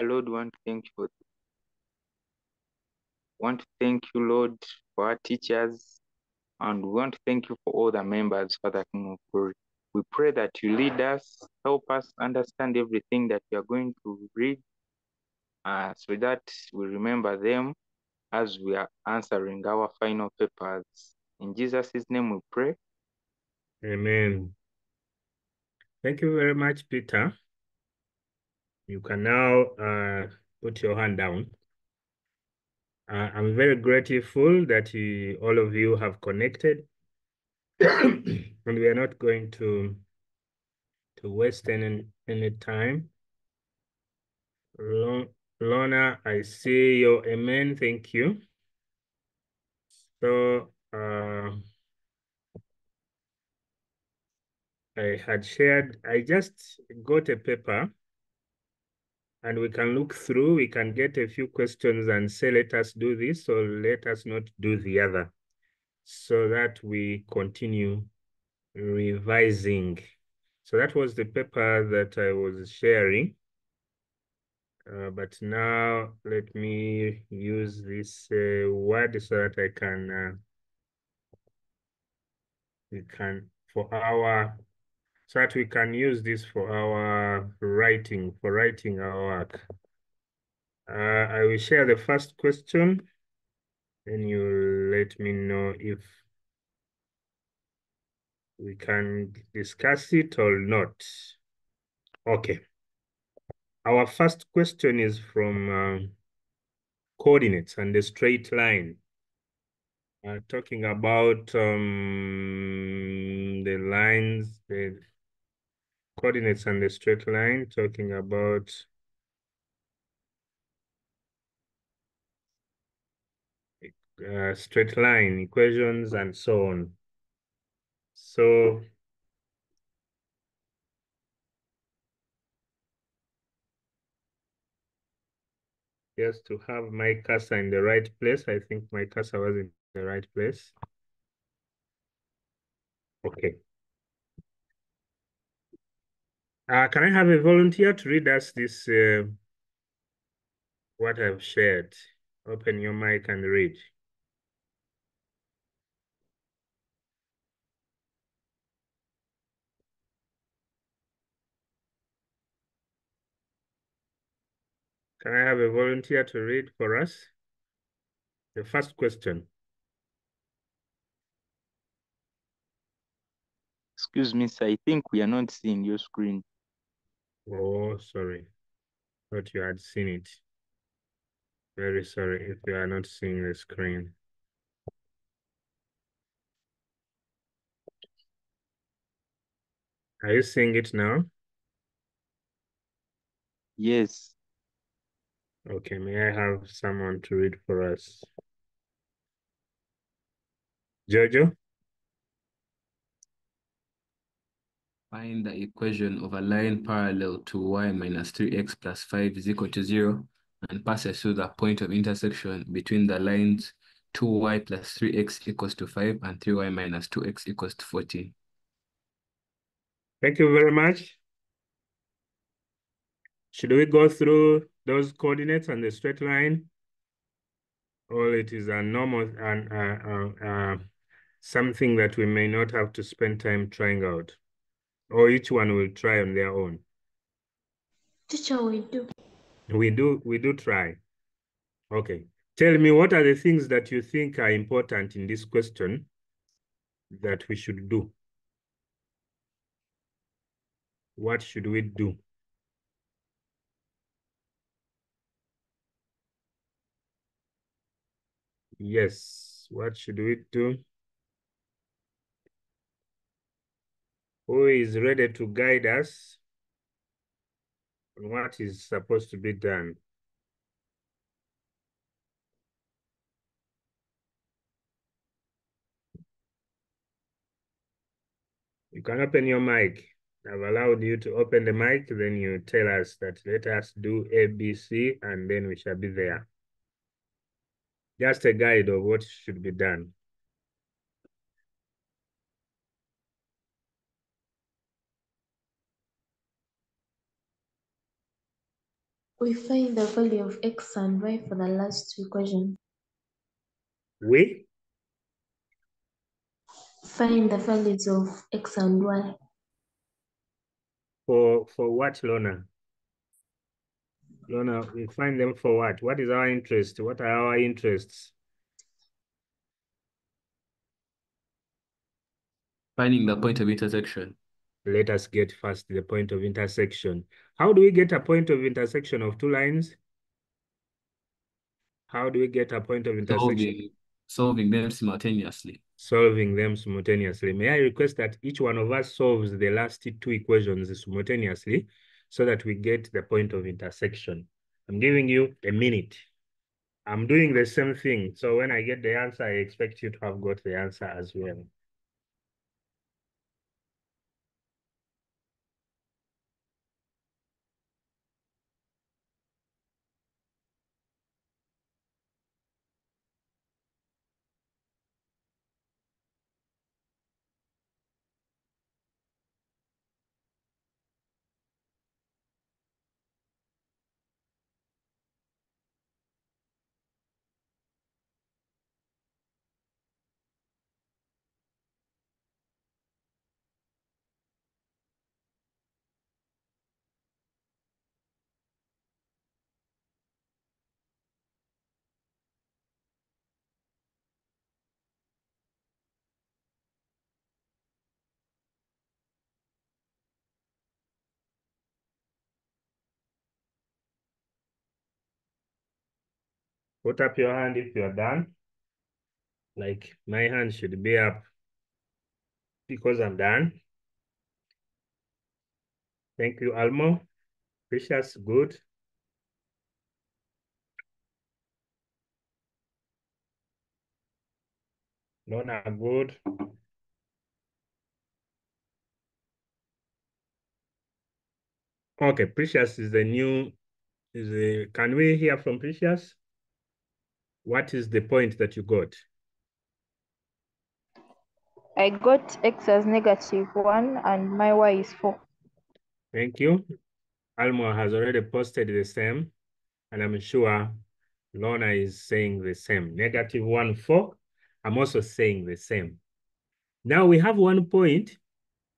Lord, want to thank you, Lord, for our teachers, and we want to thank you for all the members, Father King of Glory. We pray that you lead us, help us understand everything that we are going to read, so that we remember them as we are answering our final papers. In Jesus' name we pray. Amen. Thank you very much, Peter. You can now put your hand down. I'm very grateful that all of you have connected. And we are not going to waste any time. Lorna, I see your amen. Thank you. So I had shared, I just got a paper and we can look through, we can get a few questions and say, let us do this or let us not do the other, so that we continue revising. So that was the paper that I was sharing. But now let me use this word so that I can, so that we can use this for our writing, our work. I will share the first question, and you let me know if we can discuss it or not. Okay. Our first question is from coordinates and the straight line. Talking about the lines, the coordinates and the straight line, talking about straight line equations and so on. So just to have my cursor in the right place, I think my cursor was in the right place. Okay. Can I have a volunteer to read us this, what I've shared? Open your mic and read. Can I have a volunteer to read for us? The first question. Excuse me, sir, I think we are not seeing your screen. Oh, sorry. Thought you had seen it. Very sorry if you are not seeing the screen. Are you seeing it now? Yes. Okay, may I have someone to read for us? Jojo? Find the equation of a line parallel to y minus 3x plus 5 is equal to 0 and passes through the point of intersection between the lines 2y plus 3x equals to 5 and 3y minus 2x equals to 14. Thank you very much. Should we go through those coordinates and the straight line? Or it is a normal and something that we may not have to spend time trying out? Or each one will try on their own? Teacher, we do. We do try. Okay. Tell me, what are the things that you think are important in this question that we should do? What should we do? Yes, what should we do? Who is ready to guide us on what is supposed to be done? You can open your mic. I've allowed you to open the mic, then you tell us that let us do A, B, C, and then we shall be there. Just a guide of what should be done. We find the value of x and y for the last two equations. We Find the values of x and y. for what, Lona? Lona, we find them for what? What is our interest? What are our interests? Finding the point of intersection. Let us get first the point of intersection. How do we get a point of intersection of two lines? How do we get a point of intersection? Solving them simultaneously. Solving them simultaneously. May I request that each one of us solves the last two equations simultaneously so that we get the point of intersection? I'm giving you a minute. I'm doing the same thing. So when I get the answer, I expect you to have got the answer as well. Put up your hand if you're done. Like my hand should be up because I'm done. Thank you, Almo. Precious, good. Lona, good. Okay, Precious is the new, can we hear from Precious? What is the point that you got? I got x as -1 and my y is 4. Thank you. Almo has already posted the same, and I'm sure Lorna is saying the same. -1, 4. I'm also saying the same. Now we have 1 point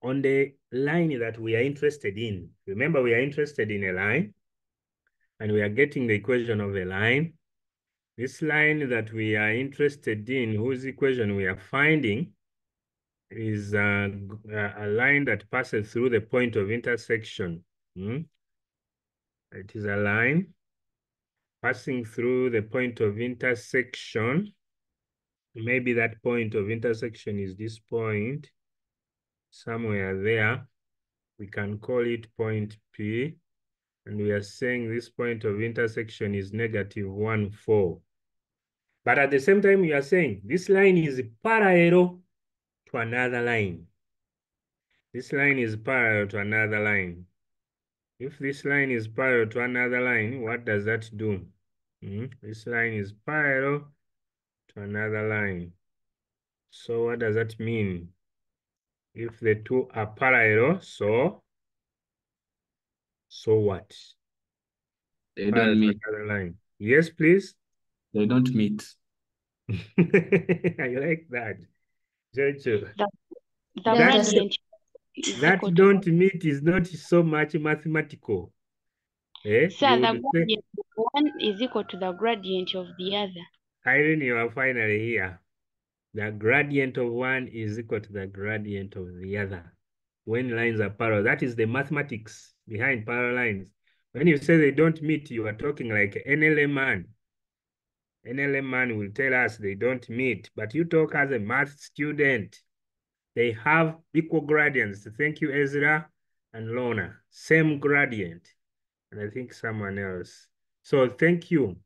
on the line that we are interested in. Remember, we are interested in a line, and we are getting the equation of the line. This line that we are interested in, whose equation we are finding, is a line that passes through the point of intersection. It is a line passing through the point of intersection. Maybe that point of intersection is this point, somewhere there. We can call it point P, and we are saying this point of intersection is -1, 4. But at the same time, we are saying this line is parallel to another line. This line is parallel to another line. If this line is parallel to another line, what does that do? This line is parallel to another line. So what does that mean? If the two are parallel, so what? They Parallel don't to meet. another line. Yes, please. They don't meet. I like that. Jojo. The That gradient is That equal to don't meet is not so much mathematical. Sir, You the would say, gradient of one is equal to the gradient of the other. Irene, you are finally here. The gradient of one is equal to the gradient of the other. When lines are parallel, that is the mathematics behind parallel lines. When you say they don't meet, you are talking like NLM man. NLM man will tell us they don't meet, but you talk as a math student. They have equal gradients. Thank you, Ezra and Lorna. Same gradient. And I think someone else. So thank you.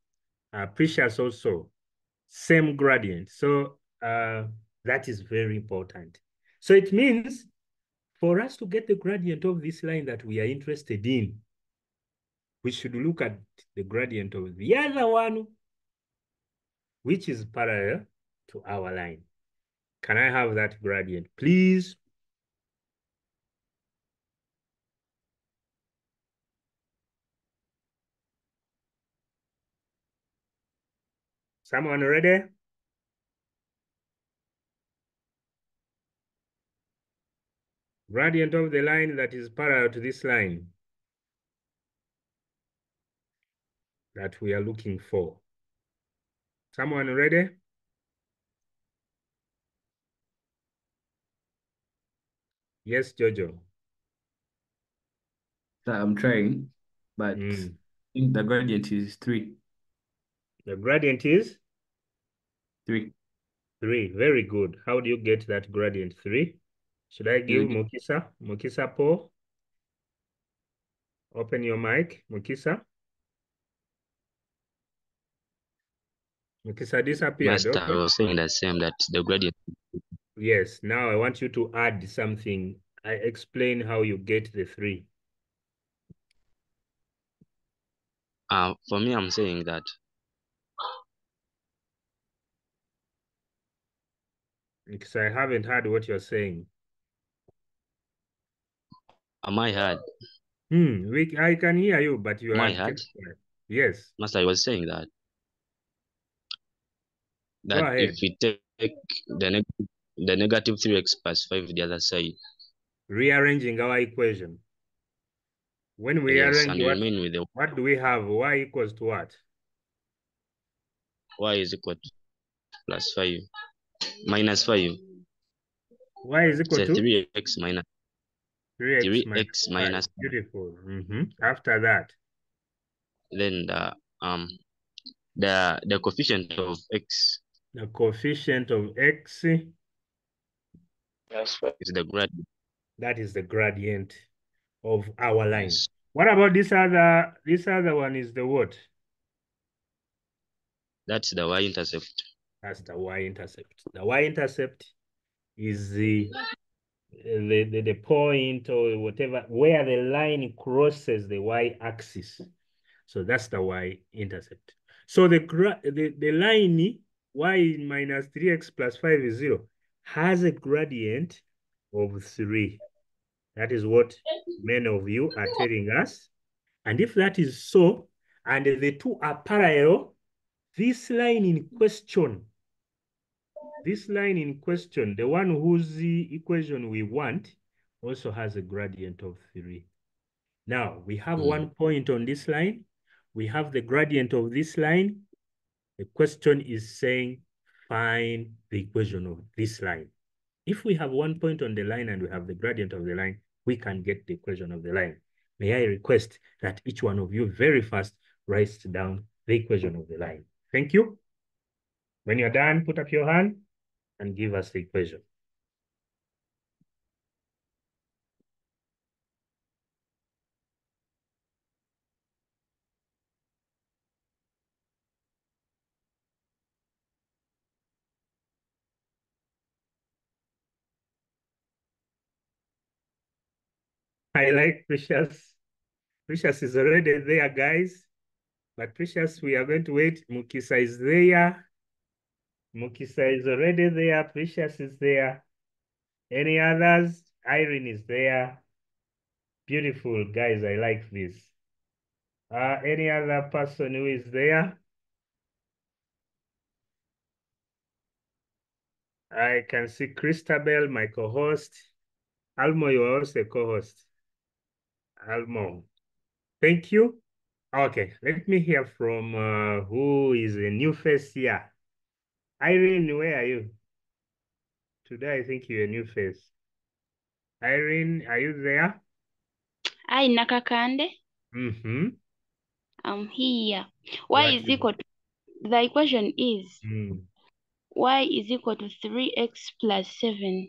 Precious also. Same gradient. So that is very important. So it means for us to get the gradient of this line that we are interested in, we should look at the gradient of the other one, which is parallel to our line. Can I have that gradient, please? Someone ready? Gradient of the line that is parallel to this line that we are looking for. Someone ready? Yes, Jojo. So I'm trying, but I think the gradient is 3. The gradient is? 3. 3. Very good. How do you get that gradient 3? Should I give Mukisa? Mukisa Paul? Open your mic, Mukisa. Mukisa disappeared. Master, Okay. I was saying the same, that the gradient. Yes. Now I want you to add something. I explain how you get the 3. For me, I'm saying that Because I haven't heard what you're saying. am I heard? I can hear you, but you Am I have heard? kept quiet. Yes. Master, I was saying that Go ahead. if we take the negative 3x plus 5 the other side, Rearranging our equation. When we yes, arrange and remain with the what do we have? Y equals to what? y is equal to plus 5 minus 5. Y is equal So to 3x minus 3x 3x minus 5. minus Beautiful. After that, then the coefficient of x the coefficient of x, is the gradient. that is the gradient of our line. Yes. What about this other? This other one is the what? That's the y-intercept. That's the y-intercept. The y-intercept is the point or whatever where the line crosses the y-axis. So that's the y-intercept. So the line y minus 3x plus 5 is 0 has a gradient of 3. That is what many of you are telling us. And if that is so, and the two are parallel, this line in question, the one whose equation we want, also has a gradient of 3. Now, we have 1 point on this line. We have the gradient of this line. The question is saying, find the equation of this line. If we have 1 point on the line and we have the gradient of the line, we can get the equation of the line. May I request that each one of you very fast writes down the equation of the line. Thank you. When you're done, put up your hand and give us the equation. I like Precious. Precious is already there, guys. But Precious, we are going to wait. Mukisa is there. Mukisa is already there. Precious is there. Any others? Irene is there. Beautiful, guys. I like this. Any other person who is there? I can see Christabel, my co-host. Almo, you are also a co-host. Almo. Thank you. Okay, let me hear from who is a new face here. Irene, where are you? Today, I think you're a new face. Irene, are you there? Hi, Nakakande. I'm here. Y What is equal to, the equation is y is equal to 3x plus 7.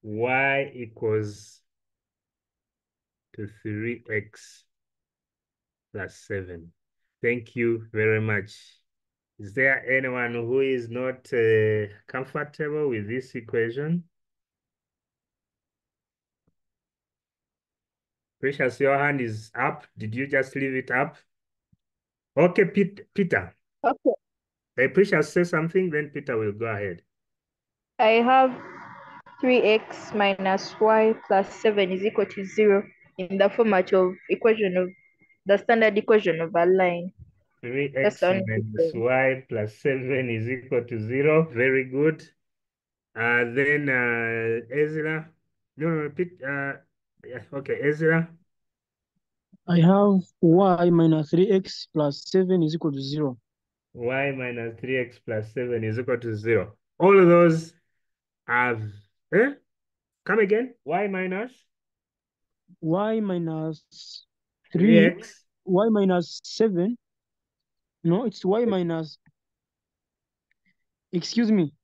Y equals to 3x plus 7. Thank you very much. Is there anyone who is not comfortable with this equation? Precious, your hand is up. Did you just leave it up? Okay, Peter. Okay. Precious, say something, then Peter will go ahead. I have 3x minus y plus 7 is equal to 0 in the format of the standard equation of a line. 3x That's minus y plus 7 is equal to 0. Very good. Then Ezra. No, repeat. Yeah, okay, Ezra. I have y minus 3x plus 7 is equal to 0. Y minus 3x plus 7 is equal to 0. All of those have... Come again. Y minus? Y minus 3x. Y minus 7. No, it's y minus... Excuse me.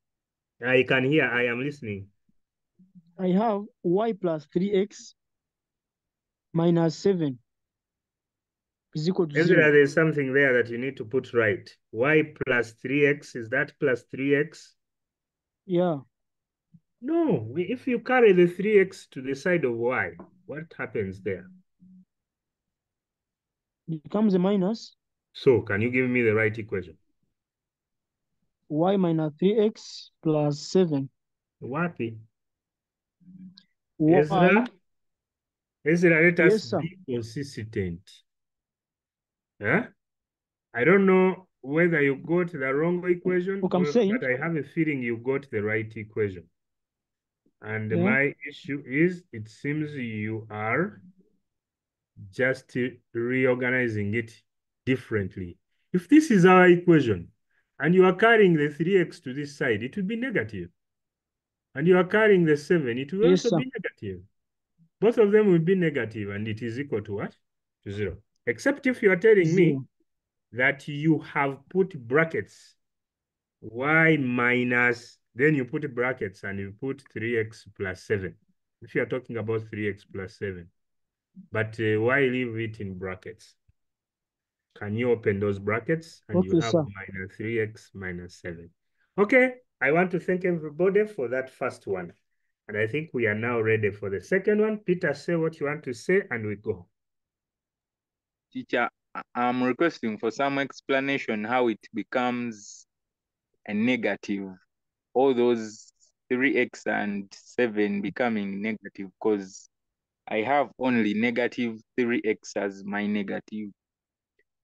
I can hear. I am listening. I have y plus 3x minus 7 is equal to Ezra, 0. there's something there that you need to put right. Y plus 3x, is that plus 3x? Yeah, No, if you carry the 3x to the side of y, what happens there? it becomes a minus So, can you give me the right equation? y minus 3x plus 7. Wapi? Y, Ezra, let us yes, sir. be consistent. Huh? I don't know whether you got the wrong equation, Okay, I'm saying, but I have a feeling you got the right equation. And yeah, my issue is, it seems you are just reorganizing it differently. If this is our equation, and you are carrying the 3x to this side, it will be negative. And you are carrying the 7, it will yes, also sir. be negative. Both of them will be negative, and it is equal to what? To 0. Except if you are telling 0. me that you have put brackets, y minus, then you put brackets and you put 3x plus 7. If you are talking about 3x plus 7. But why leave it in brackets? Can you open those brackets and you Okay, have sir. minus 3x minus 7? Okay, I want to thank everybody for that first one. And I think we are now ready for the second one. Peter, say what you want to say and we go. Teacher, I'm requesting for some explanation how it becomes a negative. All those 3x and 7 becoming negative, because I have only negative 3x as my negative.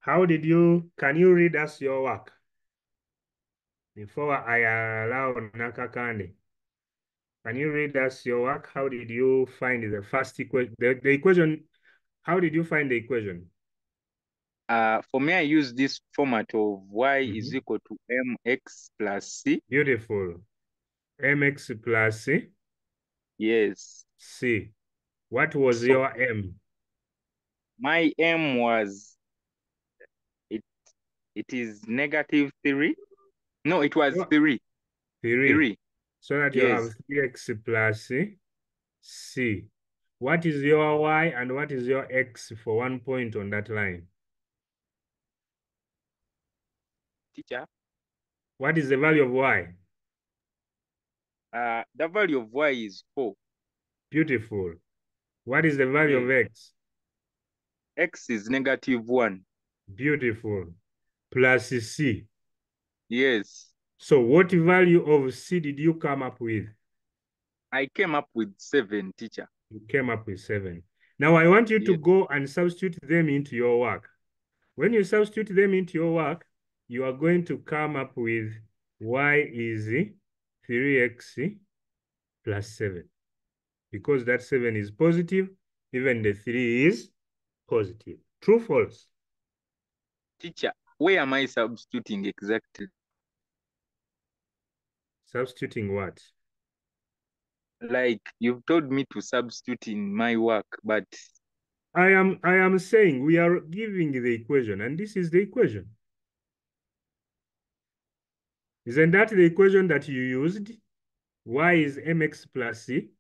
How did you, can you read us your work? Before I allow Nakakande. Can you read us your work? How did you find the first equation? The equation, how did you find the equation? For me, I use this format of y is equal to mx plus c. Beautiful. Mx plus c. Yes. C. What was So your m? my m was, it is negative 3. No, it was Oh, 3. 3. 3. So that you have Yes. 3x plus c. What is your y and what is your x for 1 point on that line? Teacher, What is the value of y? the value of y is 4. Beautiful. What is the value of Yes. x? X is negative 1. Beautiful. Plus c. Yes. So what value of c did you come up with? I came up with 7, teacher. You came up with 7. Now I want you to Yes. go and substitute them into your work. When you substitute them into your work, you are going to come up with y is 3x plus 7. Because that 7 is positive, even the 3 is positive. True, false? Teacher, where am I substituting exactly? Substituting what? Like, you've told me to substitute in my work, but I am saying we are giving the equation, and this is the equation. Isn't that the equation that you used? Y is mx plus c.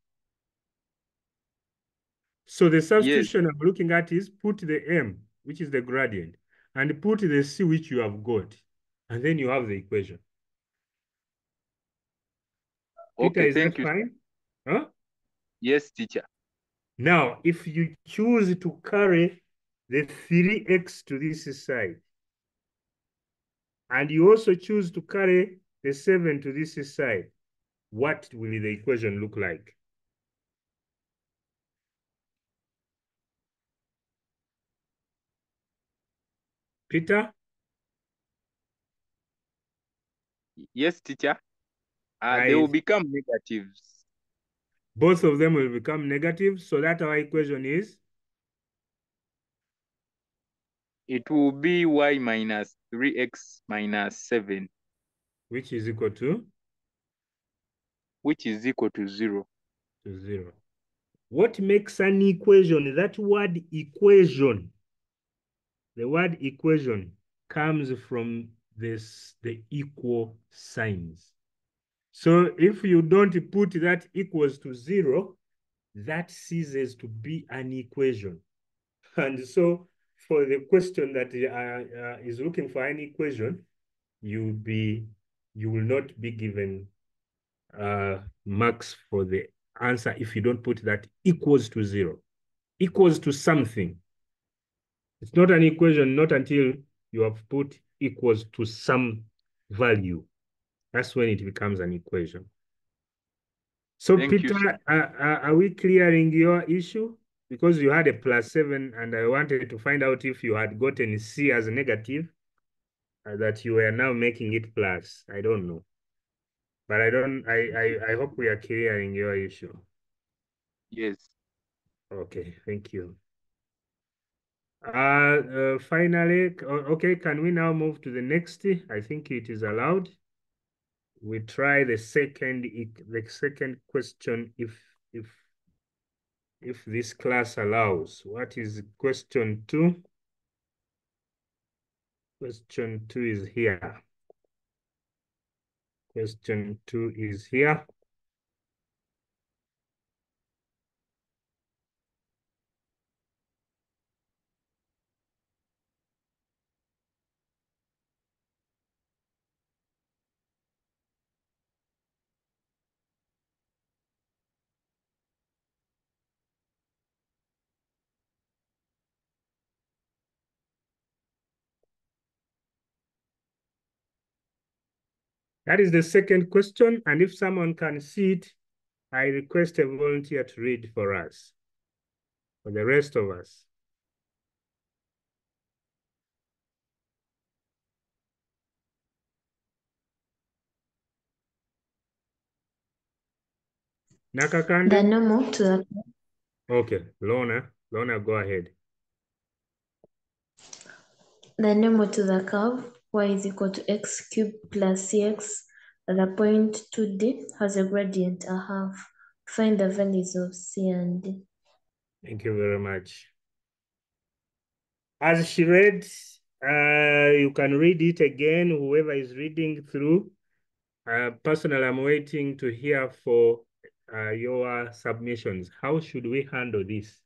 So the yes. substitution I'm looking at is put the m, which is the gradient, and put the c, which you have got. And then you have the equation. Peter, Okay, is that thank you. fine? Huh? Yes, teacher. Now, if you choose to carry the 3x to this side, and you also choose to carry the 7 to this side, what will the equation look like? Peter? Yes, teacher. They will become negatives. Both of them will become negative. So that our equation is? It will be y minus 3x minus 7. Which is equal to? Which is equal to 0. To 0. What makes an equation? That word equation. The word equation comes from the equal signs. So if you don't put that equals to 0, that ceases to be an equation. And so for the question that is looking for an equation, you will not be given marks for the answer if you don't put that equals to 0. Equals to something. It's not an equation, not until you have put equals to some value. That's when it becomes an equation. So Thank Peter, you, are we clearing your issue? Because you had a +7 and I wanted to find out if you had gotten C as negative, that you were now making it plus. I don't know. But I hope we are clearing your issue. Yes. Okay, thank you. Finally, okay, can we now move to the next? I think it is allowed. We try the second question if this class allows. What is question 2? Question 2 is here. Question 2 is here. That is the second question, and if someone can see it, I request a volunteer to read for us, for the rest of us. Nakakande? The normal to the Okay, Lorna, go ahead. the normal to the curve y is equal to x cubed plus cx at the point 2D has a gradient a half. Find the values of C and D. Thank you very much. As she read, you can read it again, whoever is reading through. Personally, I'm waiting to hear for your submissions. How should we handle this?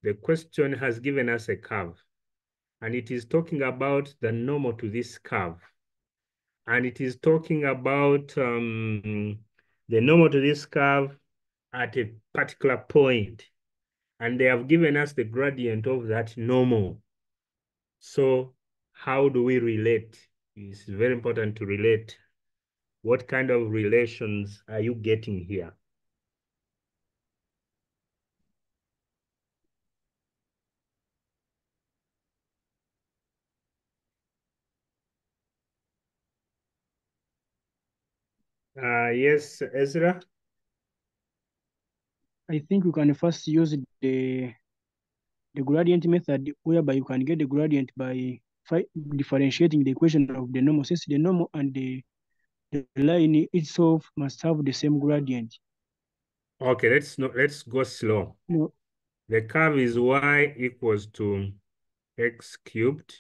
The question has given us a curve, and it is talking about the normal to this curve. And it is talking about the normal to this curve at a particular point. And they have given us the gradient of that normal. So how do we relate? It's very important to relate. What kind of relations are you getting here? Yes, Ezra? I think we can first use the gradient method, whereby you can get the gradient by differentiating the equation of the normal, since the normal and the line itself must have the same gradient. Okay, let's go slow. No. The curve is y equals to x cubed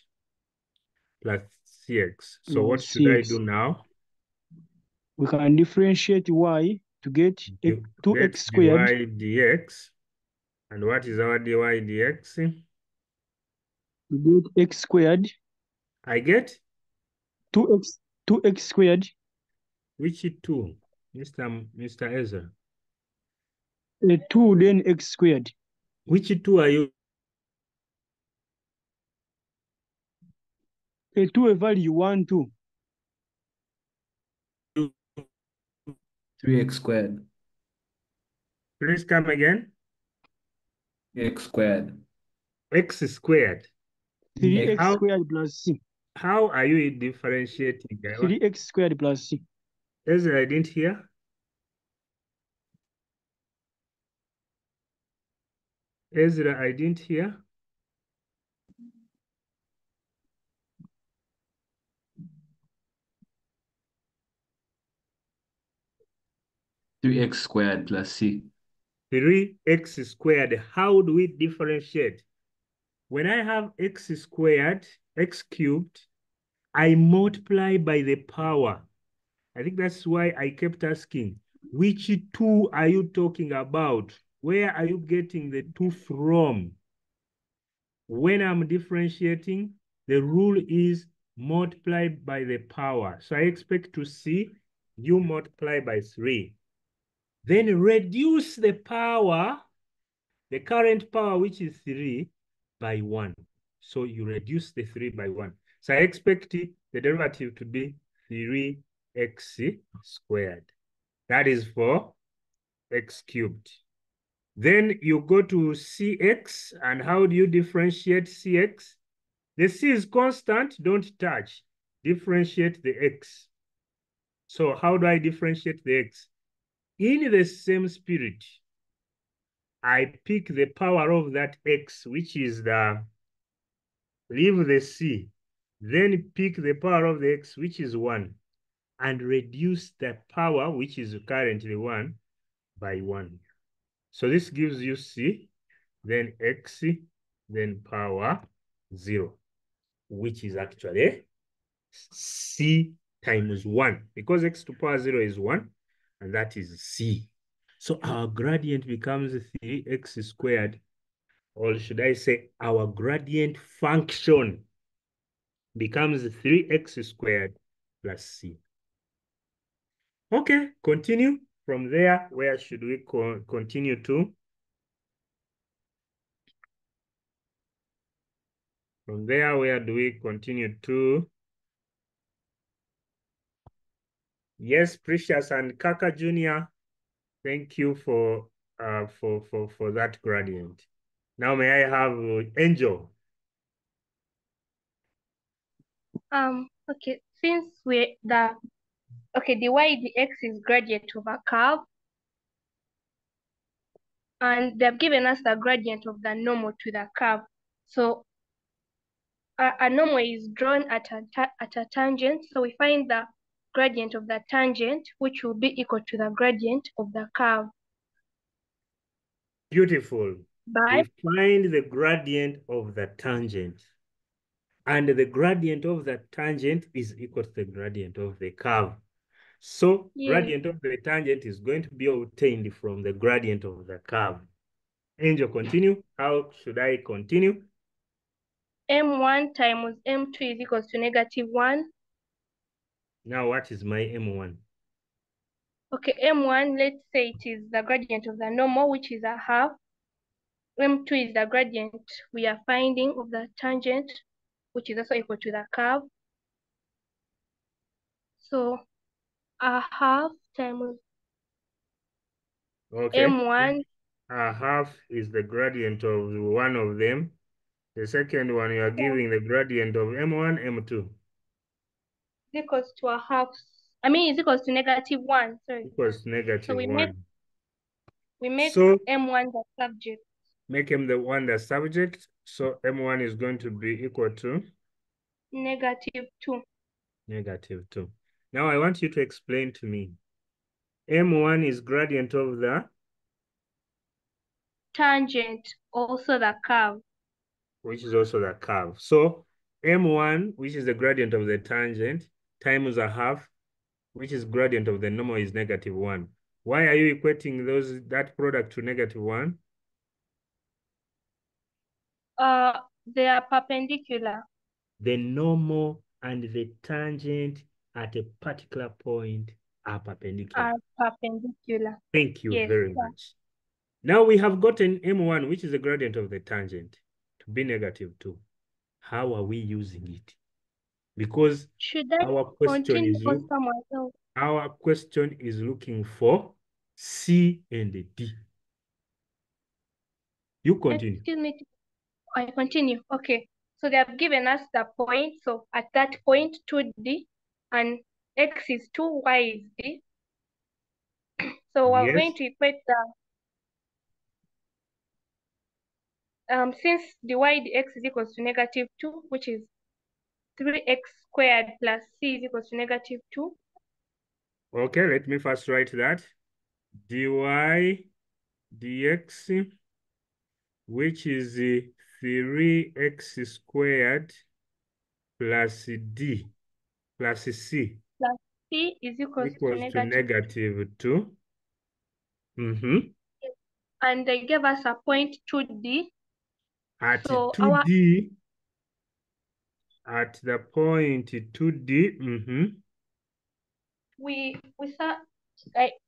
plus cx. So what should I do now? We can differentiate y to get 2x squared. Dy dx. And what is our dy dx? We get x squared. I get? 2x squared. Which 2, Mr. Ezra? 2 then x squared. Which 2 are you? 2 a value 1, 2. 3x squared. Please come again. X squared. X squared. 3x squared plus c. How are you differentiating? 3x squared plus c. Ezra, I didn't hear. Ezra, I didn't hear. Three x squared plus c. 3x squared. How do we differentiate? When I have x squared, x cubed, I multiply by the power. I think that's why I kept asking, which two are you talking about? Where are you getting the two from? When I'm differentiating, the rule is multiply by the power. So I expect to see you multiply by 3. Then reduce the power, the current power, which is 3, by 1. So you reduce the 3 by 1. So I expect the derivative to be 3x squared. That is for x cubed. Then you go to cx, and how do you differentiate cx? The c is constant, don't touch. Differentiate the x. So how do I differentiate the x? In the same spirit, I pick the power of that x, which is leave the c, then pick the power of the x, which is 1, and reduce the power, which is currently 1, by 1. So this gives you c, then x, then power 0, which is actually c times 1, because x to power 0 is 1, and that is c. So our gradient becomes 3x squared, or should I say our gradient function becomes 3x squared plus c. Okay, continue. From there, where should we continue to? From there, where do we continue to? Yes, Precious and Kaka Jr., thank you for that gradient. Now may I have Angel? Okay, since the y dx is gradient of a curve, and they've given us the gradient of the normal to the curve. So a normal is drawn at a tangent, so we find the gradient of the tangent, which will be equal to the gradient of the curve. Beautiful. We find the gradient of the tangent. And the gradient of the tangent is equal to the gradient of the curve. So gradient of the tangent is going to be obtained from the gradient of the curve. Angel, continue. How should I continue? M1 times M2 is equals to -1. Now, what is my M1? Okay, M1, let's say it is the gradient of the normal, which is a half. M2 is the gradient we are finding of the tangent, which is also equal to the curve. So a half times M1. A half is the gradient of one of them. The second one, you are giving the gradient of M1, M2. Is equals to a half. I mean, is equals to -1. Sorry. Equals -1. So we make so, M1 the subject. Make him the one the subject. So M1 is going to be equal to -2. -2. Now I want you to explain to me. M1 is gradient of the tangent, also the curve. Which is also the curve. So M1, which is the gradient of the tangent, times a half, which is gradient of the normal, is -1. Why are you equating that product to -1? They are perpendicular. The normal and the tangent at a particular point are perpendicular. Thank you very much. Now we have gotten M1, which is the gradient of the tangent, to be -2. How are we using it? Because our question is looking for C and D. You continue. Excuse me. I continue. Okay. So they have given us the point. So at that point, 2D, and x is 2, y is d. So we're going to equate the, since dy dx is equals to -2, which is 3x squared plus c is equals to -2. Okay, let me first write that. Dy dx, which is 3x squared plus d plus c Plus c is equals to equals to -2. And they gave us a point 2D. At So 2D, at the point 2D, we saw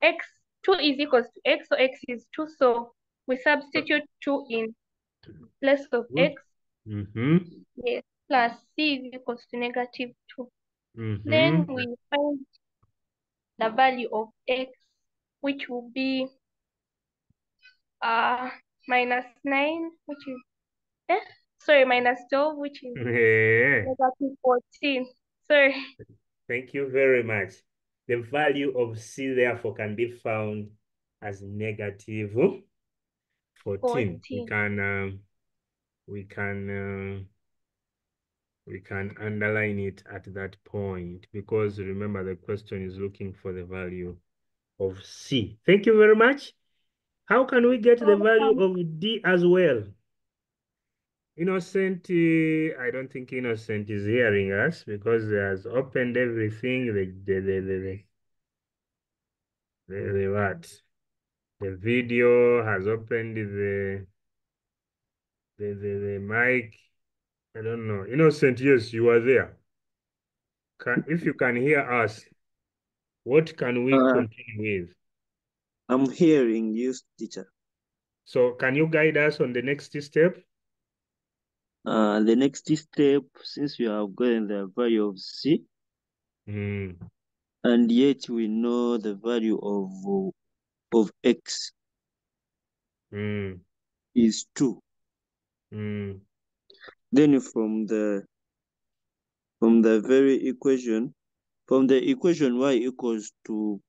x2 is equals to x, so x is 2. So we substitute 2 in place of x. Yes, plus c is equals to -2. Then we find the value of x, which will be -9, which is -12, which is -14. Sorry. Thank you very much. The value of c therefore can be found as -14. 14. We can underline it at that point, because remember the question is looking for the value of c. Thank you very much. How can we get the value of d as well? Innocent, I don't think Innocent is hearing us because he has opened everything. The what? The video has opened the mic. I don't know. Innocent, yes, you are there. If you can hear us, what can we continue with? I'm hearing you, teacher. So can you guide us on the next step? The next step, since we have gotten the value of c, and yet we know the value of x is 2. Then from the equation y equals to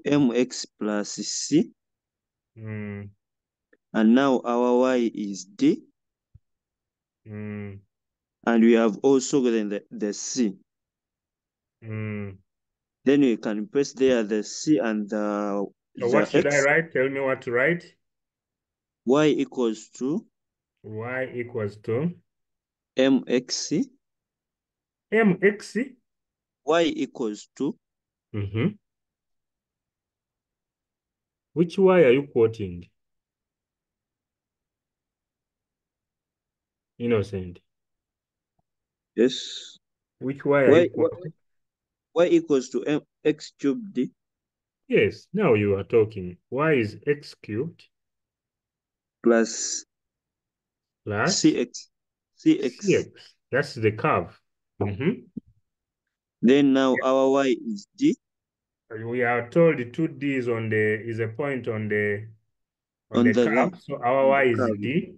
mx plus c, and now our y is d, and we have also gotten the c. Then we can press there the c and the So what should I write? Tell me what to write. Y equals to mx. mx. Y equals to. Which y are you quoting? Innocent. Yes. Which y are you quoting? Y equals to x cubed d. Yes, now you are talking. Y is x cubed plus cx. That's the curve. Then now our y is d. We are told 2d is a point on the curve. So our y is d.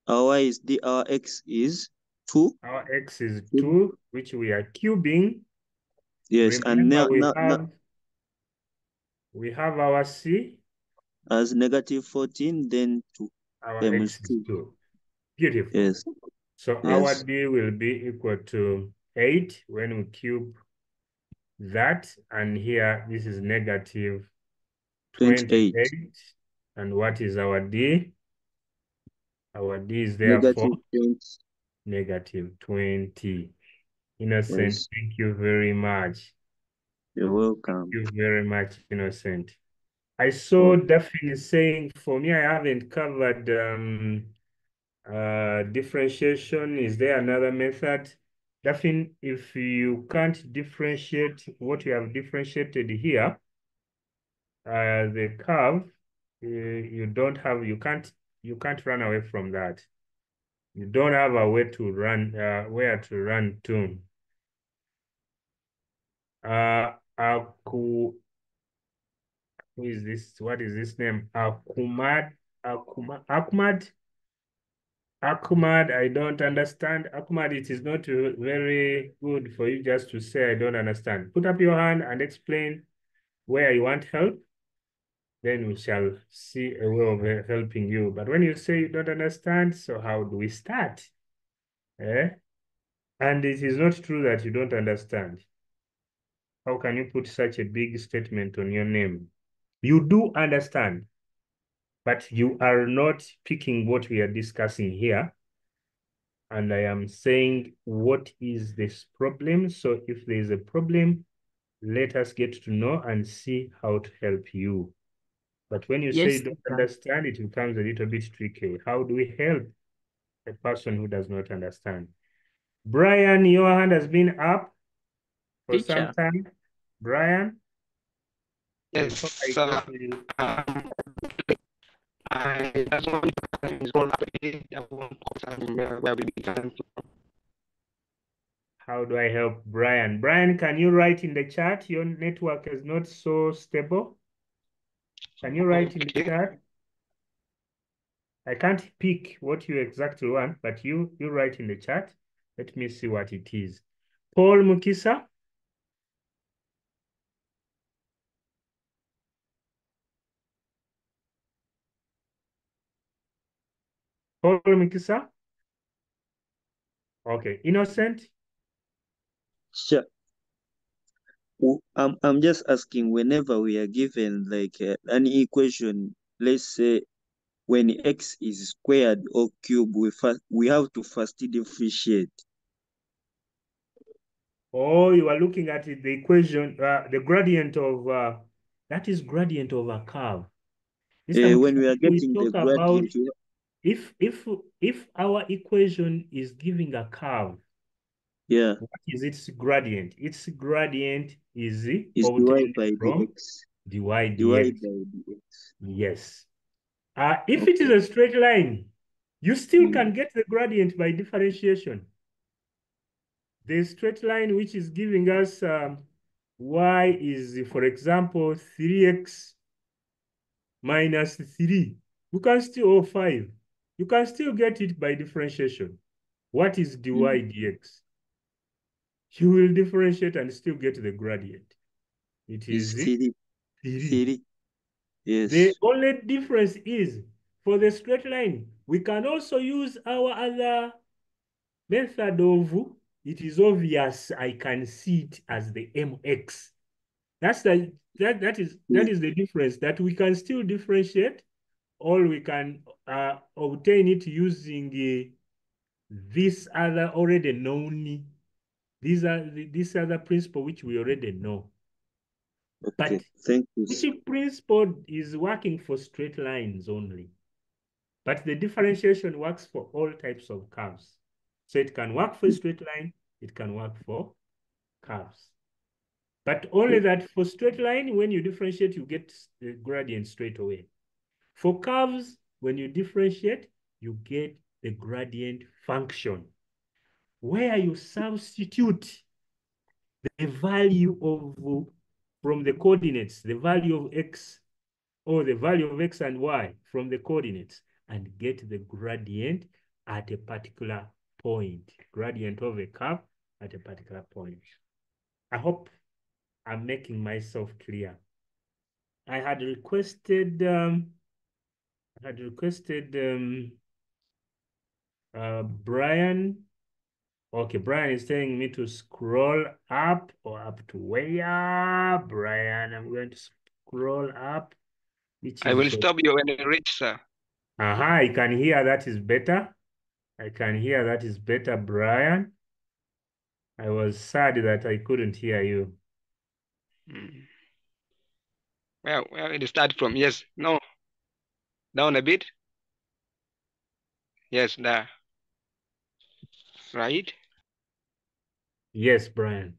Our y is d. Our x is 2. Our x is 2, which we are cubing. Yes, remember, and we have our c as -14, then 2. Our x is 2. Beautiful. Yes. So our d will be equal to 8 when we cube that, and here this is -28. And what is our d? Our d is therefore -20. Innocent, yes. Thank you very much. You're welcome. Thank you very much, Innocent. I saw Daphne saying, for me, I haven't covered differentiation. Is there another method? Daphne, if you can't differentiate what you have differentiated here, the curve, you can't run away from that. You don't have a way to run, where to run to. Who is this? What is this name? Ahmad. Ahmad, I don't understand. Ahmad, it is not very good for you just to say, I don't understand. Put up your hand and explain where you want help. Then we shall see a way of helping you. But when you say you don't understand, so how do we start? Eh? And it is not true that you don't understand. How can you put such a big statement on your name? You do understand, but you are not picking what we are discussing here. And I am saying, what is this problem? So if there is a problem, let us get to know and see how to help you. But when you say you don't understand, it becomes a little bit tricky. How do we help a person who does not understand? Brian, your hand has been up for some time. Brian? Yes, sir. I just want to How do I help Brian? Brian, can you write in the chat? Your network is not so stable. Can you write in the chat? I can't pick what you exactly want, but you write in the chat. Let me see what it is. Paul Mukisa? Paul Mukisa? Okay. Innocent? Sure. I'm just asking, whenever we are given like an equation, let's say when x is squared or cubed, we have to first differentiate. Oh, you are looking at the equation, the gradient of, that is gradient of a curve. When we are we getting the talk about gradient, if our equation is giving a curve, yeah, what is its gradient? Its gradient is divided obtained by from dx. dy Divide dx. by dx. Yes. If Okay. it is a straight line, you still can get the gradient by differentiation. The straight line which is giving us y is, for example, 3x minus 3. You can still, or 5. You can still get it by differentiation. What is dy dx? You will differentiate and still get the gradient. It is 3. 3. Yes. The only difference is, for the straight line, we can also use our other method of, it is obvious I can see it as the mx. That is the difference, that we can still differentiate, or we can obtain it using this other already known. This other principle which we already know. Okay, But thank you. which principle is working for straight lines only. But the differentiation works for all types of curves. So it can work for a straight line, it can work for curves. But only that for straight line, when you differentiate, you get the gradient straight away. For curves, when you differentiate, you get the gradient function, where you substitute the value of, from the coordinates, the value of x, or the value of x and y from the coordinates, and get the gradient at a particular point, gradient of a curve at a particular point. I hope I'm making myself clear. I had requested Brian. Okay, Brian is telling me to scroll up, or up to where? Brian, I'm going to scroll up. Which I is will stop you when you reach, sir. I can hear that is better. I can hear that is better, Brian. I was sad that I couldn't hear you. Well, it start from, yes, no. Down a bit. Yes, there. Right? Yes, Brian.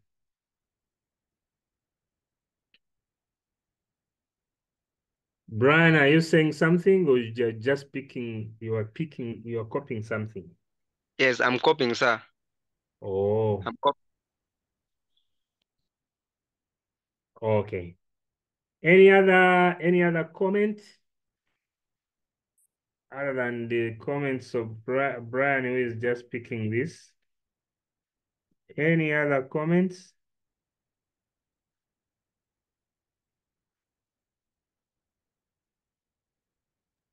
Brian, are you saying something, or you're just picking, you are copying something? Yes, I'm copying, sir. Oh. I'm copying. Okay. Any other comment? other than the comments of Brian, who is just picking this. Any other comments?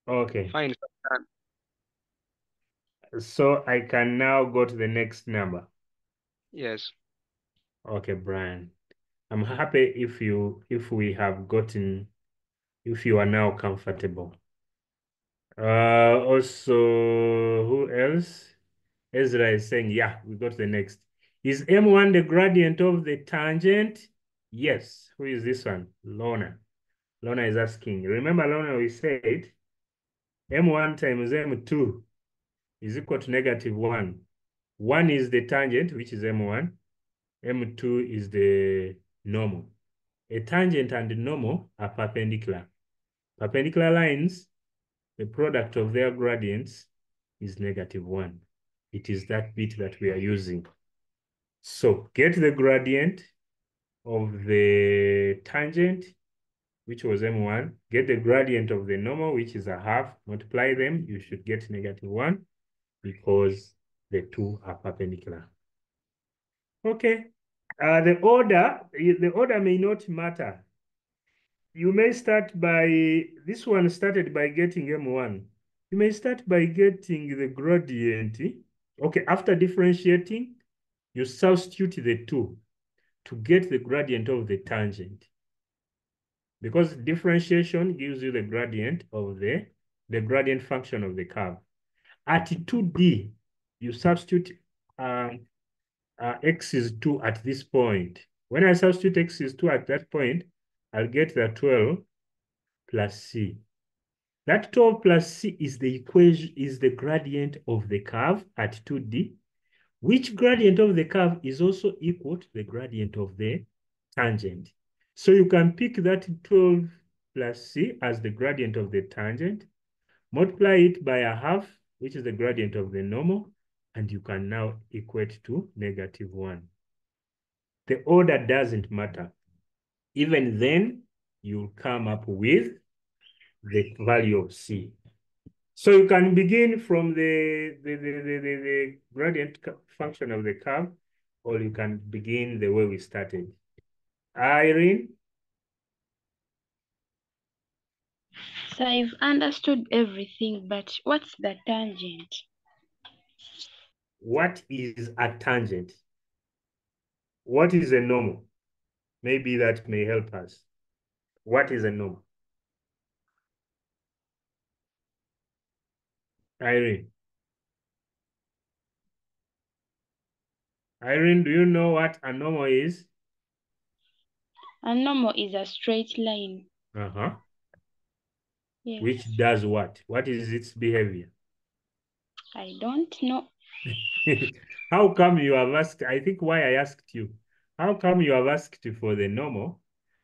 Okay. Fine. So I can now go to the next number. Yes. Okay, Brian. I'm happy if you are now comfortable. Also, who else? Ezra is saying, yeah, we got the next. Is M1 the gradient of the tangent? Yes. Who is this one? Lorna. Lorna is asking. Remember, Lorna, we said M1 times M2 is equal to -1. 1 is the tangent, which is M1. M2 is the normal. A tangent and the normal are perpendicular. Perpendicular lines, the product of their gradients is -1. It is that bit that we are using. So get the gradient of the tangent, which was M1, get the gradient of the normal, which is 1/2, multiply them, you should get -1 because the two are perpendicular. Okay, the order may not matter. You may start by, this one started by getting M1. You may start by getting the gradient. Okay, after differentiating, you substitute the two to get the gradient of the tangent. Because differentiation gives you the gradient of the gradient function of the curve. At 2D, you substitute x is 2 at this point. When I substitute x is 2 at that point, I'll get the 12 plus c. That 12 plus c is the equation, is the gradient of the curve at 2D, which gradient of the curve is also equal to the gradient of the tangent. So you can pick that 12 plus c as the gradient of the tangent, multiply it by 1/2, which is the gradient of the normal, and you can now equate to -1. The order doesn't matter. Even then, you'll come up with the value of c. So you can begin from the gradient function of the curve, or you can begin the way we started. Irene? So I've understood everything, but what's the tangent? What is a tangent? What is a normal? Maybe that may help us. What is a normal? Irene? Irene, do you know what a normal is? A normal is a straight line. Uh-huh. Yes. Which does what? What is its behavior? I don't know. How come you have asked? I think why I asked you. How come you have asked for the normal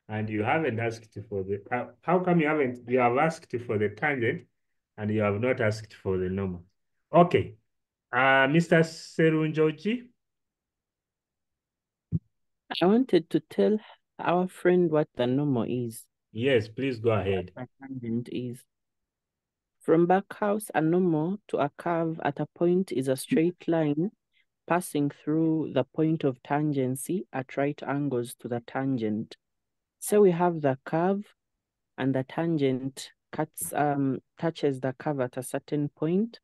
and you haven't asked for the, how come you have asked for the tangent and you have not asked for the normal? Okay. Mr. Serunjoji? I wanted to tell our friend what the normal is. Yes, please go ahead. What the tangent is. From Backhouse, a normal to a curve at a point is a straight line passing through the point of tangency at right angles to the tangent. So we have the curve and the tangent touches the curve at a certain point.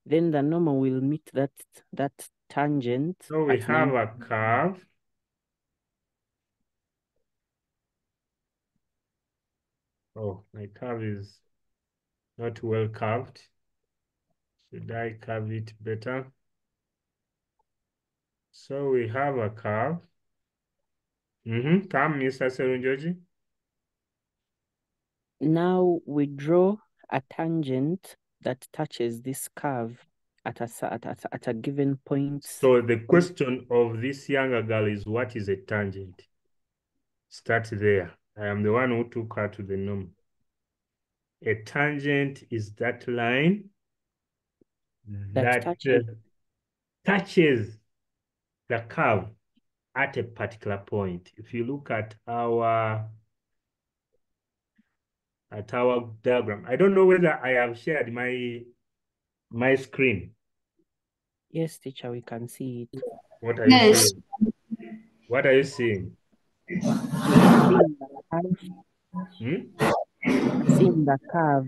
Then the normal will meet that tangent. So we have a curve. Oh, my curve is not well curved. Should I curve it better? So we have a curve. Come, Mr. Serunjoji. Now we draw a tangent that touches this curve at a given point. So the question of this younger girl is, what is a tangent? Start there. I am the one who took her to the norm. A tangent is that line that touches the curve at a particular point. If you look at our at our diagram. I don't know whether I have shared my screen. Yes, teacher, we can see it. What are you seeing? What are you seeing? We are seeing the curve. Hmm? Seeing the curve.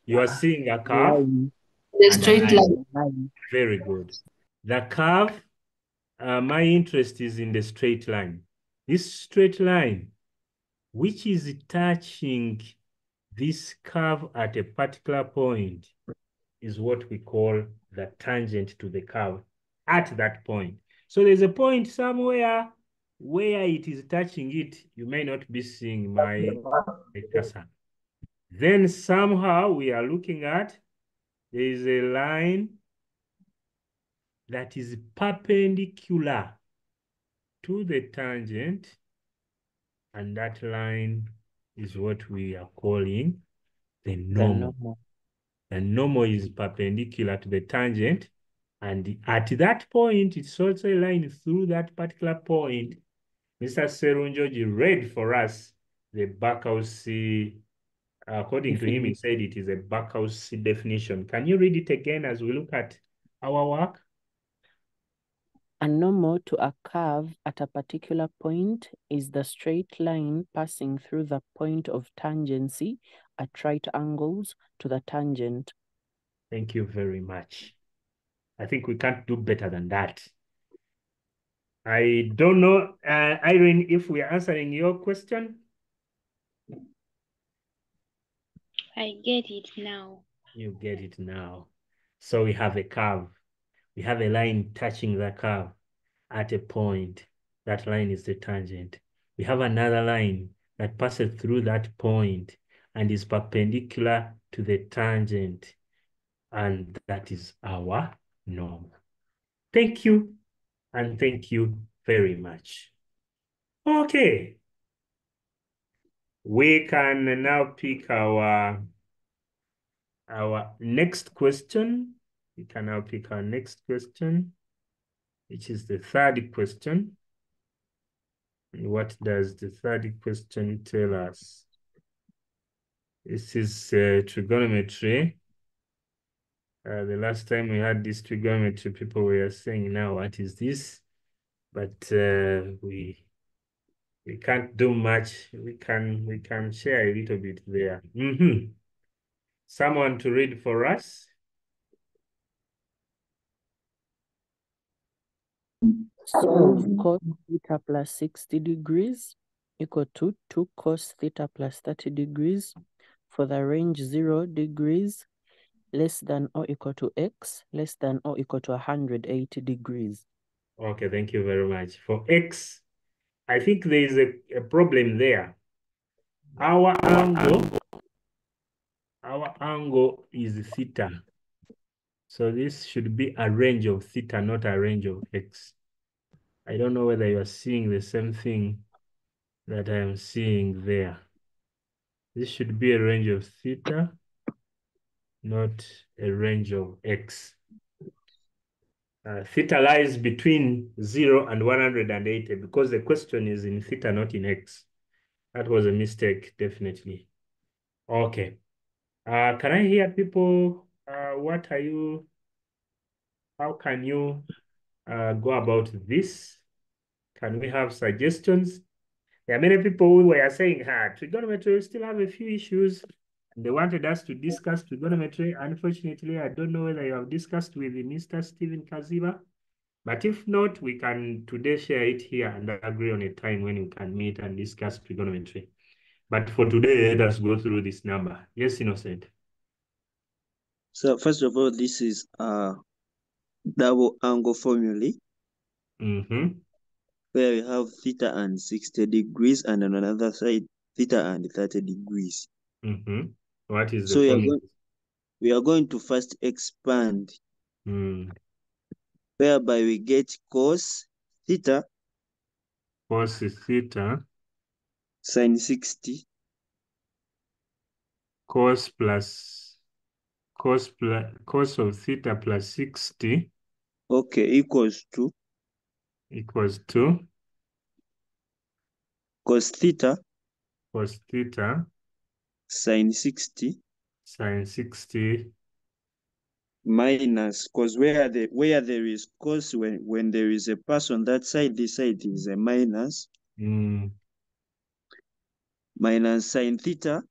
You are seeing a curve? Line. The straight line. Very good. The curve, my interest is in the straight line. This straight line, which is touching this curve at a particular point, is what we call the tangent to the curve at that point. So there's a point somewhere where it is touching it. You may not be seeing my cursor. Then somehow we are looking at, there is a line that is perpendicular to the tangent, and that line is what we are calling the normal. The normal is perpendicular to the tangent, and at that point, it's also a line through that particular point. Mr. Serunjoji read for us the Backhouse, according to him, he said it is a Backhouse definition. Can you read it again as we look at our work? A normal to a curve at a particular point is the straight line passing through the point of tangency at right angles to the tangent. Thank you very much. I think we can't do better than that. I don't know, Irene, if we are answering your question. I get it now. You get it now. So we have a curve. We have a line touching the curve at a point. That line is the tangent. We have another line that passes through that point and is perpendicular to the tangent. And that is our norm. Thank you. And thank you very much. Okay. We can now pick our next question. We can now pick our next question, which is the third question. And what does the third question tell us? This is trigonometry. The last time we had this trigonometry, people were saying, now what is this? But we can't do much. We can share a little bit there. Someone to read for us? Solve cos theta plus 60 degrees equal to 2 cos theta plus 30 degrees for the range 0 degrees less than or equal to x less than or equal to 180 degrees. Okay, thank you very much. For x, I think there is a problem there. Our angle is theta. So this should be a range of theta, not a range of x. I don't know whether you are seeing the same thing that I am seeing there. This should be a range of theta, not a range of x. Theta lies between 0 and 180 because the question is in theta, not in x. That was a mistake, definitely. Okay. Can I hear people? How can you go about this? Can we have suggestions? There are many people who were saying, trigonometry, we still have a few issues. And they wanted us to discuss trigonometry. Unfortunately, I don't know whether you have discussed with Mr. Stephen Kaziba. But if not, we can today share it here and agree on a time when we can meet and discuss trigonometry. But for today, let us go through this number. Yes, Innocent. So first of all, this is a double angle formula. Where we have theta and 60 degrees, and on another side, theta and 30 degrees. What is the formula? We are going to first expand, whereby we get cos theta. Cos theta. Sin 60. Cos of theta plus 60. Okay, equals to cos theta Sine 60. Sine 60. Minus, because where there is cos, when there is a plus on that side, this side is a minus. Minus sine theta.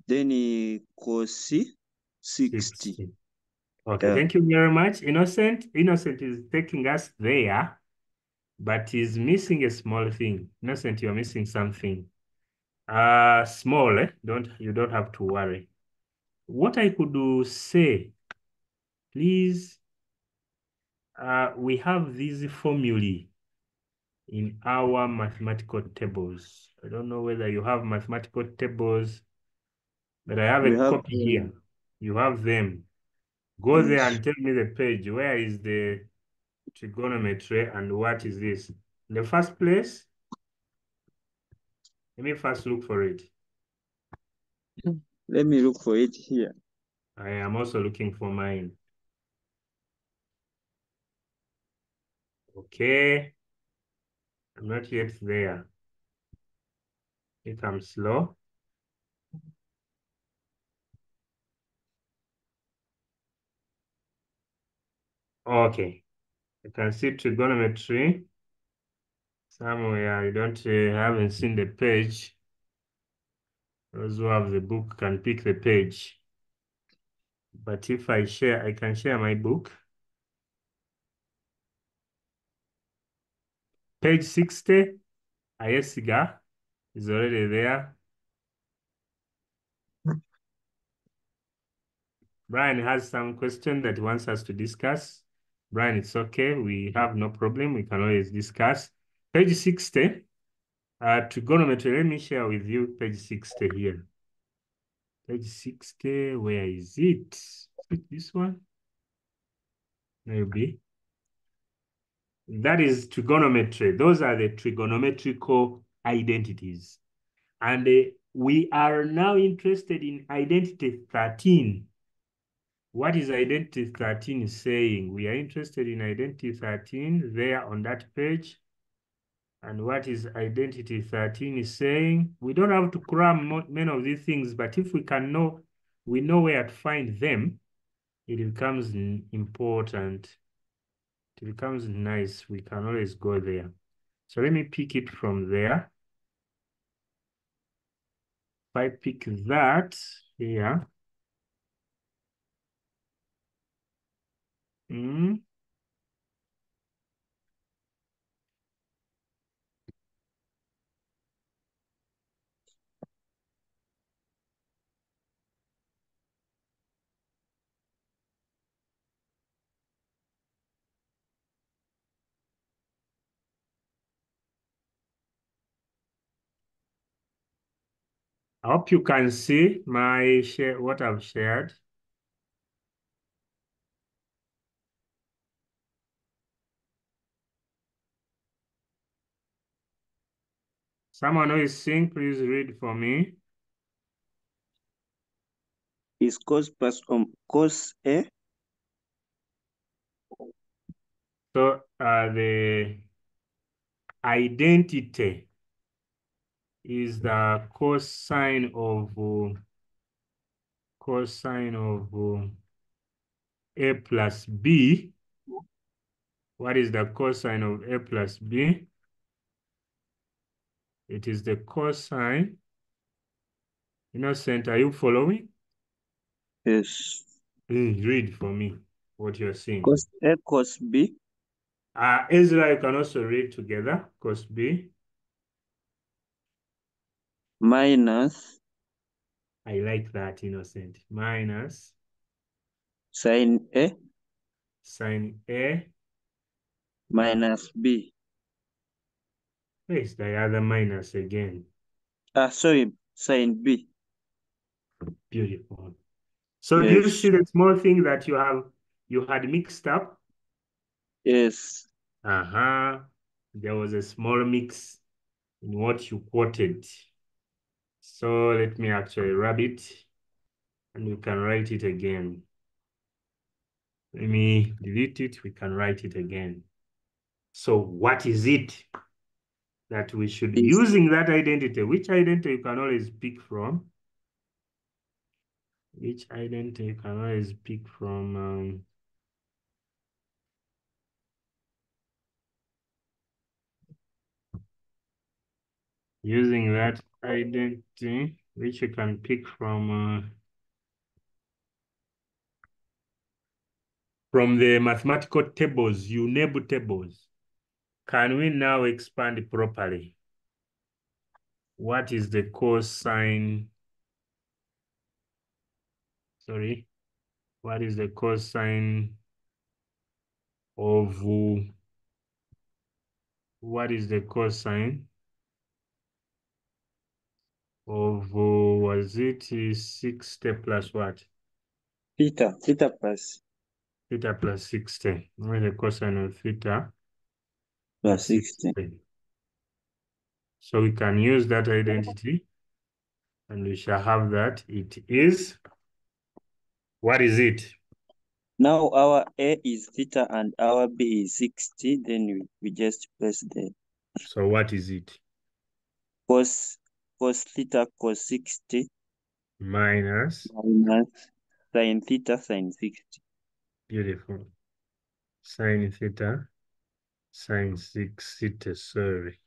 Then cos 60. Okay, thank you very much. Innocent is taking us there, but he's missing a small thing. Innocent, you're missing something. Small, you don't have to worry. What I could say, please, we have these formulae in our mathematical tables. I don't know whether you have mathematical tables, but I have a copy here. You have them. Go there and tell me the page. Where is the trigonometry and what is this? In the first place, let me first look for it. Let me look for it here. I am also looking for mine. Okay. I'm not yet there. If I'm slow. Okay. I can see trigonometry somewhere. I haven't seen the page. Those who have the book can pick the page. But if I can share my book. Page 60, Ayesiga is already there. Brian has some question that he wants us to discuss. Brian, it's okay. We have no problem. We can always discuss. Page 60, trigonometry. Let me share with you page 60 here. Page 60, where is it? Is it this one? Maybe. That is trigonometry. Those are the trigonometrical identities. And we are now interested in identity 13. What is identity 13 saying? We are interested in identity 13 there on that page. And what is identity 13 is saying? We don't have to cram many of these things, but if we know where to find them, it becomes important. It becomes nice. We can always go there. So let me pick it from there. If I pick that here, I hope you can see what I've shared. Someone who is seeing, please read for me. Is cos plus cos A? So the identity is the cosine of A plus B. What is the cosine of A plus B? It is the cosine. Innocent, are you following? Yes. Read for me what you're seeing. Cos A cos B. Ezra, you can also read together. Cos B. Minus. I like that, Innocent. Minus. Sine A. Sine A. Minus B. Where's the other minus again? Sorry, sine B. Beautiful. So yes. Do you see the small thing that you had mixed up? Yes. There was a small mix in what you quoted. So let me actually rub it and we can write it again. Let me delete it. We can write it again. So what is it? that we should be using that identity. Which identity you can always pick from? Which identity you can always pick from? Using that identity, which you can pick from the mathematical tables, UNEB tables. Can we now expand properly? What is the cosine? Sorry, what is the cosine of, what is the cosine of, was it 60 plus what? Theta plus. Theta plus 60. What is the cosine of theta plus 60? So we can use that identity and we shall have that. It is, what is it? Now our A is theta and our B is 60. Then we just place there. So what is it? Cos theta cos 60 minus sin theta sin 60. Beautiful. Sin theta sin 60, sorry.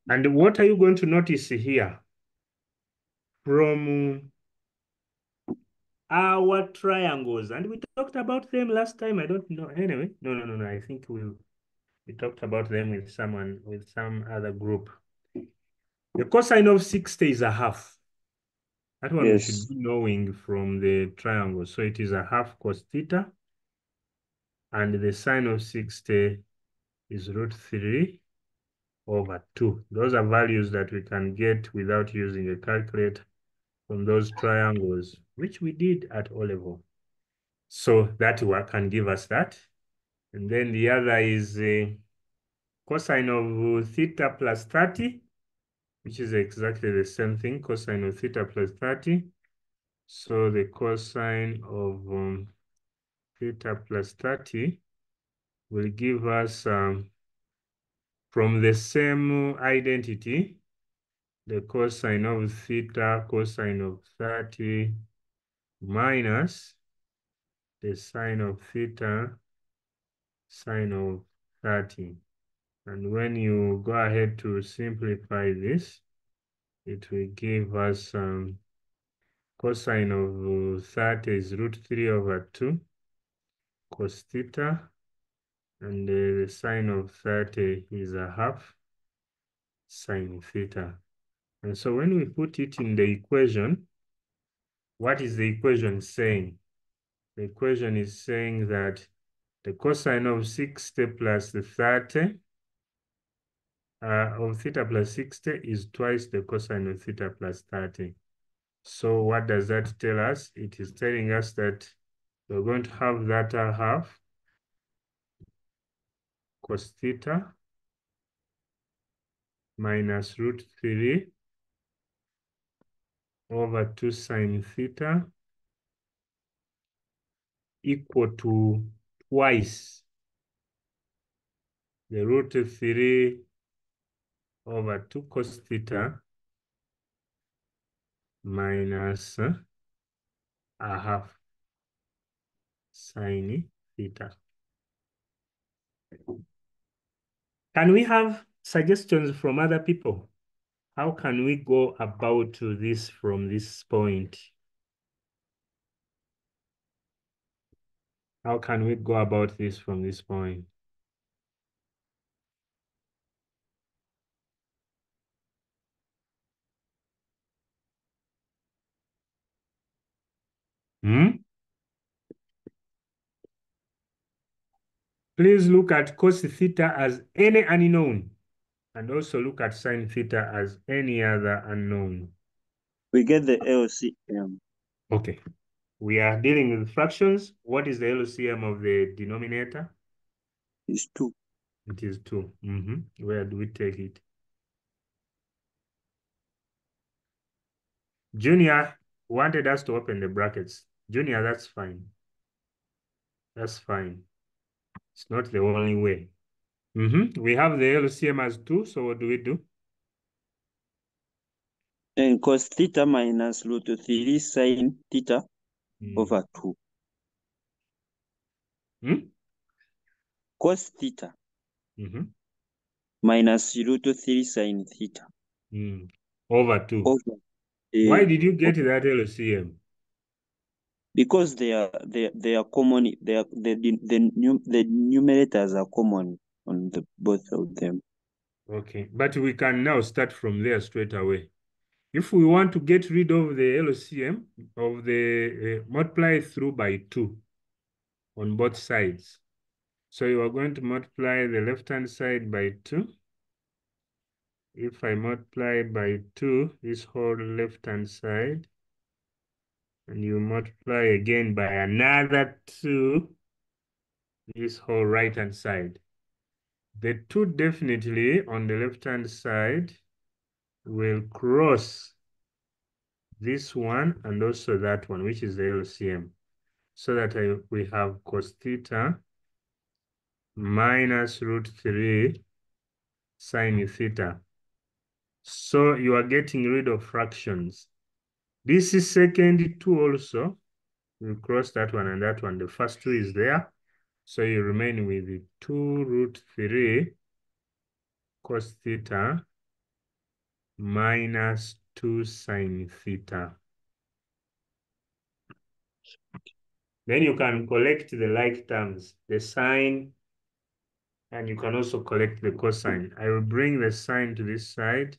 And what are you going to notice here? From our triangles, and we talked about them last time. I don't know. Anyway, no. I think we talked about them with someone, with some other group. The cosine of 60 is a half. That one we should be knowing from the triangle. So it is a half cos theta. And the sine of 60 is √3 over 2. Those are values that we can get without using a calculator from those triangles, which we did at O level. So that one can give us that. And then the other is cosine of theta plus 30, which is exactly the same thing, cosine of theta plus 30. So the cosine of theta plus 30 will give us, from the same identity, the cosine of theta cosine of 30 minus the sine of theta sine of 30. And when you go ahead to simplify this, it will give us cosine of 30 is √3 over 2 cos theta, and the sine of 30 is a half sine theta. And so when we put it in the equation, what is the equation saying? The equation is saying that the cosine of 60 plus the 30 of theta plus 60 is twice the cosine of theta plus 30. So what does that tell us? It is telling us that we're going to have that half cos theta minus √3 over 2 sine theta equal to twice the √3 over 2 cos theta minus a half sine theta. Can we have suggestions from other people? How can we go about this from this point? How can we go about this from this point? Please look at cos theta as any unknown, and also look at sin theta as any other unknown. We get the LCM. Okay. We are dealing with fractions. What is the LCM of the denominator? It's 2. It is 2. Where do we take it? Junior wanted us to open the brackets. Junior, that's fine. That's fine. It's not the only way. We have the LCM as 2, so what do we do? And cos theta minus root 3 sine theta over 2. Cos theta minus root 3 sine theta over 2. Why did you get that LCM? Because they are common. The numerators are common on the both of them. Okay, but we can now start from there straight away. If we want to get rid of the LCM of the multiply through by 2 on both sides. So you are going to multiply the left-hand side by 2. If I multiply by 2, this whole left-hand side, and you multiply again by another 2, this whole right-hand side. The 2 definitely on the left-hand side will cross this one and also that one, which is the LCM. So that we have cos theta minus root 3 sine theta. So you are getting rid of fractions. This is second 2 also. You cross that one and that one. The first 2 is there. So you remain with the 2 root 3 cos theta minus 2 sine theta. Then you can collect the like terms, the sine, and you can also collect the cosine. I will bring the sine to this side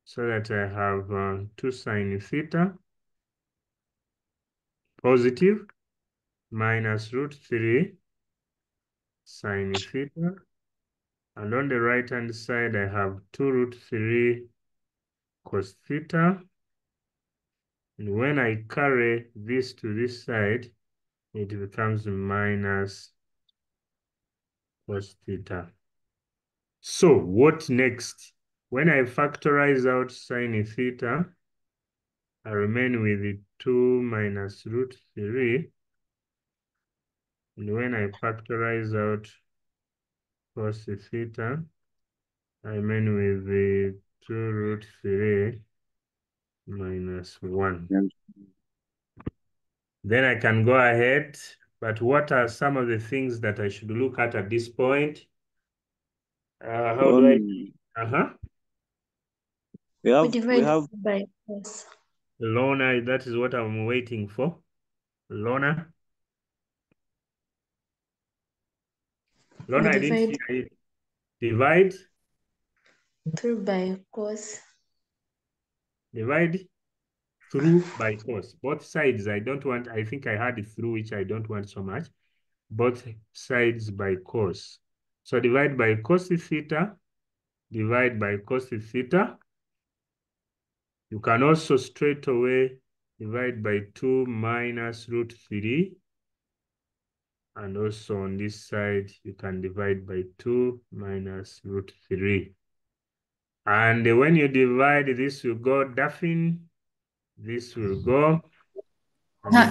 so that I have 2 sine theta positive minus root 3 sine theta. And on the right-hand side, I have 2 root 3 cos theta. And when I carry this to this side, it becomes minus cos theta. So what next? When I factorize out sine theta, I remain with the 2 minus root 3. And when I factorize out cos theta, I remain with the 2 root 3 minus 1. Then I can go ahead, but what are some of the things that I should look at this point? How do I? We have by cos. Lorna, that is what I'm waiting for. Lorna? Lorna, I didn't hear it. Divide? Through by cos. Divide through by cos. Both sides, I don't want, I think I had it through, which I don't want so much. Both sides by cos. So divide by cos theta, divide by cos theta. You can also straight away divide by 2 minus root 3. And also on this side, you can divide by 2 minus root 3. And when you divide, this will go Daphne. This will go.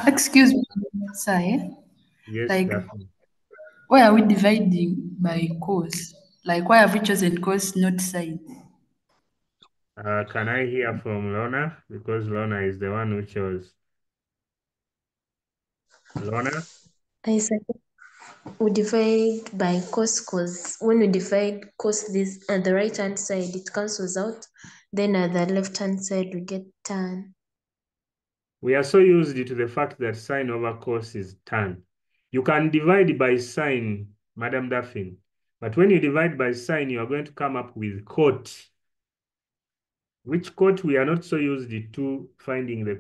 Excuse me, sir. Yes, like, Daphne. why are we dividing by cos? Like, why have we chosen cos, not sine? Can I hear from Lorna? Because Lorna is the one who chose. Lorna? I said we divide by cos, cos. When we divide cos this on the right hand side, it cancels out. Then at the left hand side, we get tan. We are so used to the fact that sine over cos is tan. You can divide by sine, Madam Daphne. But when you divide by sine, you are going to come up with cot. Which cot we are not so used to finding the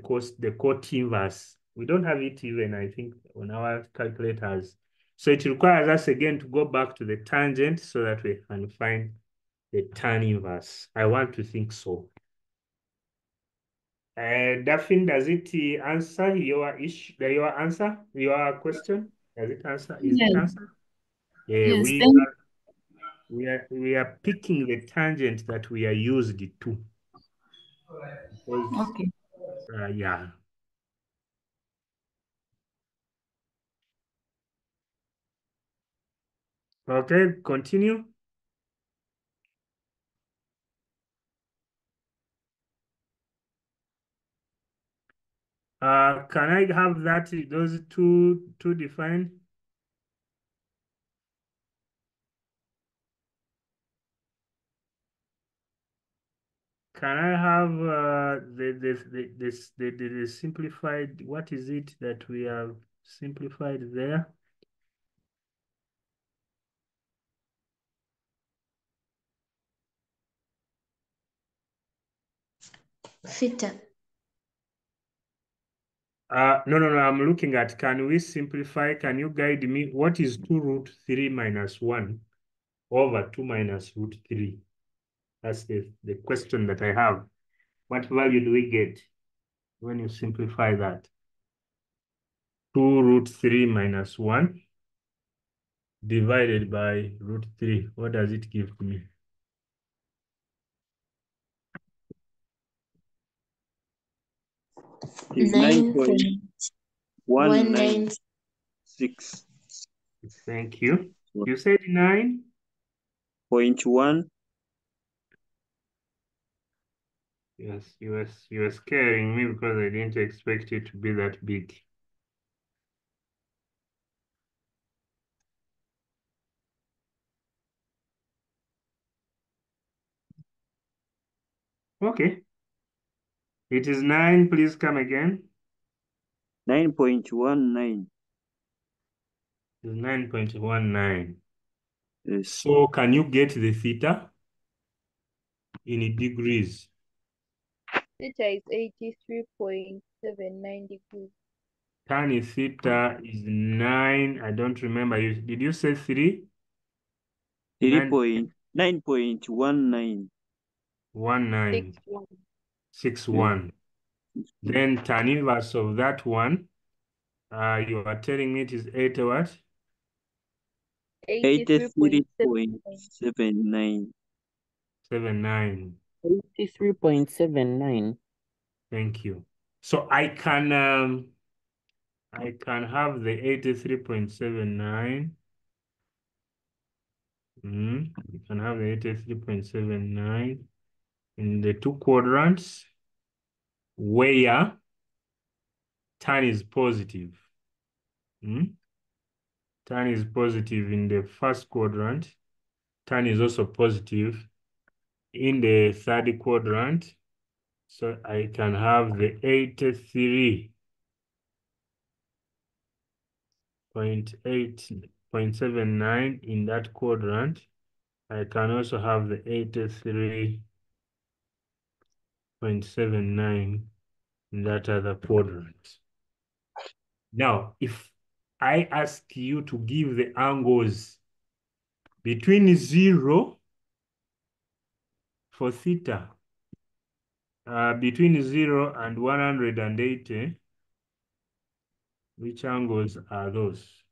cot inverse. We don't have it even, I think, on our calculators. So it requires us again to go back to the tangent so that we can find the tan inverse. I want to think so. Daphne, does it answer your answer, your question? Does it answer? Is it answer? Yeah, Yes, we are picking the tangent that we are used to. Because, okay. yeah. Okay, continue. can I have those two defined? Can I have the simplified? What is it that we have simplified there? Theta. No. I'm looking at, can we simplify? Can you guide me? What is 2 root 3 minus 1 over 2 minus root 3? That's the question that I have. What value do we get when you simplify that? 2 root 3 minus 1 divided by root 3. What does it give to me? Is 9.196. Thank you. You said 9.1. Yes, you were scaring me because I didn't expect it to be that big. Okay. It is 9. Please come again. 9.19. It's 9.19. Yes. So can you get the theta in degrees? Theta is 83.79 degrees. Tan theta is 9. I don't remember. Did you say 3? 9.19. 61. Then tan inverse of that one, you are telling me it is 80 what? 83.79. 79. 83.79. Thank you. So I can have the 83.79. You can have the 83.79 in the 2 quadrants where tan is positive. Tan is positive in the first quadrant. Tan is also positive in the 3rd quadrant. So I can have the 83.79 in that quadrant. I can also have the 83.79 in that other quadrant. Now, if I ask you to give the angles between 0 for theta, between 0 and 180, which angles are those?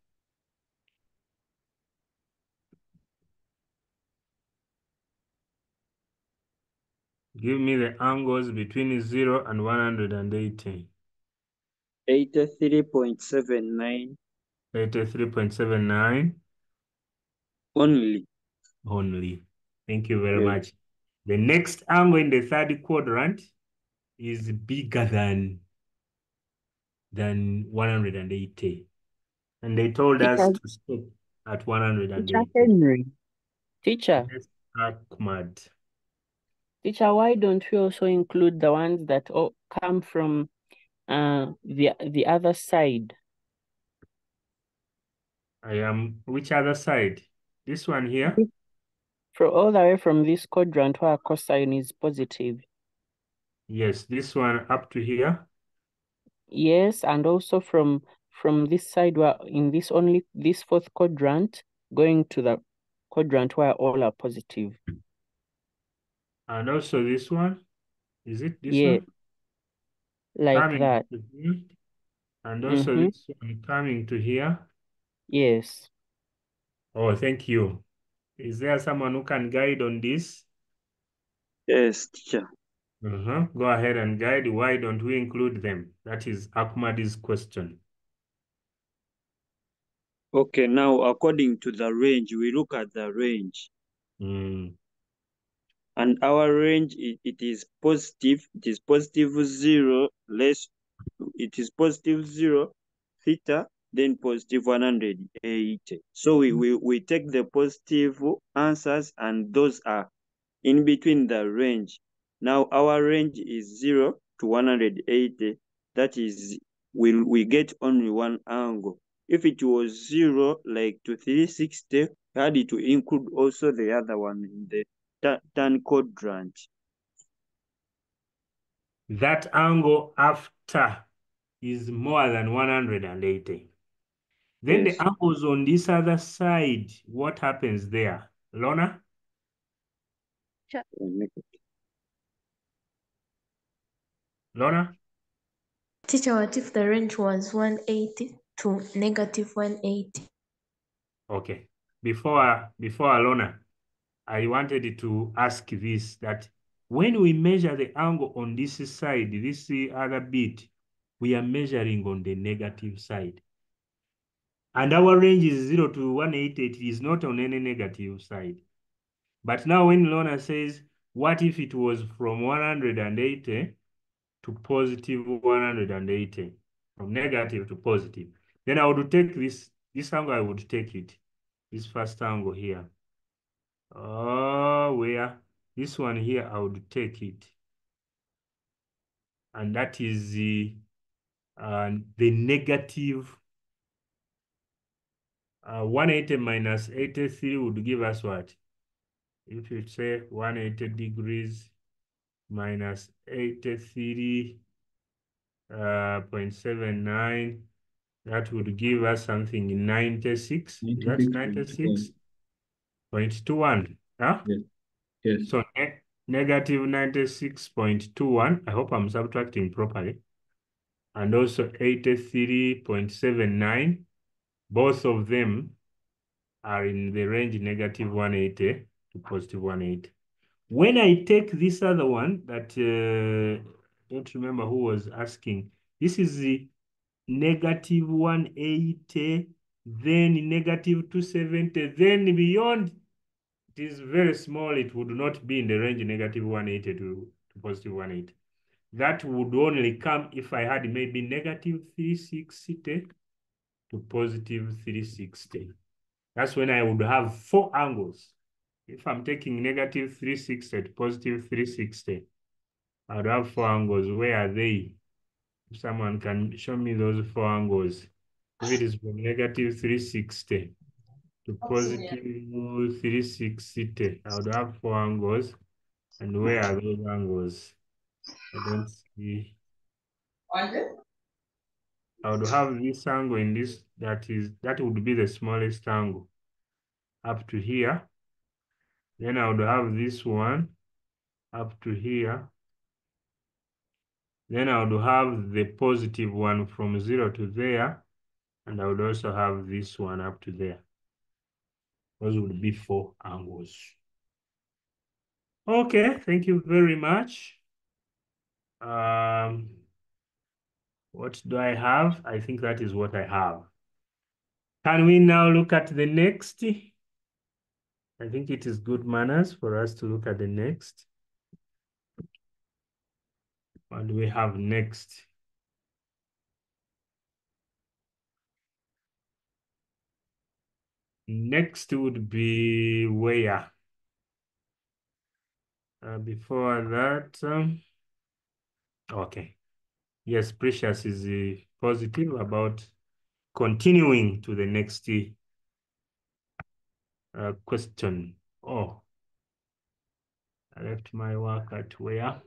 Give me the angles between 0 and 180. 83.79. 83.79. Only. Thank you very much. The next angle in the 3rd quadrant is bigger than 180. And they told us to stop at 180. Teacher Henry. Teacher. Yes, Ahmad. Teacher, why don't we also include the ones that come from the other side? Which other side? This one here? All the way from this quadrant where cosine is positive. Yes, this one up to here. Yes, and also from this side where in this 4th quadrant going to the quadrant where all are positive. And also this one. Is it this Yeah, one? like Coming that. to here. And also this one coming to here. Yes. Oh, thank you. Is there someone who can guide on this? Yes, teacher. Go ahead and guide. Why don't we include them? That is Ahmad's question. Okay, now according to the range, we look at the range. And our range, it is positive. It is positive 0, less it is positive 0, theta, then positive 180. So we take the positive answers, and those are in between the range. Now our range is 0 to 180. That is, we get only one angle. If it was 0 like to 360, we had to include also the other one in the tan quadrant. That angle after is more than 180. Then Yes. the angles on this other side, what happens there? Lorna? Lorna? Teacher, what if the range was 180 to negative 180? Okay. Before Lorna, I wanted to ask this, that when we measure the angle on this side, this other bit, we are measuring on the negative side. And our range is 0 to 180, it is not on any negative side. But now when Lorna says, what if it was from 180 to positive 180, from negative to positive? Then I would take this angle, I would take it, this first angle here. Oh, where? This one here, I would take it. And that is the negative 180 minus 83 would give us what? If you say 180 degrees minus 83.79, that would give us something in 96. That's 96.21. Huh? Yes. Yes. So negative 96.21. I hope I'm subtracting properly. And also 83.79. Both of them are in the range negative 180 to positive 180. When I take this other one that don't remember who was asking, this is the negative 180, then negative 270, then beyond, it is very small. It would not be in the range negative 180 to positive 180. That would only come if I had maybe negative 360 to positive 360. That's when I would have 4 angles. If I'm taking negative 360 to positive 360, I would have 4 angles. Where are they? If someone can show me those 4 angles. If it is from negative 360 to positive 360, I would have 4 angles. And where are those angles? I don't see. I would have this angle in this, that would be the smallest angle up to here. Then I would have this one up to here. Then I would have the positive one from 0 to there. And I would also have this one up to there. Those would be 4 angles. Okay, thank you very much. What do I have? I think that is what I have. Can we now look at the next? I think it is good manners for us to look at the next. What do we have next? Next would be where? Before that, okay. Yes, Precious is positive about continuing to the next question. Oh, I left my work at where?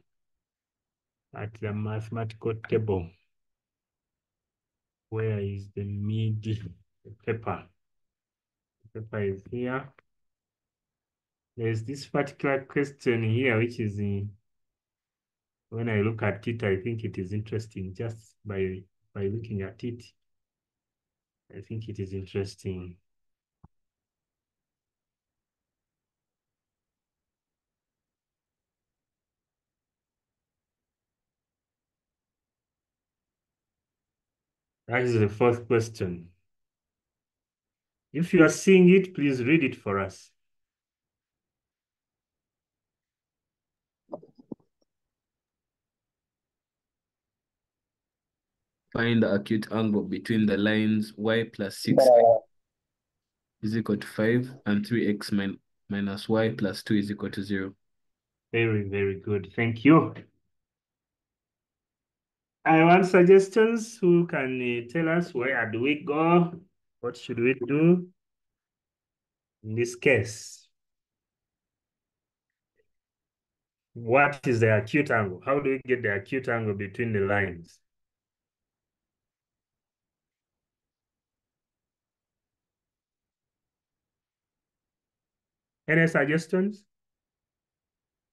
At the mathematical table. Where is the paper? The paper is here. There's this particular question here, which is when I look at it, I think it is interesting just by looking at it. I think it is interesting. That is the 4th question. If you are seeing it, please read it for us. Find the acute angle between the lines y plus 6 is equal to 5 and 3x minus y plus 2 is equal to 0. Very, very good. Thank you. I want suggestions. Who can tell us where do we go? What should we do in this case? What is the acute angle? How do we get the acute angle between the lines? Any suggestions?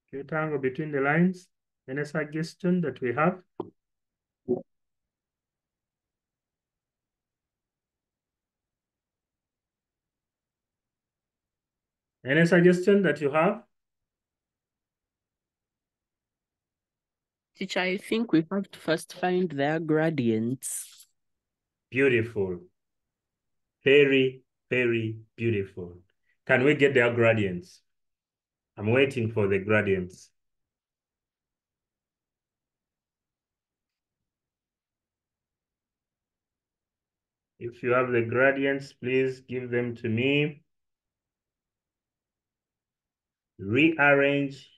Acute angle between the lines? Any suggestion that we have? Any suggestion that you have? Teacher, I think we have to first find their gradients. Beautiful. Very, very beautiful. Can we get their gradients? I'm waiting for the gradients. If you have the gradients, please give them to me. Rearrange,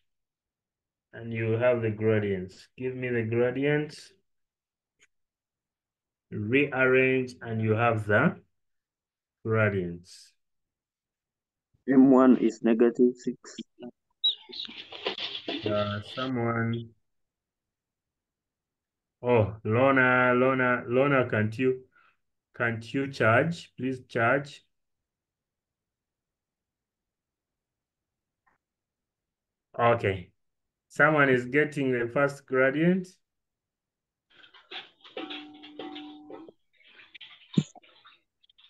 and you have the gradients. Give me the gradients. Rearrange, and you have the gradients. M1 is -6. Someone. Oh, Lorna, can't you charge? Please charge. Okay. Someone is getting the first gradient.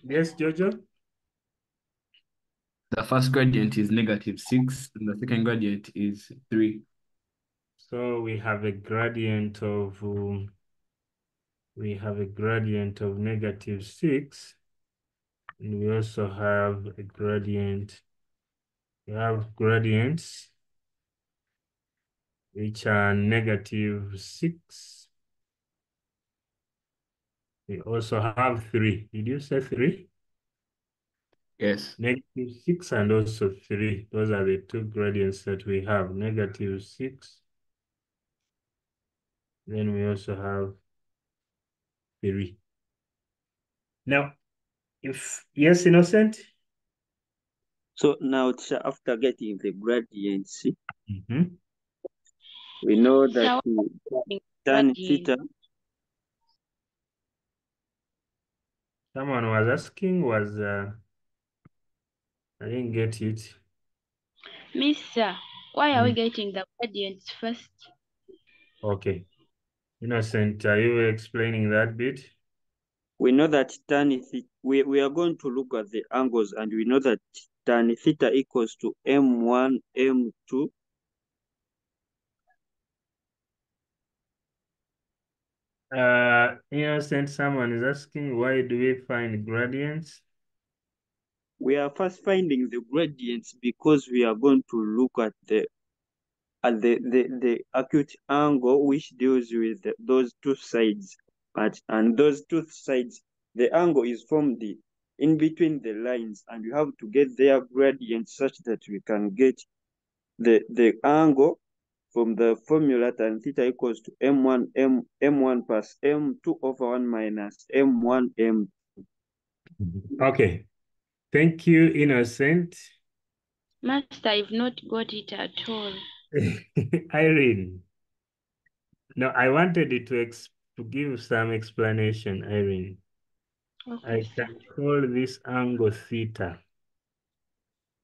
Yes, Jojo? The first gradient is -6, and the second gradient is 3. So we have a gradient of -6, and we also have a gradient. We have gradients which are -6. We also have 3. Did you say 3? Yes. -6 and also 3. Those are the two gradients that we have. -6. Then we also have 3. Now, yes, Innocent? So now, after getting the gradients, we know that tan theta. Someone was asking, I didn't get it. Mister, why are we getting the gradients first? Okay. Innocent, are you explaining that bit? We know that tan theta, we are going to look at the angles, and we know that tan theta equals to M1, M2. Innocent, someone is asking, why do we find gradients? We are first finding the gradients because we are going to look at the acute angle which deals with those two sides. And those two sides, the angle is formed in between the lines, and you have to get their gradients such that we can get the angle from the formula tan theta equals to M1 plus M2 over 1 minus M1 M2. Okay. Thank you, Innocent. Master, I've not got it at all. Irene. No, I wanted it to give some explanation, Irene. Okay, I can call this angle theta.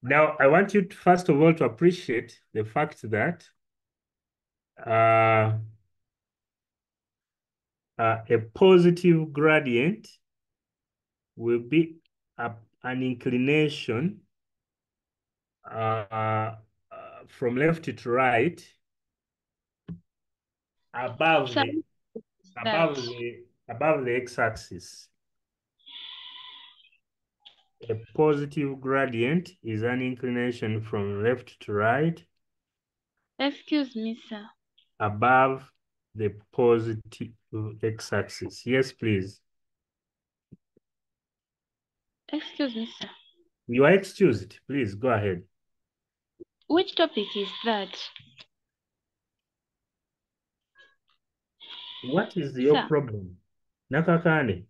Now, I want you to, first of all, to appreciate the fact that a positive gradient will be an inclination from left to right above the x-axis. A positive gradient is an inclination from left to right. Excuse me, sir. Above the positive, to x-axis. Yes, please. Excuse me, sir. You are excused. Please go ahead. Which topic is that? What is your Sir, problem? Nakakane.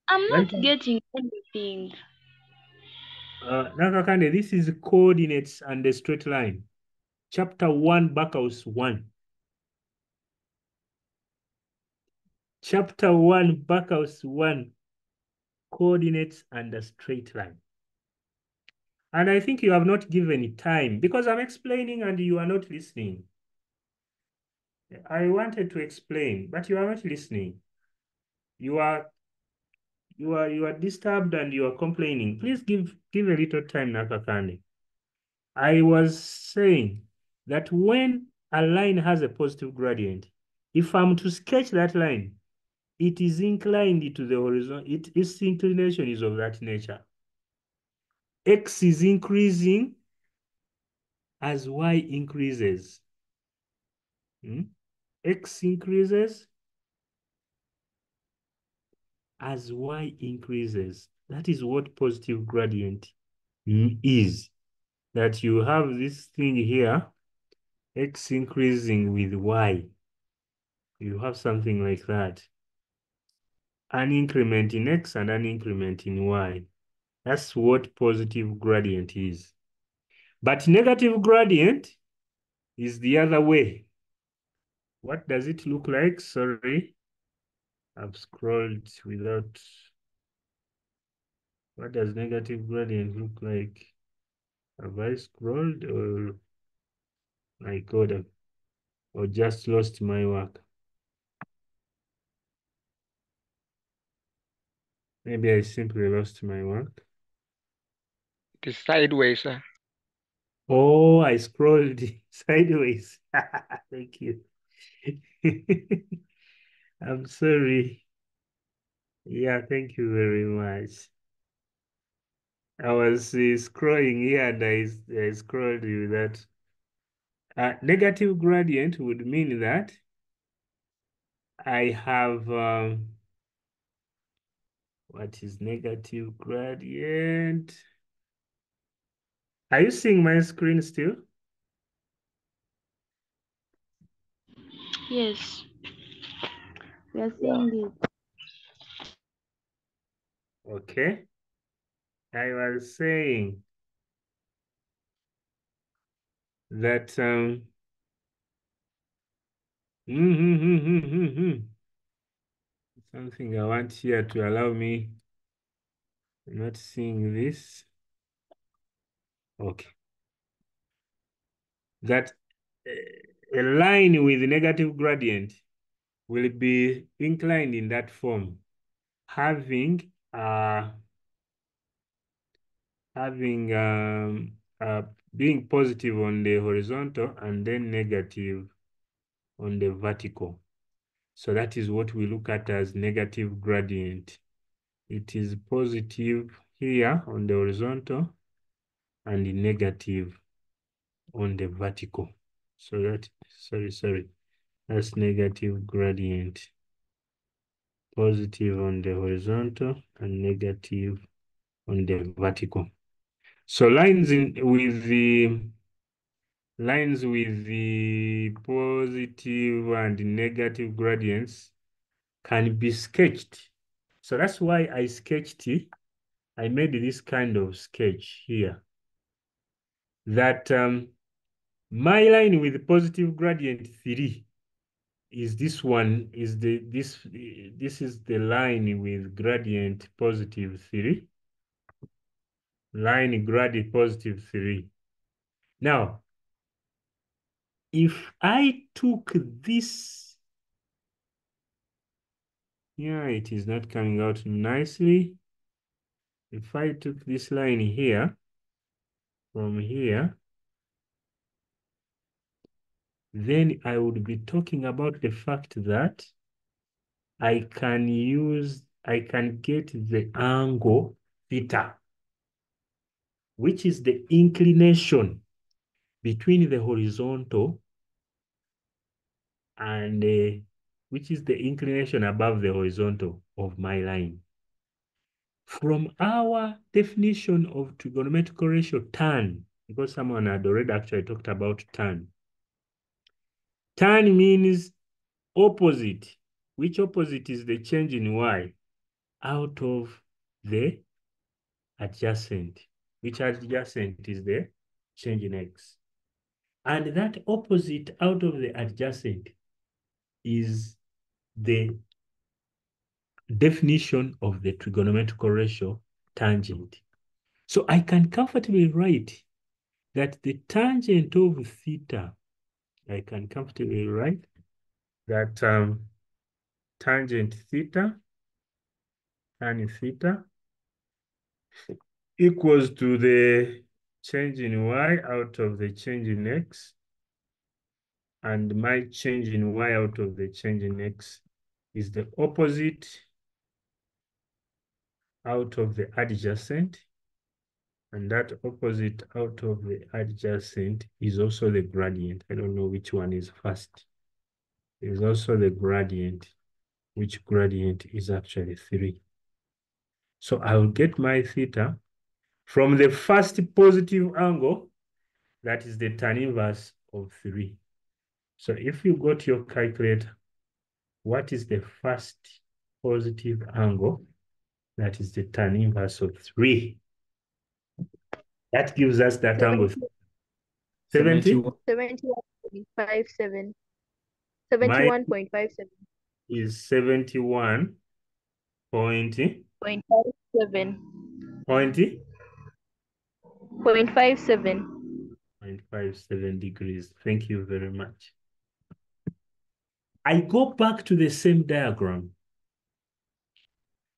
I'm not getting anything. Nakakane, this is coordinates and the straight line. Chapter 1, Backhouse 1. Chapter 1, Backhouse 1. Coordinates and a straight line. And I think you have not given it time because I'm explaining and you are not listening. I wanted to explain, but you are not listening. You are disturbed and you are complaining. Please give a little time, Nakakane. I was saying that when a line has a positive gradient, if I'm to sketch that line, it is inclined to the horizon. Its inclination is of that nature. X is increasing as Y increases. X increases as Y increases. That is what positive gradient is. That you have this thing here, X increasing with Y. You have something like that. An increment in X and an increment in Y. That's what positive gradient is. But negative gradient is the other way. What does it look like? Sorry, I've scrolled without. What does negative gradient look like? Have I scrolled or my God, or just lost my work? Maybe I simply lost my work. It is sideways, sir. Oh, I scrolled sideways. Thank you. I'm sorry. Yeah, thank you very much. I was scrolling here and I scrolled with that. Negative gradient would mean that I have, what is negative gradient? Are you seeing my screen still? Yes. We are seeing it. Okay. I was saying that something I want here to allow me not seeing this. Okay. That a line with negative gradient will be inclined in that form, having being positive on the horizontal and then negative on the vertical. So that is what we look at as negative gradient. It is positive here on the horizontal and negative on the vertical. So that, sorry, that's negative gradient. Positive on the horizontal and negative on the vertical. So lines with the positive and negative gradients can be sketched. So that's why I sketched it. I made this kind of sketch here. That my line with positive gradient 3 is this one, this is the line with gradient positive 3. Line gradient positive 3. Now, if I took this, yeah, it is not coming out nicely. If I took this line here, from here, then I would be talking about the fact that I can get the angle theta, which is the inclination between the horizontal and which is the inclination above the horizontal of my line. From our definition of trigonometric ratio, tan, because someone had already actually talked about tan. Tan means opposite. Which opposite is the change in y out of the adjacent? Which adjacent is the change in x? And that opposite out of the adjacent is the definition of the trigonometric ratio tangent. So I can comfortably write that the tangent of theta, I can comfortably write that tangent theta, tan theta, equals to the change in y out of the change in x, and my change in y out of the change in x is the opposite out of the adjacent, and that opposite out of the adjacent is also the gradient. I don't know which one is first. Is also the gradient, which gradient is actually 3. So I will get my theta from the first positive angle, that is the tan inverse of 3. So if you go to your calculator, what is the first positive angle? That is the tan inverse of 3. That gives us that angle. 70? 71.57. Mine 71.57. is 71 point 0.57. point 0.57. 0.57 degrees. Thank you very much. I go back to the same diagram.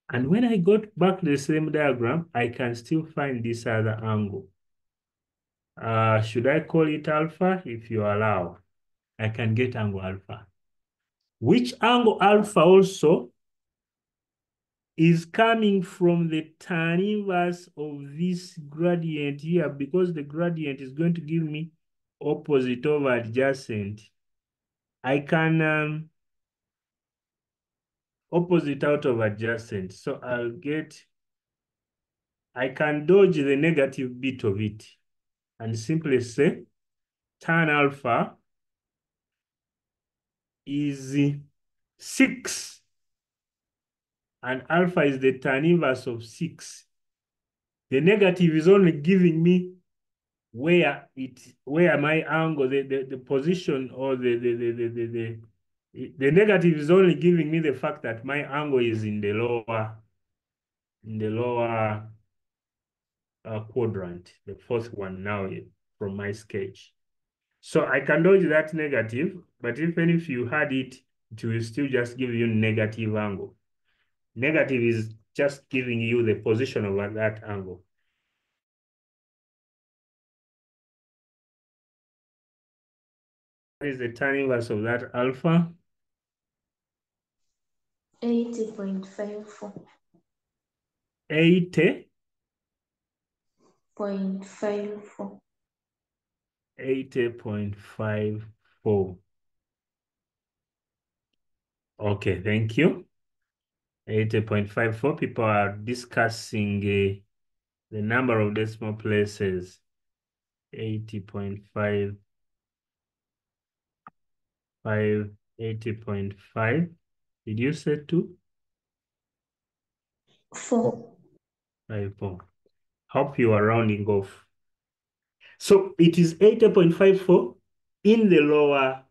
And when I got back to the same diagram, I can still find this other angle. Should I call it alpha? If you allow, I can get angle alpha. Which angle alpha also is coming from the tan inverse of this gradient here, because the gradient is going to give me opposite over adjacent. I can opposite out of adjacent. So I'll get, I can dodge the negative bit of it and simply say tan alpha is 6. And alpha is the tan inverse of 6. The negative is only giving me where my angle, the position, or the negative is only giving me the fact that my angle is in the lower quadrant, the fourth one now from my sketch. So I can dodge that negative, but even if you had it, it will still just give you negative angle. Negative is just giving you the position of that angle. What is the tan inverse of that alpha? 80.54. 80.54. 80.54. Okay, thank you. 80.54. People are discussing the number of decimal places. 80.5. 80.5. Did you say 2? 4. 4. Hope you are rounding off. So it is 80.54 in the lower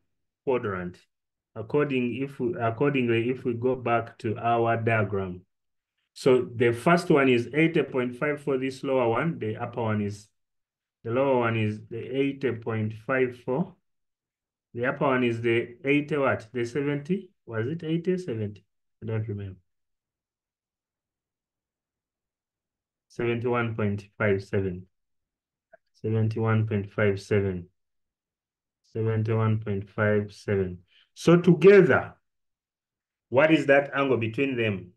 quadrant. Accordingly, if we go back to our diagram. So the first one is 80.54, this lower one. The lower one is the 80.54. The upper one is the 80 what? The 70? Was it 80, 70? I don't remember. 71.57. 71.57. 71.57. So together, what is that angle between them?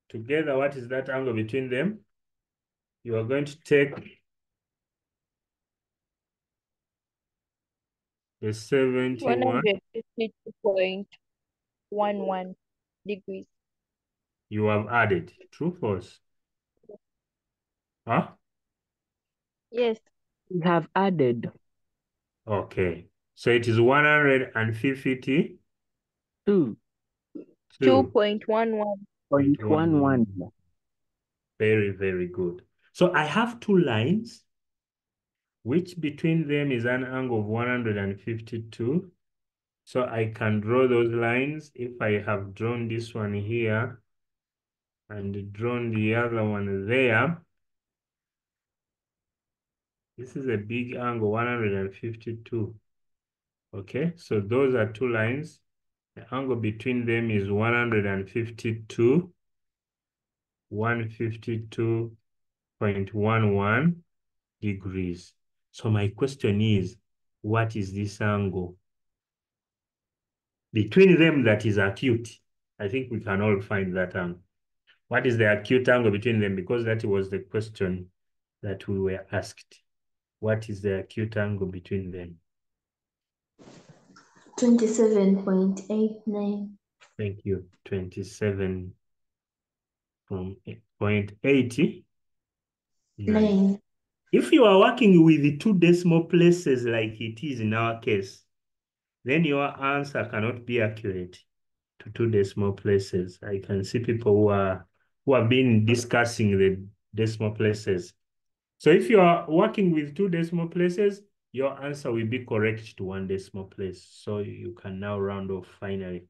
Together, what is that angle between them? You are going to take The 71. 152.11 degrees. You have added. True, false? Huh? Yes. We have added. Okay. So it is 152. 2.11. Very, very good. So I have two lines, which between them is an angle of 152. So I can draw those lines. If I have drawn this one here and drawn the other one there, this is a big angle, 152. Okay, so those are two lines. The angle between them is 152, 152.11 degrees. So my question is, what is this angle? Between them that is acute. I think we can all find that angle. What is the acute angle between them? Because that was the question that we were asked. What is the acute angle between them? 27.89. Thank you. 27.89. 9. If you are working with the two decimal places like it is in our case, then your answer cannot be accurate to two decimal places. I can see people who have been discussing the decimal places. So if you are working with two decimal places, your answer will be correct to one decimal place. So you can now round off finally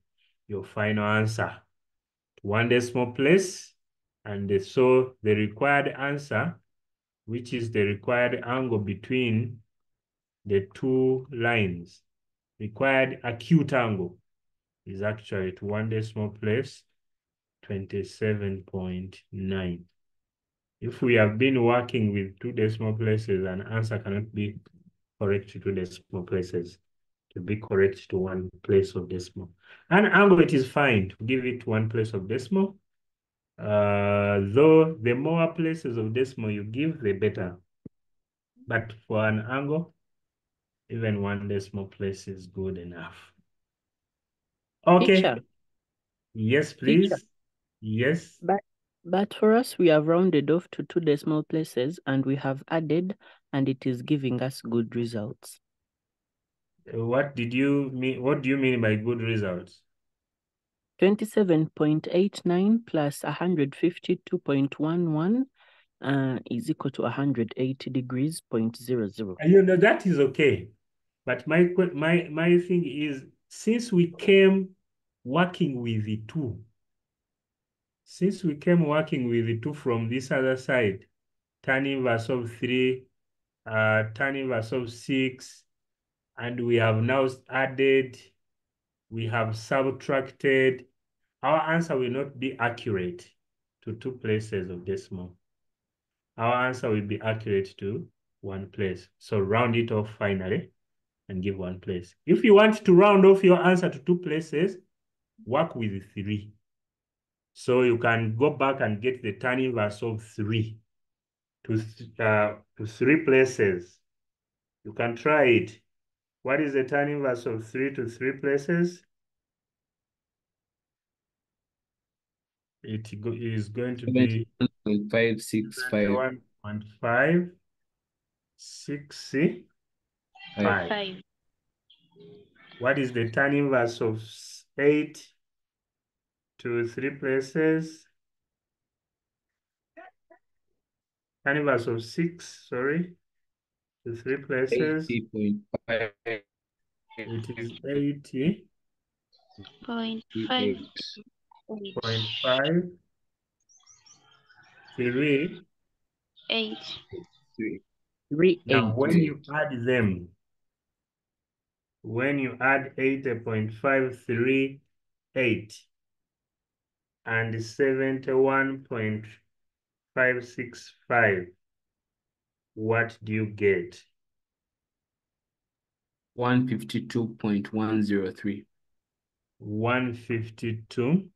your final answer to one decimal place. And so the required answer, which is the required angle between the two lines, required acute angle, is actually to one decimal place, 27.9. If we have been working with two decimal places, an answer cannot be correct to two decimal places. To be correct to one place of decimal. An angle, it is fine to give it one place of decimal. Though the more places of decimal you give, the better. But for an angle, even one decimal place is good enough. Okay. Teacher. Yes, please. Teacher. Yes. But for us, we have rounded off to two decimal places and we have added, and it is giving us good results. What did you mean? What do you mean by good results? 27.89 plus 152.11 is equal to 180 degrees, 0.00. You know, that is okay. But my thing is, since we came working with the two, from this other side, tan inverse of 3, tan inverse of 6, and we have now added, we have subtracted, our answer will not be accurate to two places of decimal. Our answer will be accurate to one place. So round it off finally and give one place. If you want to round off your answer to two places, work with 3. So you can go back and get the tan inverse of 3 to 3 places. You can try it. What is the tan inverse of 3 to 3 places? It is going to be 71.565. 71.565. What is the tan inverse of 8 to 3 places? Tan inverse of 6, sorry, to 3 places. 80.5. It is 80.5. 3. 8. 3, Now, 8. when you add them, when you add 80.538 and 71.565, what do you get? 152.103. 152.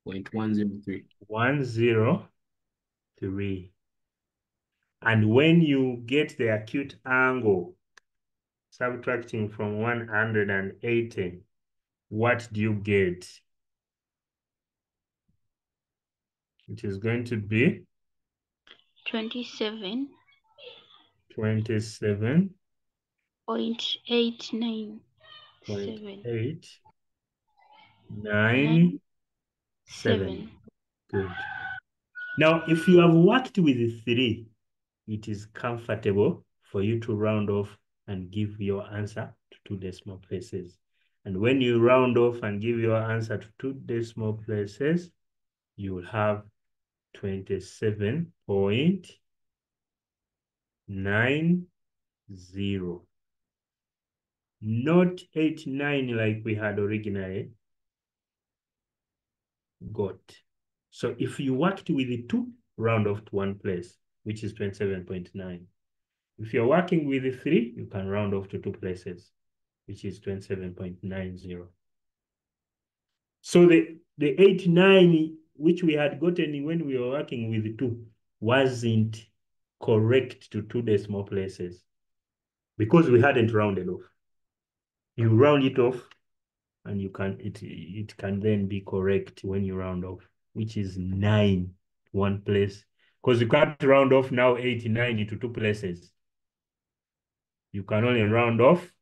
0.103. 103. And when you get the acute angle subtracting from 180, what do you get? It is going to be 27. 27. 0.897. 897. Good. Now, if you have worked with 3, it is comfortable for you to round off and give your answer to 2 decimal places. And when you round off and give your answer to 2 decimal places, you will have 27.90. Not 89 like we had originally got. So if you worked with the 2, round off to 1 place, which is 27.9. If you're working with the 3, you can round off to 2 places, which is 27.90. So the 89, which we had gotten when we were working with the 2, wasn't correct to 2 decimal places because we hadn't rounded off. You round it off, and you can it can then be correct when you round off, which is 9 1 place, because you can't round off now 89 into 2 places. You can only round off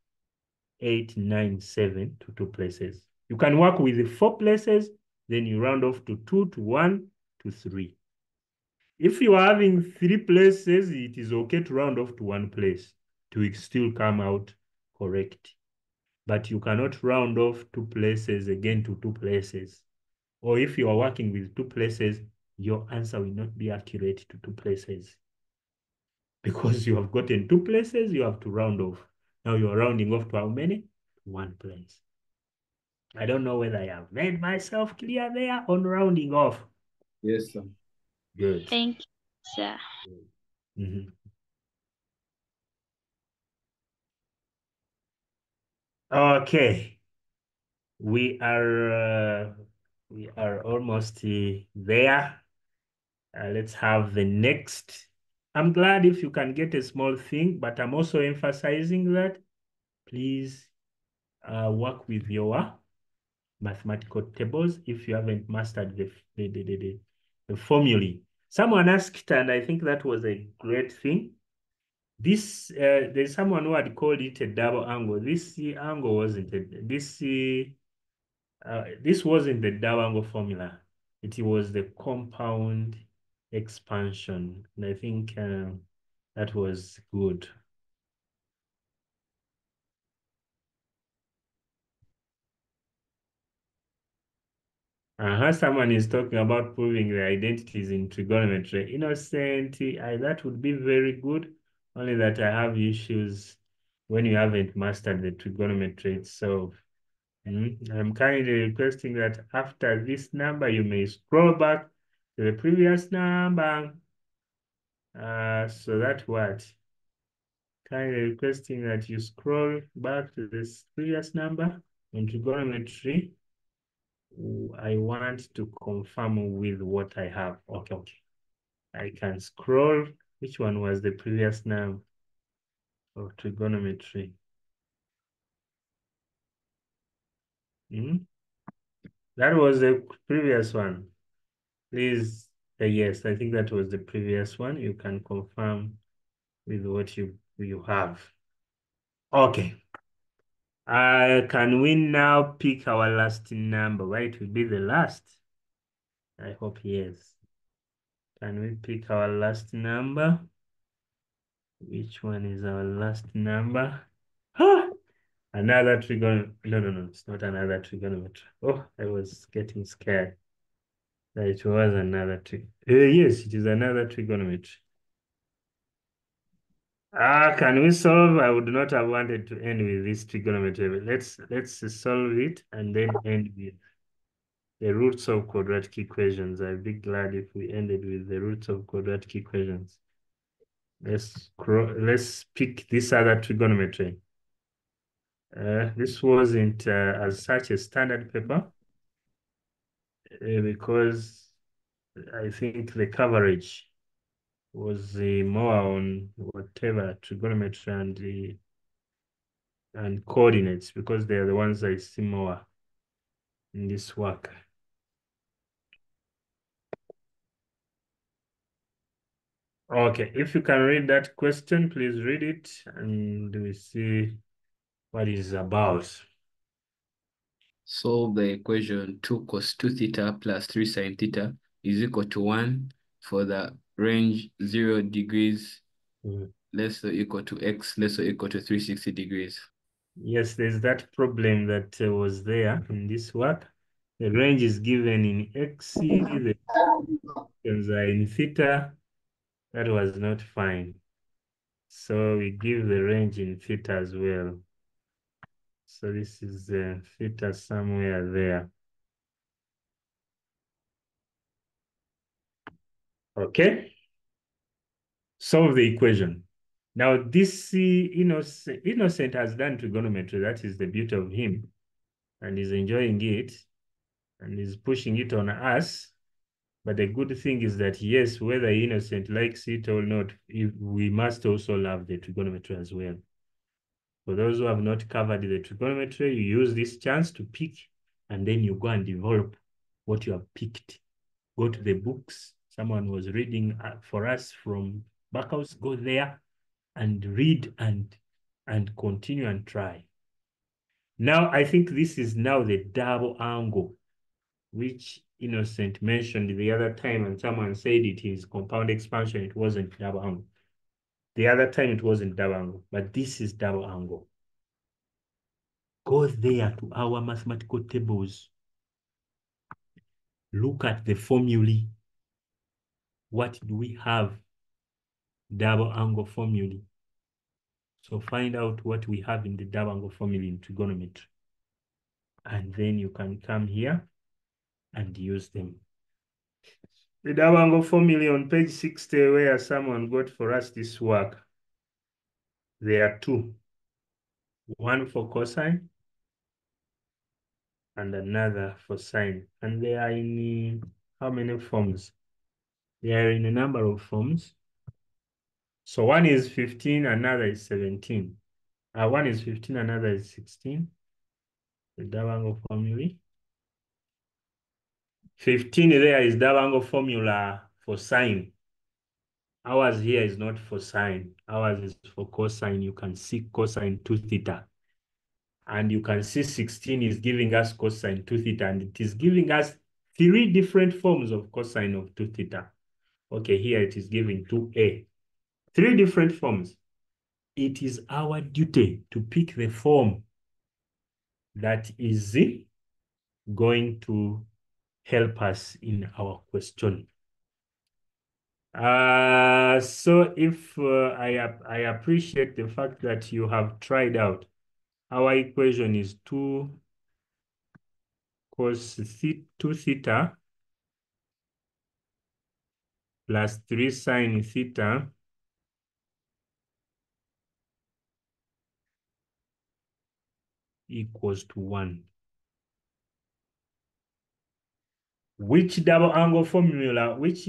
897 to 2 places. You can work with the 4 places, then you round off to 2 to 1 to 3. If you are having 3 places, it is okay to round off to 1 place to still come out correct. But you cannot round off 2 places again to 2 places. Or if you are working with 2 places, your answer will not be accurate to 2 places. Because you have gotten 2 places, you have to round off. Now you are rounding off to how many? 1 place. I don't know whether I have made myself clear there on rounding off. Yes, sir. Good. Thank you, sir. Mm-hmm. Okay. We are almost there. Let's have the next. I'm glad if you can get a small thing, but I'm also emphasizing that please work with your mathematical tables if you haven't mastered the formulae. Someone asked, and I think that was a great thing. This there's someone who had called it a double angle. This angle wasn't this wasn't the double angle formula. It was the compound expansion, and I think that was good. Someone is talking about proving the identities in trigonometry. Innocent, that would be very good, only that I have issues when you haven't mastered the trigonometry itself. I'm kindly requesting that after this number, you may scroll back to the previous number. So that what? Kindly requesting that you scroll back to this previous number in trigonometry. I want to confirm with what I have. Okay. I can scroll. Which one was the previous number of trigonometry? That was the previous one. Please say yes. I think that was the previous one. You can confirm with what you have. Okay. Can we now pick our last number? Right, it will be the last. I hope yes. Can we pick our last number? Which one is our last number? Another trigonometry. No, it's not another trigonometry. Oh, I was getting scared. It was another yes, it is another trigonometry. Can we solve? I would not have wanted to end with this trigonometry. Let's solve it and then end with the roots of quadratic equations. I'd be glad if we ended with the roots of quadratic equations. Let's pick this other trigonometry. This wasn't as such a standard paper because I think the coverage was more on whatever trigonometry and and coordinates because they are the ones I see more in this work. Okay, if you can read that question, please read it and we see what it's about. Solve the equation 2 cos 2 theta plus 3 sin theta is equal to 1 for the range 0 degrees less or equal to x less or equal to 360 degrees. Yes, there's that problem that was there in this work. The range is given in x, the functions are in theta. That was not fine. So we give the range in theta as well. So this is theta somewhere there. Okay. Solve the equation. Now this Innocent has done trigonometry. That is the beauty of him. And he's enjoying it. And he's pushing it on us. But the good thing is that, yes, whether Innocent likes it or not, we must also love the trigonometry as well. For those who have not covered the trigonometry, you use this chance to pick, and then you go and develop what you have picked. Go to the books. Someone was reading for us from Backhouse. Go there and read and continue and try. Now, I think this is now the double angle, which Innocent mentioned the other time, and someone said it is compound expansion. It wasn't double angle. The other time it wasn't double angle, but this is double angle. Go there to our mathematical tables. Look at the formulae. What do we have? Double angle formulae. So find out what we have in the double angle formulae in trigonometry. And then you can come here and use them. The double angle formulae on page 60, where someone got for us this work. There are two. One for cosine and another for sine. And they are in how many forms? They are in a number of forms. So one is 15, another is 17. One is 15, another is 16. The double angle formula. 15 there is double angle formula for sine. Ours here is not for sine. Ours is for cosine. You can see cosine 2 theta. And you can see 16 is giving us cosine 2 theta. And it is giving us 3 different forms of cosine of 2 theta. Okay, here it is giving 2a. 3 different forms. It is our duty to pick the form that is going to help us in our question. So if I appreciate the fact that you have tried out, our equation is 2 cos 2 theta plus 3 sine theta equals to 1. Which double angle formula, which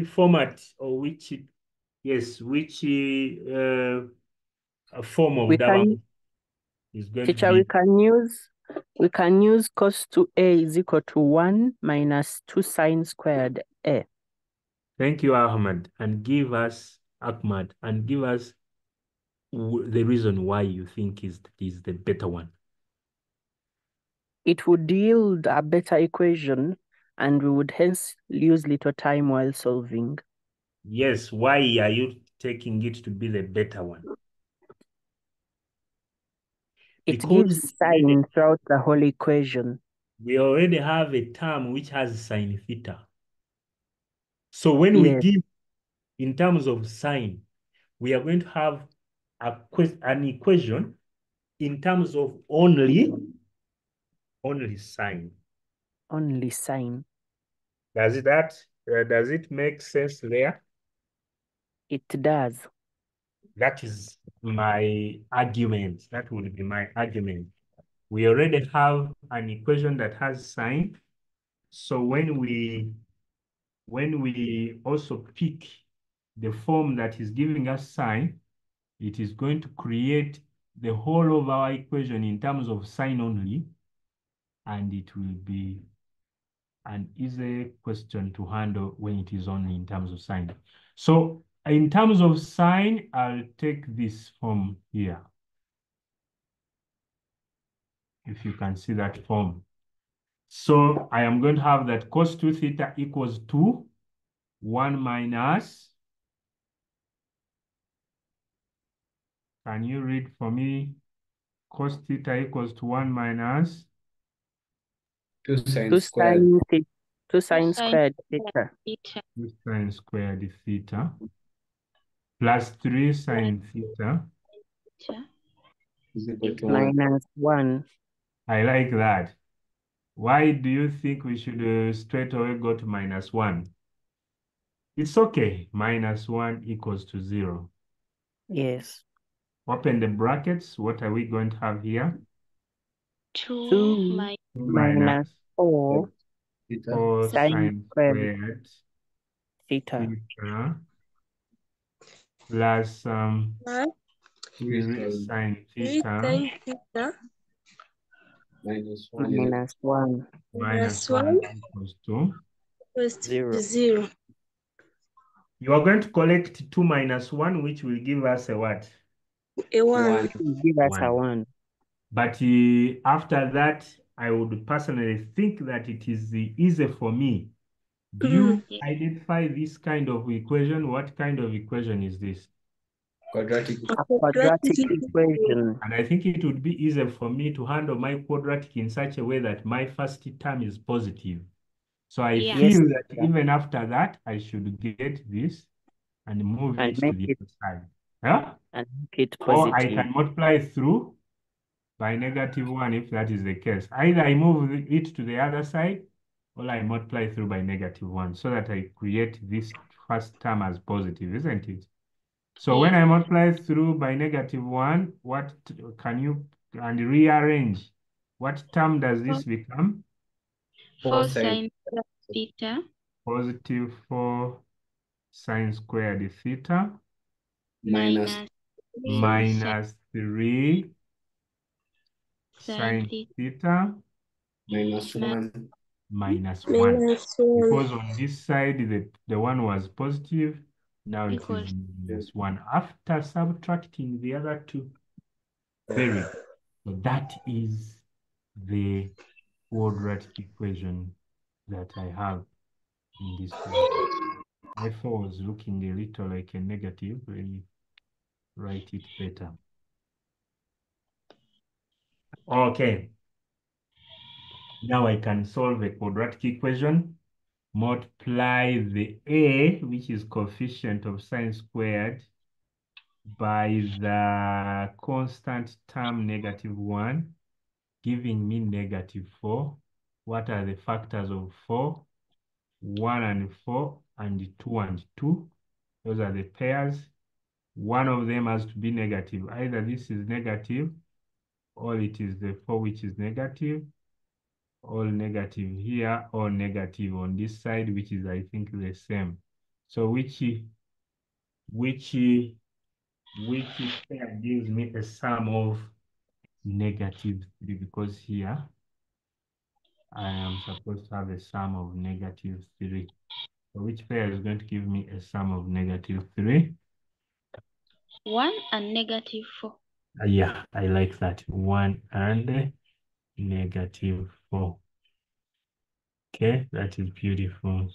format, or which form of double angle is going Teacher, to be? we can use cos 2a is equal to 1 minus 2 sine squared a. Thank you, Ahmad. And give us the reason why you think is the better one. It would yield a better equation, and we would hence lose little time while solving. Yes, why are you taking it to be the better one? It Because gives sine throughout the whole equation. We already have a term which has sine theta. So when we give in terms of sine, we are going to have an equation in terms of only sine. Only sine. Does it make sense there? It does. That is my argument. That will be my argument. We already have an equation that has sine. So when we also pick the form that is giving us sine, it is going to create the whole of our equation in terms of sign only, and it will be an easy question to handle when it is only in terms of sign. So in terms of sign, I'll take this form here. If you can see that form. So I am going to have that cos 2 theta equals to 1 minus. Can you read for me? Cos theta equals to 1 minus 2 sine squared. 2 sine squared theta. 2 sine squared theta plus 3 sine theta Is equal to 1. Minus 1. I like that. Why do you think we should straight away go to minus 1? It's okay. Minus 1 equals to 0. Yes. Open the brackets. What are we going to have here? 2 minus Minus 4 4 sine sine squared squared theta. theta plus 3 sine theta minus 1 minus 1 minus 1 equals to 0. 0. You are going to collect 2 minus 1, which will give us a what? A 1. Give us a 1. But after that, I would personally think that it is easy for me. Do you identify this kind of equation? What kind of equation is this? Quadratic. A quadratic equation. And I think it would be easier for me to handle my quadratic in such a way that my first term is positive. So I feel that even after that, I should get this and move it to the other side. Yeah? And make it Or I positive. can multiply through by negative 1 if that is the case. Either I move it to the other side or I multiply through by negative 1 so that I create this first term as positive, isn't it? So when I multiply through by negative 1, what can you rearrange? What term does this become? 4 sine theta. Positive 4 sine squared theta Minus minus 3 sine theta minus 1. Minus 1. Because on this side, the 1 was positive. Now it is minus 1 after subtracting the other 2. Very good. So that is the quadratic equation that I have in this position. My 4 was looking a little like a negative. Let me write it better. Okay. Now I can solve a quadratic equation. Multiply the a, which is coefficient of sine squared, by the constant term negative 1, giving me negative 4. What are the factors of 4? 1 and 4, and 2 and 2. Those are the pairs. One of them has to be negative. Either this is negative, or it is the 4 which is negative, all negative here, or negative on this side, which is, I think, the same. So which pair gives me a sum of negative 3? Because here I am supposed to have a sum of negative 3. So which pair is going to give me a sum of negative 3? 1 and negative 4. Yeah, I like that. 1 and negative 4. Okay, that is beautiful.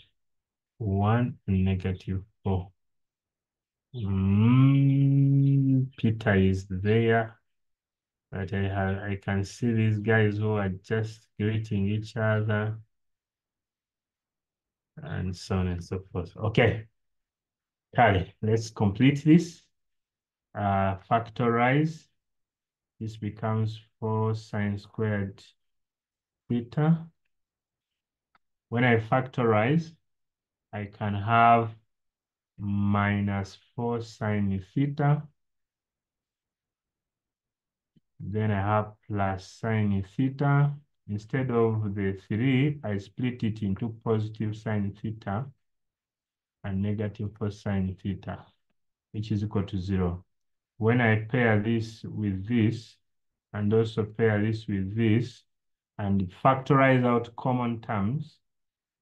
1 and negative 4. Peter is there, but I can see these guys who are just greeting each other and so on and so forth. Okay, Kali, let's complete this. Factorize. This becomes 4 sine squared theta. When I factorize, I can have minus 4 sine theta. Then I have plus sine theta. Instead of the 3, I split it into positive sine theta and negative 4 sine theta, which is equal to 0. When I pair this with this, and also pair this with this, and factorize out common terms,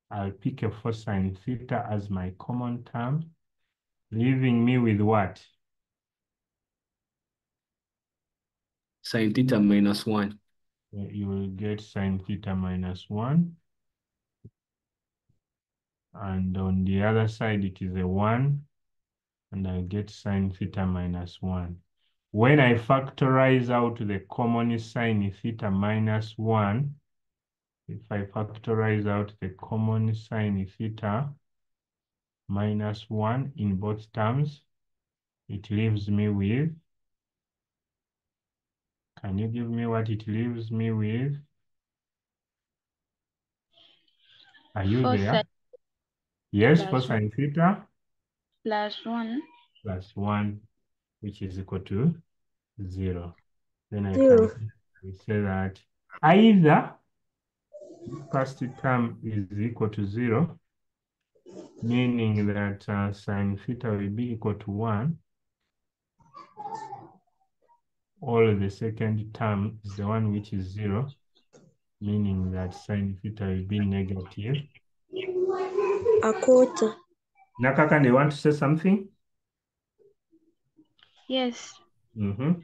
I'll pick a 4 sine theta as my common term, leaving me with what? Sine theta minus 1. You will get sine theta minus 1. And on the other side, it is a 1. And I'll get sine theta minus 1. When I factorize out the common sine theta minus 1, if I factorize out the common sine theta minus 1 in both terms, it leaves me with, can you give me what it leaves me with? Are you 4 there? sine Yes, plus 4 sine theta plus 1. plus 1, which is equal to 0. Then I 0. can say that either first term is equal to 0, meaning that sine theta will be equal to 1, or the second term is the one which is 0, meaning that sine theta will be negative. A quarter. Nakaka, they want to say something? Yes. Mm-hmm.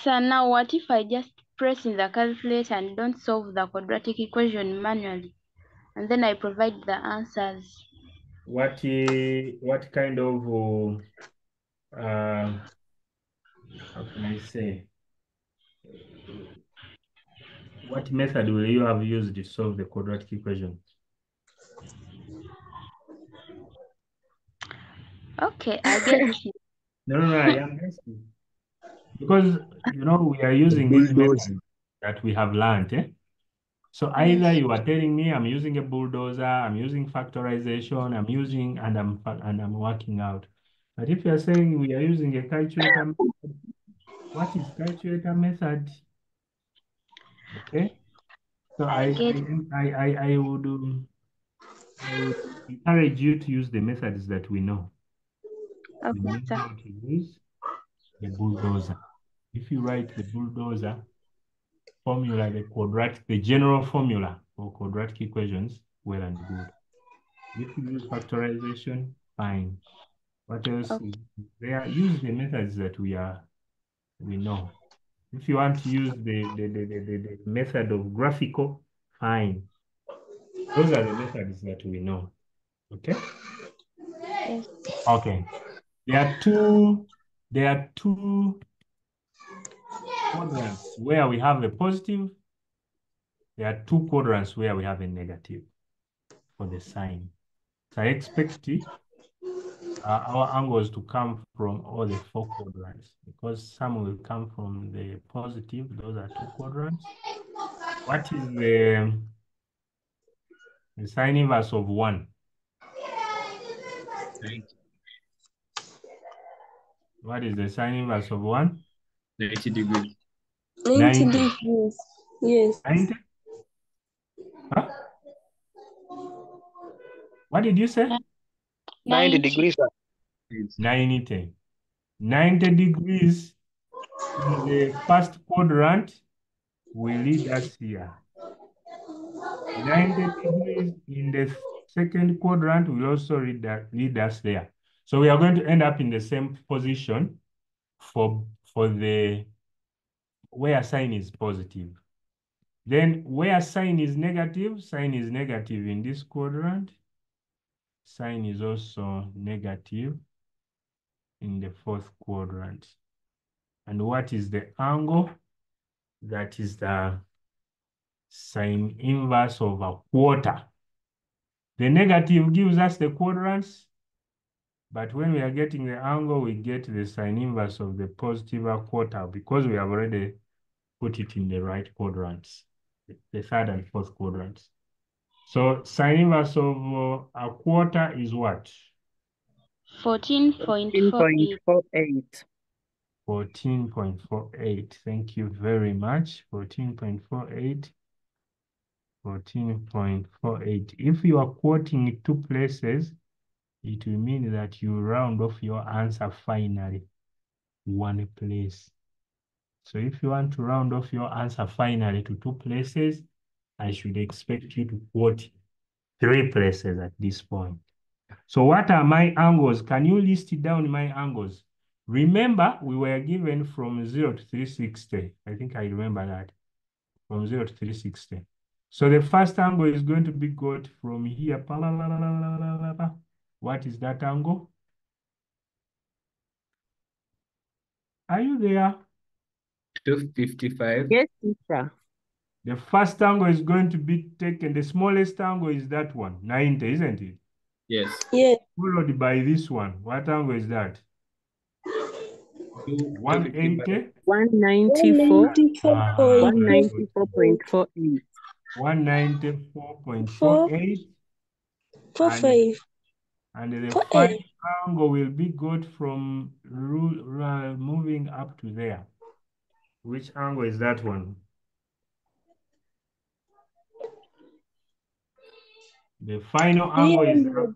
So now what if I just press in the calculator and don't solve the quadratic equation manually? And then I provide the answers. What kind of, how can I say, what method will you have used to solve the quadratic equation? Okay, I get it. No, I am asking. Because, we are using these methods that we have learned, eh? So either Yes. you are telling me I'm using a bulldozer, I'm using factorization, and I'm working out. But if you're saying we are using a calculator method, what is calculator method? Okay. So I get it. I would encourage you to use the methods that we know. We Okay, know sir. how to use the bulldozer. If you write the bulldozer formula, the general formula for quadratic equations, well and good. If you use factorization, fine. What else Okay. is there? Use the methods that we know. If you want to use the method of graphical, fine. Those are the methods that we know. Okay? Yes. Okay. There are two quadrants where we have a positive. There are two quadrants where we have a negative for the sign. So I expect our angles to come from all the 4 quadrants, because some will come from the positive. Those are 2 quadrants. What is the sine inverse of 1? 90. What is the sine inverse of 1? 90 degrees. 90 degrees. Yes. 90? Huh? What did you say? 90 degrees. 90. 90 degrees in the first quadrant will lead us here. 90 degrees in the second quadrant will also lead us there. So we are going to end up in the same position for the where sine is positive. Then where sine is negative in this quadrant. Sine is also negative in the fourth quadrant. And what is the angle? That is the sine inverse of a quarter. The negative gives us the quadrants, but when we are getting the angle, we get the sine inverse of the positive a quarter, because we have already put it in the right quadrants, the third and fourth quadrants. So sine inverse of a quarter is what? 14.48. 14.48. 14.48. Thank you very much. 14.48. 14.48. If you are quoting it 2 places, it will mean that you round off your answer finally. one place. So if you want to round off your answer finally to 2 places, I should expect you to quote 3 places at this point. So what are my angles? Can you list down my angles? Remember, we were given from 0 to 360. I think I remember that. From 0 to 360. So the first angle is going to be got from here. What is that angle? Are you there? 255. Yes, teacher. The first angle is going to be taken. The smallest angle is that one, 90, isn't it? Yes. Yes. Followed by this one. What angle is that? 180? 194. 194.48. 194.48. And the final angle will be got from moving up to there. Which angle is that one? The final angle is up.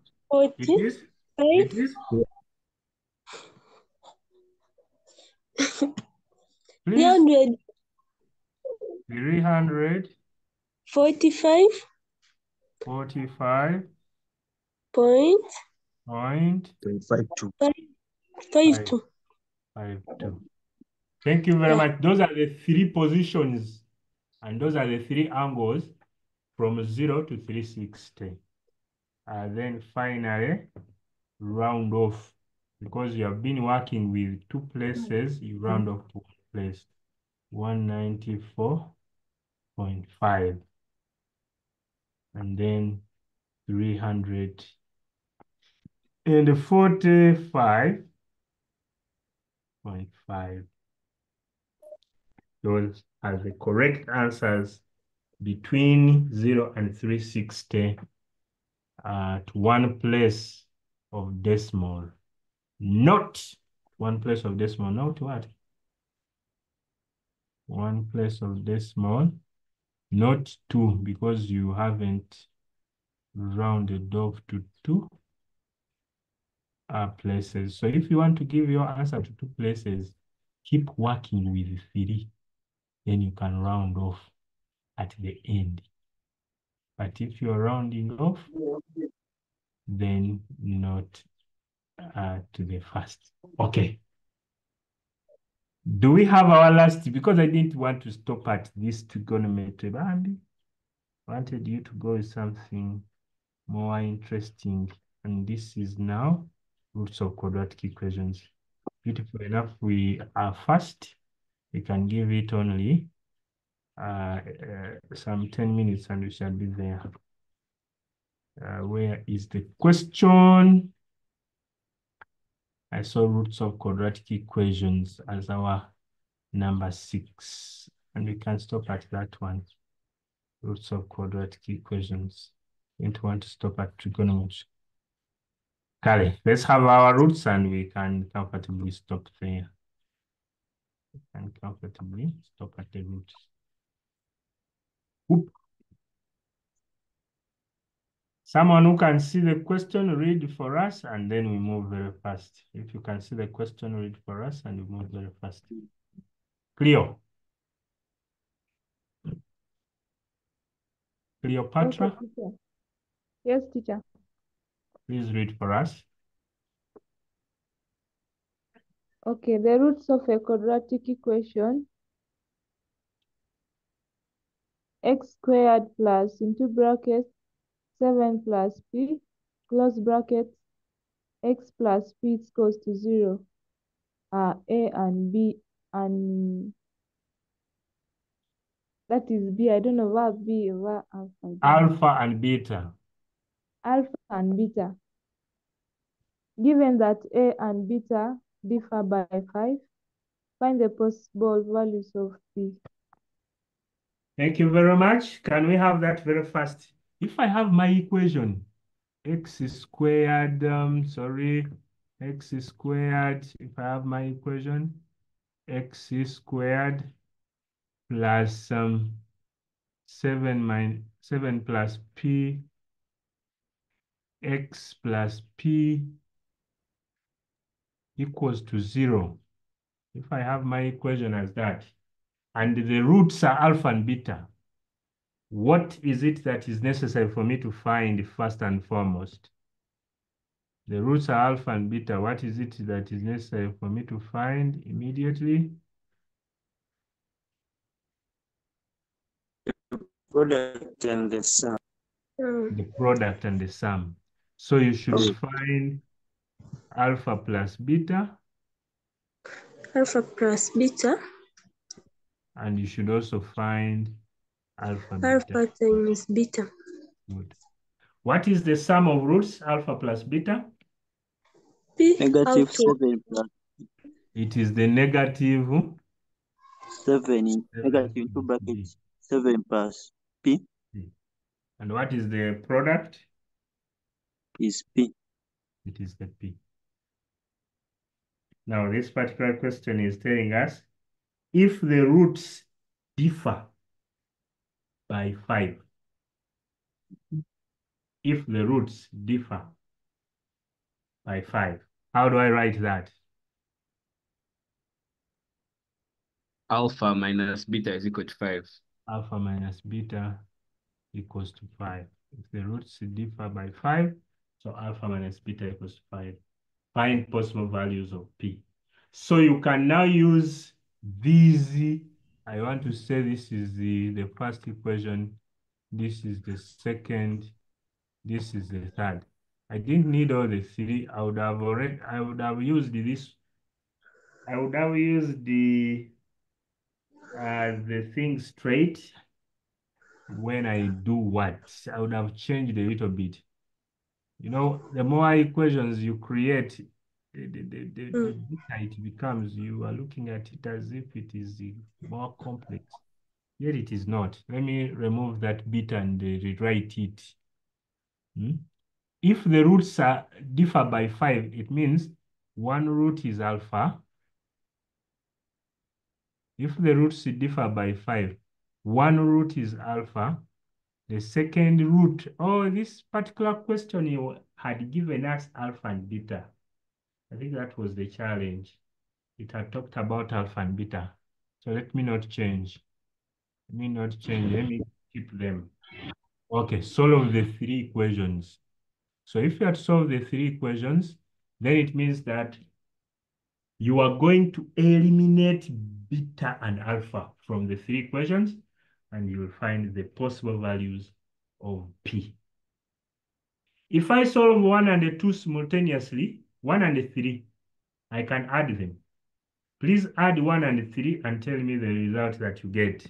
It is? It is? Please? 300. 45. 45. Point. Point. 52. 52. 52. Thank you very much. Those are the 3 positions, and those are the 3 angles from 0 to 360. Then finally, round off. Because you have been working with 2 places, you round off to 1 place. 194.5. And then 345.5. Those are the correct answers between 0 and 360 at 1 place of decimal. Not 1 place of decimal, not what? 1 place of decimal, not 2, because you haven't rounded off to 2 places. So if you want to give your answer to 2 places, keep working with 3. Then you can round off at the end. But if you're rounding off, then not to the first. Okay. Do we have our last? Because I didn't want to stop at this trigonometry, but I wanted you to go with something more interesting. And this is now roots of quadratic equations. Beautiful enough, we are fast. We can give it only some 10 minutes and we shall be there. Where is the question? I saw roots of quadratic equations as our number 6, and we can stop at that one. Roots of quadratic equations. We don't want to stop at trigonometry. Okay, let's have our roots and we can comfortably stop there. We can comfortably stop at the roots. Oop. Someone who can see the question, read for us, and then we move very fast. If you can see the question, read for us, and we move very fast. Cleo. Cleopatra, Okay, teacher. Yes, teacher. please read for us. Okay, the roots of a quadratic equation, x squared plus into brackets 7 plus p close brackets x plus p is equals to 0 are a and b, and that is b. I don't know what b or what alpha. Alpha and beta. Alpha and beta. Given that a and beta differ by 5, find the possible values of p. Thank you very much. Can we have that very fast? If I have my equation, x squared, x squared, if I have my equation, x squared plus 7 plus p, x plus p equals to 0. if I have my equation as that, and the roots are alpha and beta, what is it that is necessary for me to find first and foremost? The roots are alpha and beta. What is it that is necessary for me to find immediately? Product and the sum. The product and the sum. So you should find alpha plus beta. Alpha plus beta. And you should also find alpha beta. Alpha times beta. Good. What is the sum of roots, alpha plus beta? P Negative out 7 plus It is the negative 7 in negative into brackets 7 plus P. And what is the product? Is P. It is the P. Now, this particular question is telling us if the roots differ by 5. If the roots differ by 5, how do I write that? Alpha minus beta is equal to 5. Alpha minus beta equals to 5. If the roots differ by 5, so alpha minus beta equals to 5. Find possible values of P. So you can now use these. I want to say this is the first equation. This is the second. This is the third. I didn't need all the 3. I would have used this. I would have used the thing straight when I do what? I would have changed a little bit. You know, the more equations you create, the bigger it becomes. You are looking at it as if it is more complex. Yet it is not. Let me remove that beta and rewrite it. If the roots differ by 5, it means one root is alpha. If the roots differ by 5, one root is alpha. The second root, this particular question you had given us alpha and beta. I think that was the challenge. It had talked about alpha and beta. So let me not change. Let me keep them. Okay, solve the 3 equations. So if you had solved the 3 equations, then it means that you are going to eliminate beta and alpha from the 3 equations, and you will find the possible values of P. If I solve 1 and 2 simultaneously, 1 and 3, I can add them. Please add 1 and 3 and tell me the result that you get.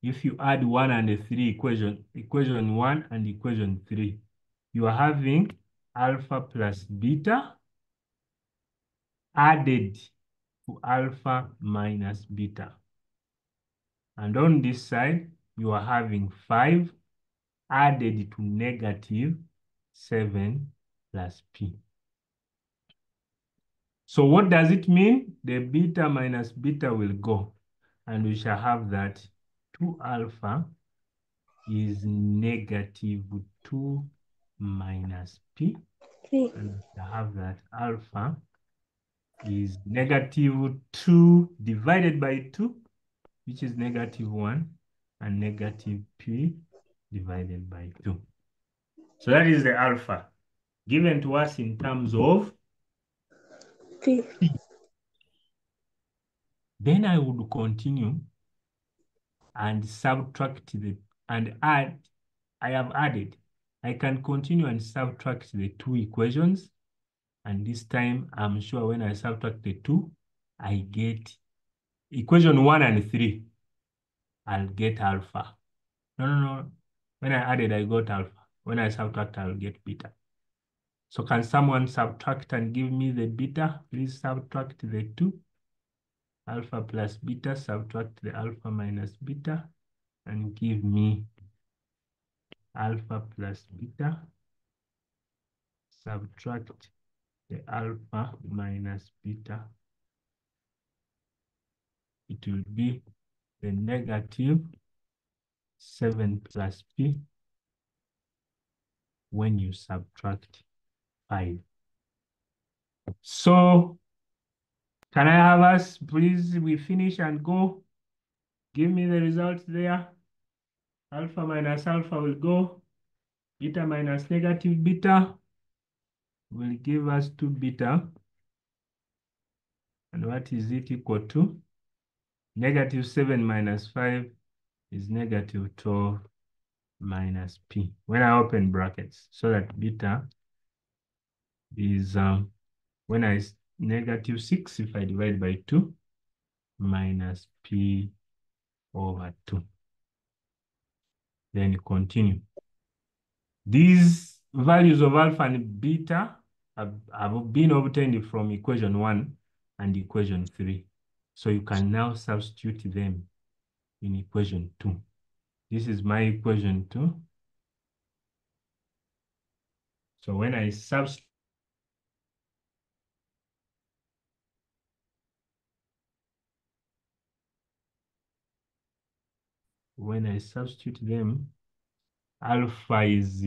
If you add 1 and 3 equation 1 and equation 3, you are having alpha plus beta added to alpha minus beta. And on this side, you are having 5 added to negative 7 plus P. So what does it mean? The beta minus beta will go, and we shall have that 2 alpha is negative 2 minus P. And we shall have that alpha is negative 2 divided by 2, which is negative 1, and negative P divided by 2. So that is the alpha given to us in terms of P. Then I would continue and subtract and add. I have added. I can continue and subtract the 2 equations. And this time, I'm sure when I subtract the 2, I get equation 1 and 3. I'll get alpha. No. When I added, I got alpha. When I subtract, I'll get beta. So can someone subtract and give me the beta? Please subtract the 2. Alpha plus beta, subtract the alpha minus beta, and give me alpha plus beta, subtract the alpha minus beta. It will be the negative 7 plus P when you subtract 5. So Can I have us, please? We finish and go. Give me the results there. Alpha minus alpha will go. Beta minus negative beta will give us 2 beta. And what is it equal to? Negative 7 minus 5 is negative 12 minus p. When I open brackets, so that beta is, when I negative 6, if I divide by 2, minus p over 2. Then continue. These values of alpha and beta have been obtained from equation 1 and equation 3. So you can now substitute them in equation 2. This is my equation 2. So when I substitute them, alpha is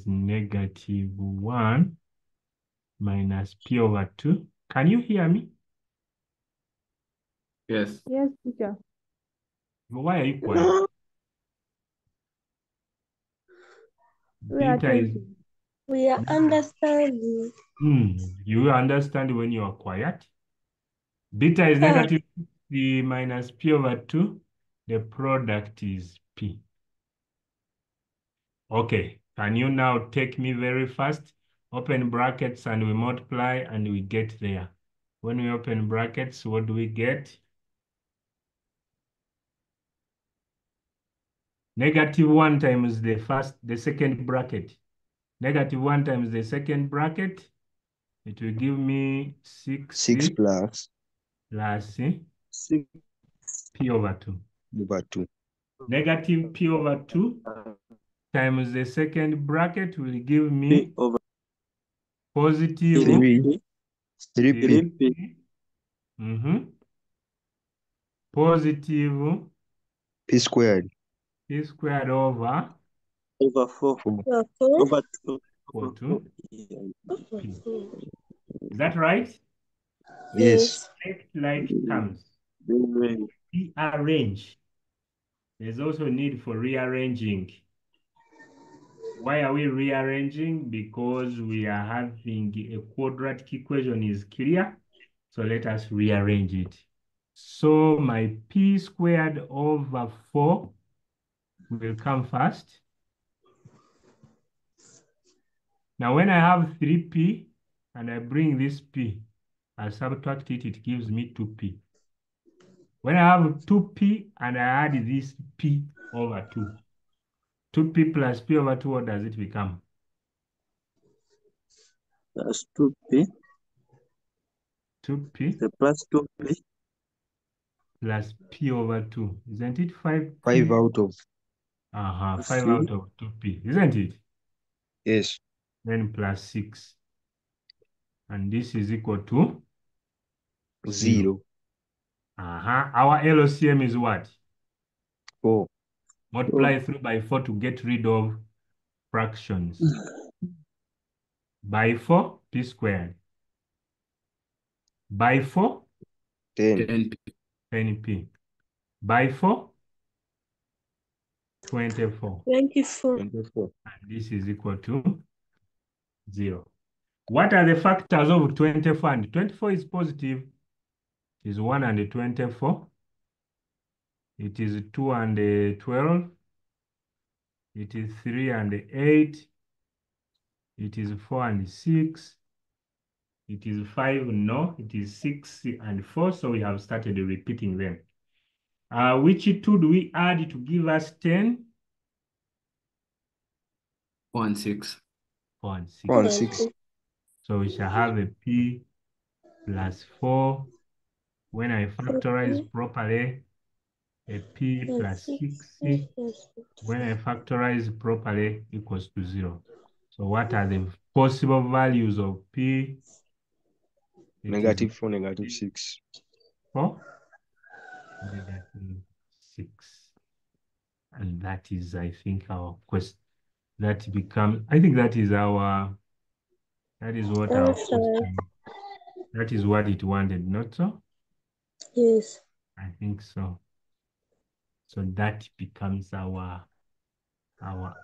negative 1 minus p over 2. Can you hear me? Yes. Yes, teacher. Why are you quiet? We are Beta is... attentive. We are understanding. You understand when you are quiet? Beta is negative p minus p over 2. The product is p. Okay, can you now take me very fast? Open brackets and we multiply and we get there. When we open brackets, what do we get? Negative 1 times the second bracket. Negative 1 times the second bracket, it will give me 6 plus p over 2. over 2. Negative p over 2 times the second bracket will give me positive 3p. Positive P squared. P squared over 4. Over 2. Is that right? Yes. Like terms. Rearrange. There's also need for rearranging. Why are we rearranging? Because we are having a quadratic equation is clear. So let us rearrange it. So my p squared over 4 will come first. Now when I have 3p and I bring this p, I subtract it, it gives me 2p. When I have 2p and I add this p over 2, 2p plus p over 2, what does it become? That's 2p. 2p. The plus 2p. Plus p over 2. Isn't it 5p? 5 out of... 5 out of 2p, isn't it? Yes. Then plus 6. And this is equal to? 0. Our LCM is what? 4. Multiply through by 4 to get rid of fractions. By 4, p squared. By 4, 10p. By 4, 24. 24. And this is equal to 0. What are the factors of 24? And 24 is positive. It is 1 and 24. It is 2 and 12. It is 3 and 8. It is 4 and 6. It is 5, no. It is 6 and 4. So we have started repeating them. Which 2 do we add to give us 10? 4 and 6. 4 and 6. 4 and 6. So we shall have a p plus 4. When I factorize properly, a p plus 6. When I factorize properly equals to 0. So what are the possible values of p? Negative 4, negative 6. 4, negative 6. And that is, I think, our question. That becomes, I think that is our That is what our S5. question, that is what it wanted, not so? Yes. I think so. So that becomes our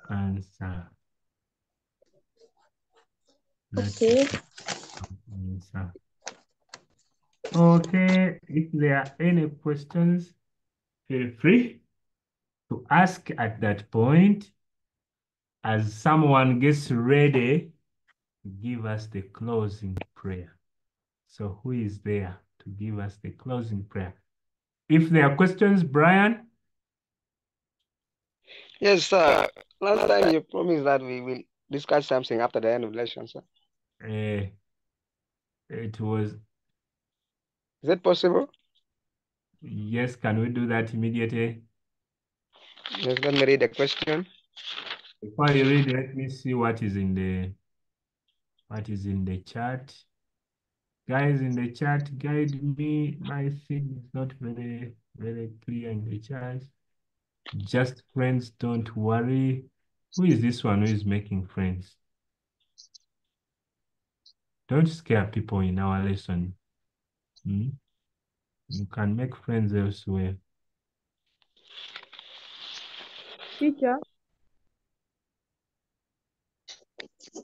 answer. That Okay. becomes our answer. Okay, if there are any questions, feel free to ask at that point. As someone gets ready, give us the closing prayer. So who is there to give us the closing prayer? If there are questions, Brian? Yes, sir. Last time you promised that we will discuss something after the end of the lesson, sir. It was... Is it possible? Yes, can we do that immediately? Yes, let me read the question. Before you read, let me see what is in the chat. Guys in the chat, guide me. My thing is not very clear in the chat. Just friends, don't worry. Who is this one who is making friends? Don't scare people in our lesson. You can make friends elsewhere. Teacher,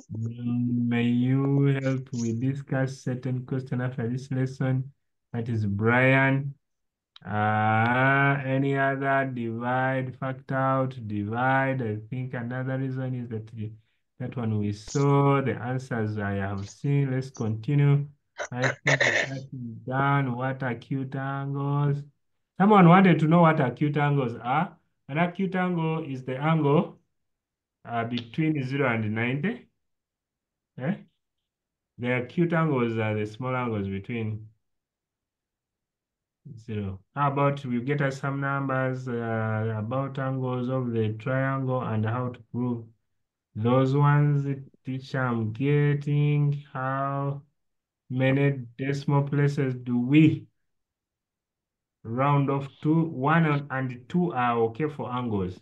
May you help we discuss certain question after this lesson? That is Brian. Any other divide, factor out, divide. I think another reason is that one we saw, the answers I have seen. Let's continue. I think that is done. What acute angles? Someone wanted to know what acute angles are. An acute angle is the angle between 0 and 90. Eh? The acute angles are the small angles between 0. How about we get us some numbers about angles of the triangle and how to prove those ones? Teacher, I'm getting how many decimal places do we round off to? 1 and 2 are okay for angles.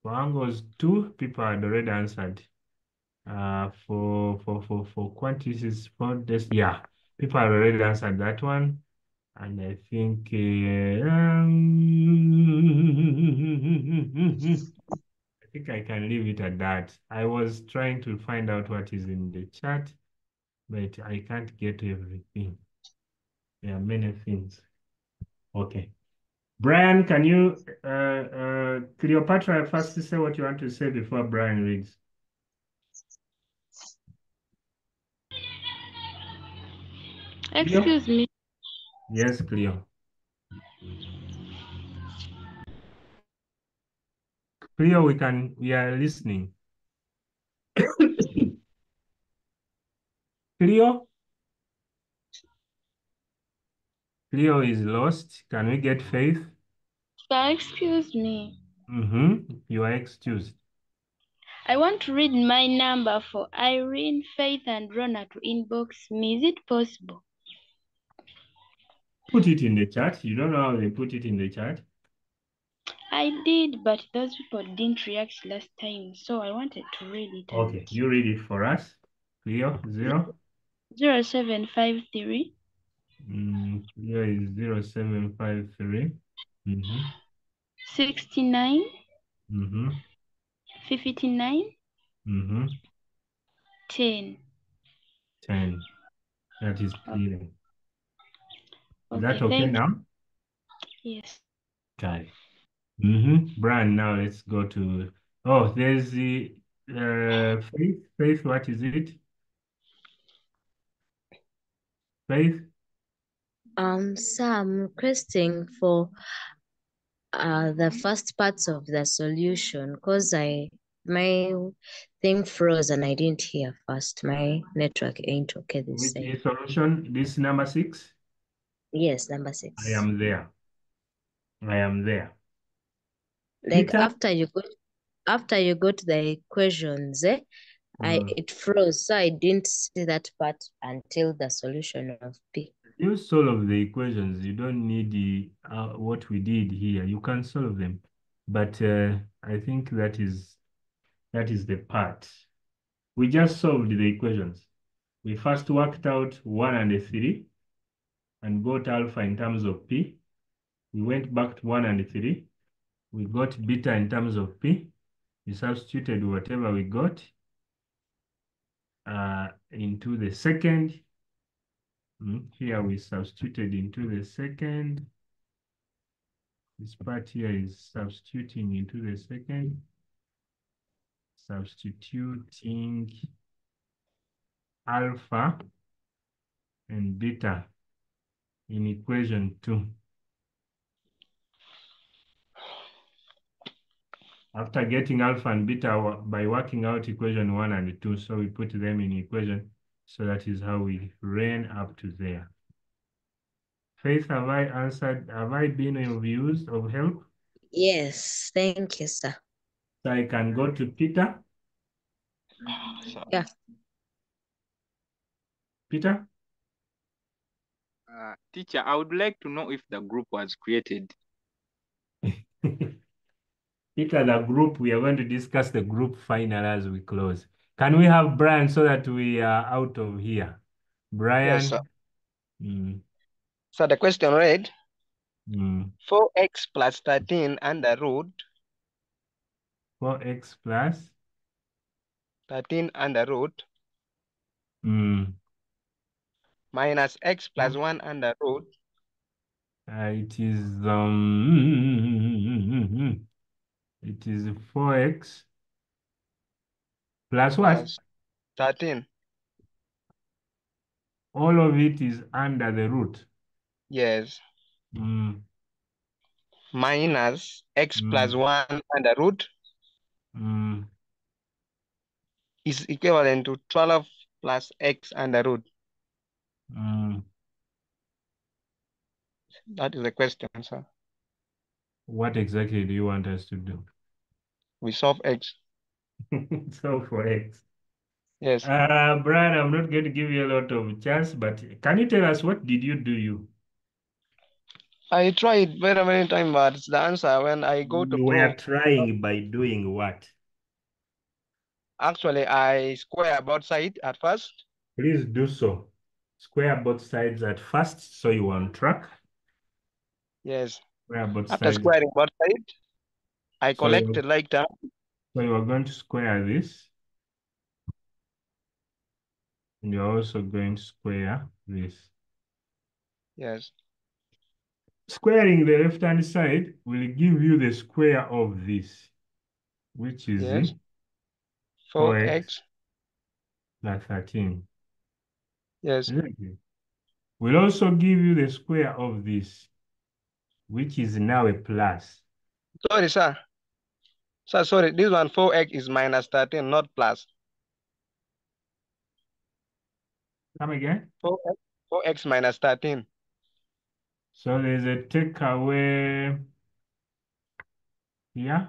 For angles, 2 people had already answered. For quantities, for this, yeah, people have already answered that one. And I think I think I can leave it at that. I was trying to find out what is in the chat, but I can't get everything. There are many things. Okay. Brian, can you, Cleopatra, first say what you want to say before Brian reads? Excuse me. Yes, Cleo. Cleo, we are listening. Cleo? Cleo is lost. Can we get Faith? Excuse me. You are excused. I want to read my number for Irene, Faith, and Rona to inbox me. Is it possible? Put it in the chat. You don't know how they put it in the chat? I did, but those people didn't react last time, so I wanted to read it. Okay, you read it for us. Cleo, 0753. Cleo is 0753. 69. 59. 10. 10. That is clear. Is that Okay, okay now? Yes. Okay. Brian, now let's go to... Oh, there's the Faith. Faith, what is it? Faith? So I'm requesting for the first parts of the solution because my thing froze and I didn't hear first. My network ain't okay this Which side. solution? This number 6? Yes, number 6. I am there. I am there. Like Peter? after you go to the equations, it froze, so I didn't see that part until the solution of P. You solve the equations. You don't need what we did here. You can solve them. But I think that is the part. We just solved the equations. We first worked out 1 and 3 and got alpha in terms of P. We went back to 1 and 3. We got beta in terms of P. We substituted whatever we got into the second. Here we substituted into the second. This part here is substituting into the second. Substituting alpha and beta in equation 2. After getting alpha and beta by working out equation 1 and 2, so we put them in equation. So that is how we ran up to there. Faith, have I answered? Have I been of use, of help? Yes, thank you, sir. So I can go to Peter. Yeah. Peter? Teacher, I would like to know if the group was created. Peter, the group, we are going to discuss the group final as we close. Can we have Brian so that we are out of here? Brian? Yes, sir. So the question read, 4x plus 13 under root 4x plus 13 under root minus x plus 1 under root. It is 4x plus what? Plus 13. All of it is under the root. Yes. Minus x plus 1 under root is equivalent to 12 plus x under root. That is the question, sir. What exactly do you want us to do? We solve x. Solve for x. Yes. Brian, I'm not going to give you a lot of chance, but can you tell us what did you do? I tried very many times, but the answer when I go to You prove. were trying by doing what? Actually, I square both sides at first. Please do so. Square both sides at first, so you are on track. Yes. Square both After sides. squaring both sides, I collected like term. So you are going to square this. And you're also going to square this. Yes. Squaring the left-hand side will give you the square of this, which is 4x plus 13. Yes. We'll also give you the square of this, which is now a plus. Sorry, sir. Sir, sorry, this one 4x is minus 13, not plus. Come again? 4x minus 13. So there's a takeaway here.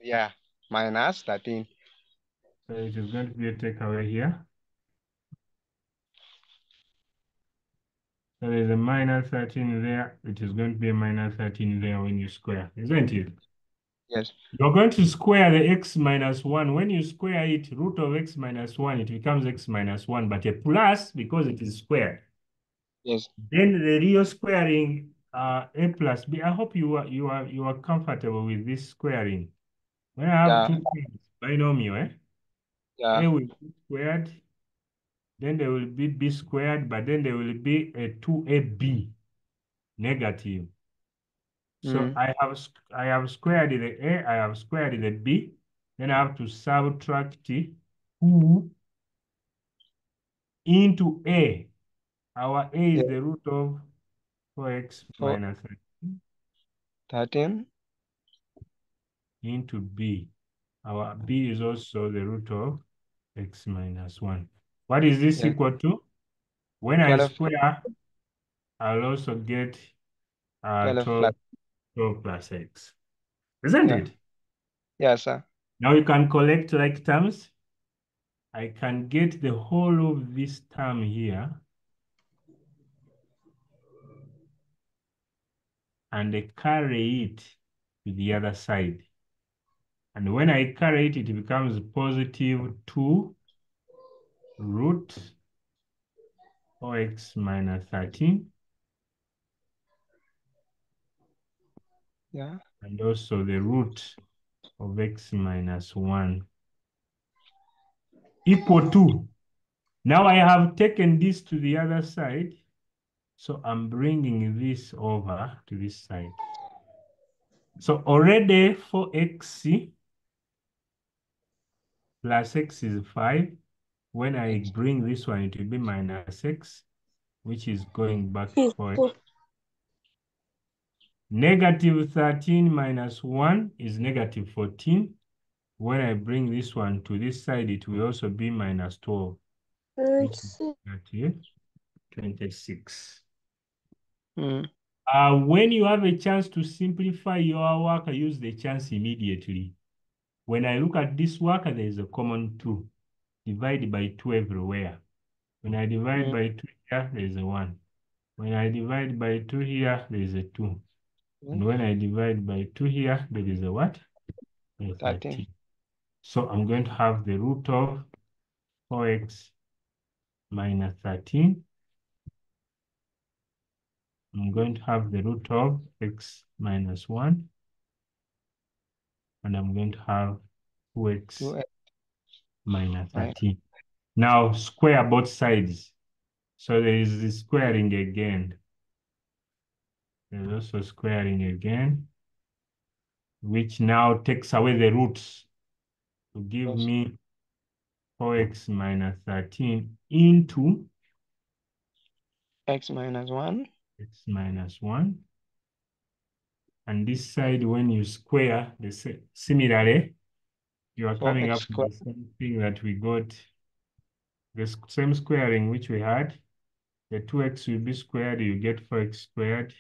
Yeah, minus 13. So it is going to be a takeaway here. So there's a minus 13 there. It is going to be a minus 13 there when you square, isn't it? Yes. You're going to square the x minus 1. When you square it, root of x minus 1, it becomes x minus 1, but a plus because it is squared. Yes. Then the real squaring, a plus b. I hope you are comfortable with this squaring. When I have two things, binomial, Yeah. a will be squared, then there will be b squared, but then there will be a 2ab negative. So I have squared the a, I have squared the b, then I have to subtract 2 into a. Our a is the root of 4x minus 13 into b. Our b is also the root of x minus 1. What is this equal to? When I square, I'll also get 12 plus x. Isn't it? Yes, sir. Now you can collect like terms. I can get the whole of this term here and carry it to the other side. And when I carry it, it becomes positive 2 root 4x minus 13. Yeah. And also the root of x minus 1 equal to. Now I have taken this to the other side, so I'm bringing this over to this side. So already 4x plus x is 5. When I bring this one, it will be minus x, which is going back to 4x. Negative 13 minus 1 is negative 14. When I bring this one to this side, it will also be minus 12, which is negative 26. When you have a chance to simplify your work, use the chance immediately. When I look at this work, there is a common 2. Divide by 2 everywhere. When I divide by 2 here, there is a 1. When I divide by 2 here, there is a 2. And when I divide by 2 here, there is a what? A 13. So I'm going to have the root of 4x minus 13. I'm going to have the root of x minus 1. And I'm going to have 2x minus 13. Now square both sides. So there is the squaring again. There's also squaring again, which now takes away the roots to give me 4x minus 13 into x minus 1. X minus 1. And this side, when you square, similarly, you are coming up with the same thing that we got, the same squaring which we had. The 2x will be squared, you get 4x squared.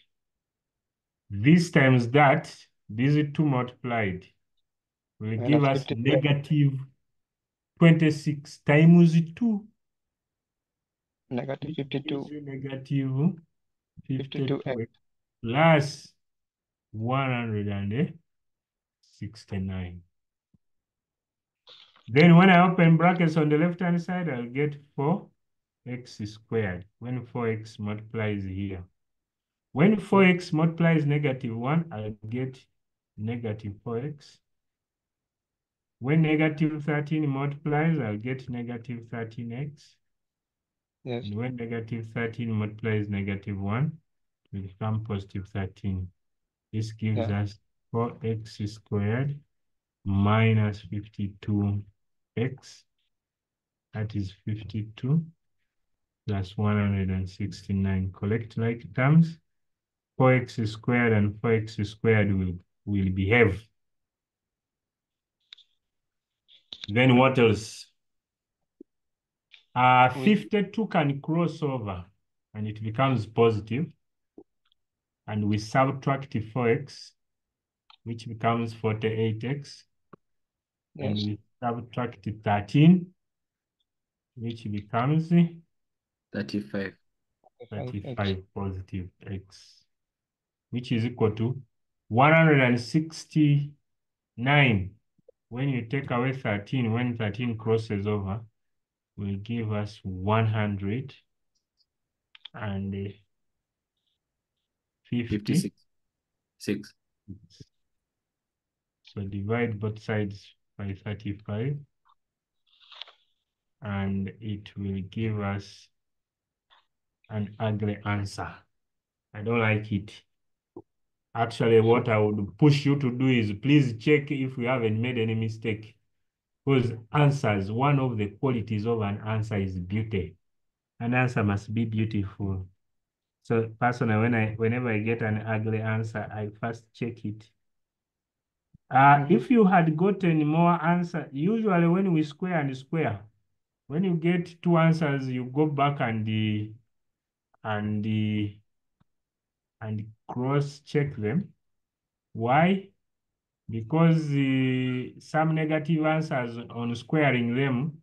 This times that, these 2 multiplied, will give us negative 26 times 2. Negative 52. Negative 52x plus 169. Then when I open brackets on the left-hand side, I'll get 4x squared when 4x multiplies here. When 4x multiplies negative 1, I'll get negative 4x. When negative 13 multiplies, I'll get negative 13x. Yes. And when negative 13 multiplies negative 1, it will become positive 13. This gives us 4x squared minus 52x. That is 52 plus 169. Collect like terms. 4x squared and 4x squared will behave. Then what else? 52 can cross over and it becomes positive. And we subtract 4x, which becomes 48x. Yes. And we subtract 13, which becomes 35. 35 positive x, which is equal to 169. When you take away 13, when 13 crosses over, will give us 100 and 56. 6. So divide both sides by 35 and it will give us an ugly answer. I don't like it. Actually, what I would push you to do is please check if we haven't made any mistake. Because answers, one of the qualities of an answer is beauty. An answer must be beautiful. So personally, whenever I get an ugly answer, I first check it. If you had gotten more answer, usually when we square and square, when you get 2 answers, you go back and cross-check them. Why? Because some negative answers on squaring them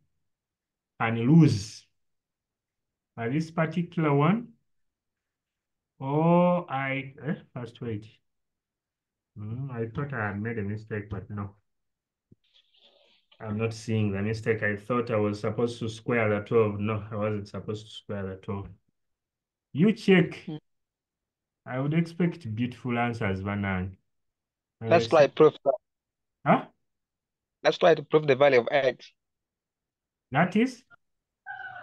can lose. By this particular one, first wait. I thought I had made a mistake, but no. I'm not seeing the mistake. I thought I was supposed to square the 12. No, I wasn't supposed to square the 12. You check. I would expect beautiful answers, Vanan. Let's try proof. Huh? Let's try to prove the value of x. That is?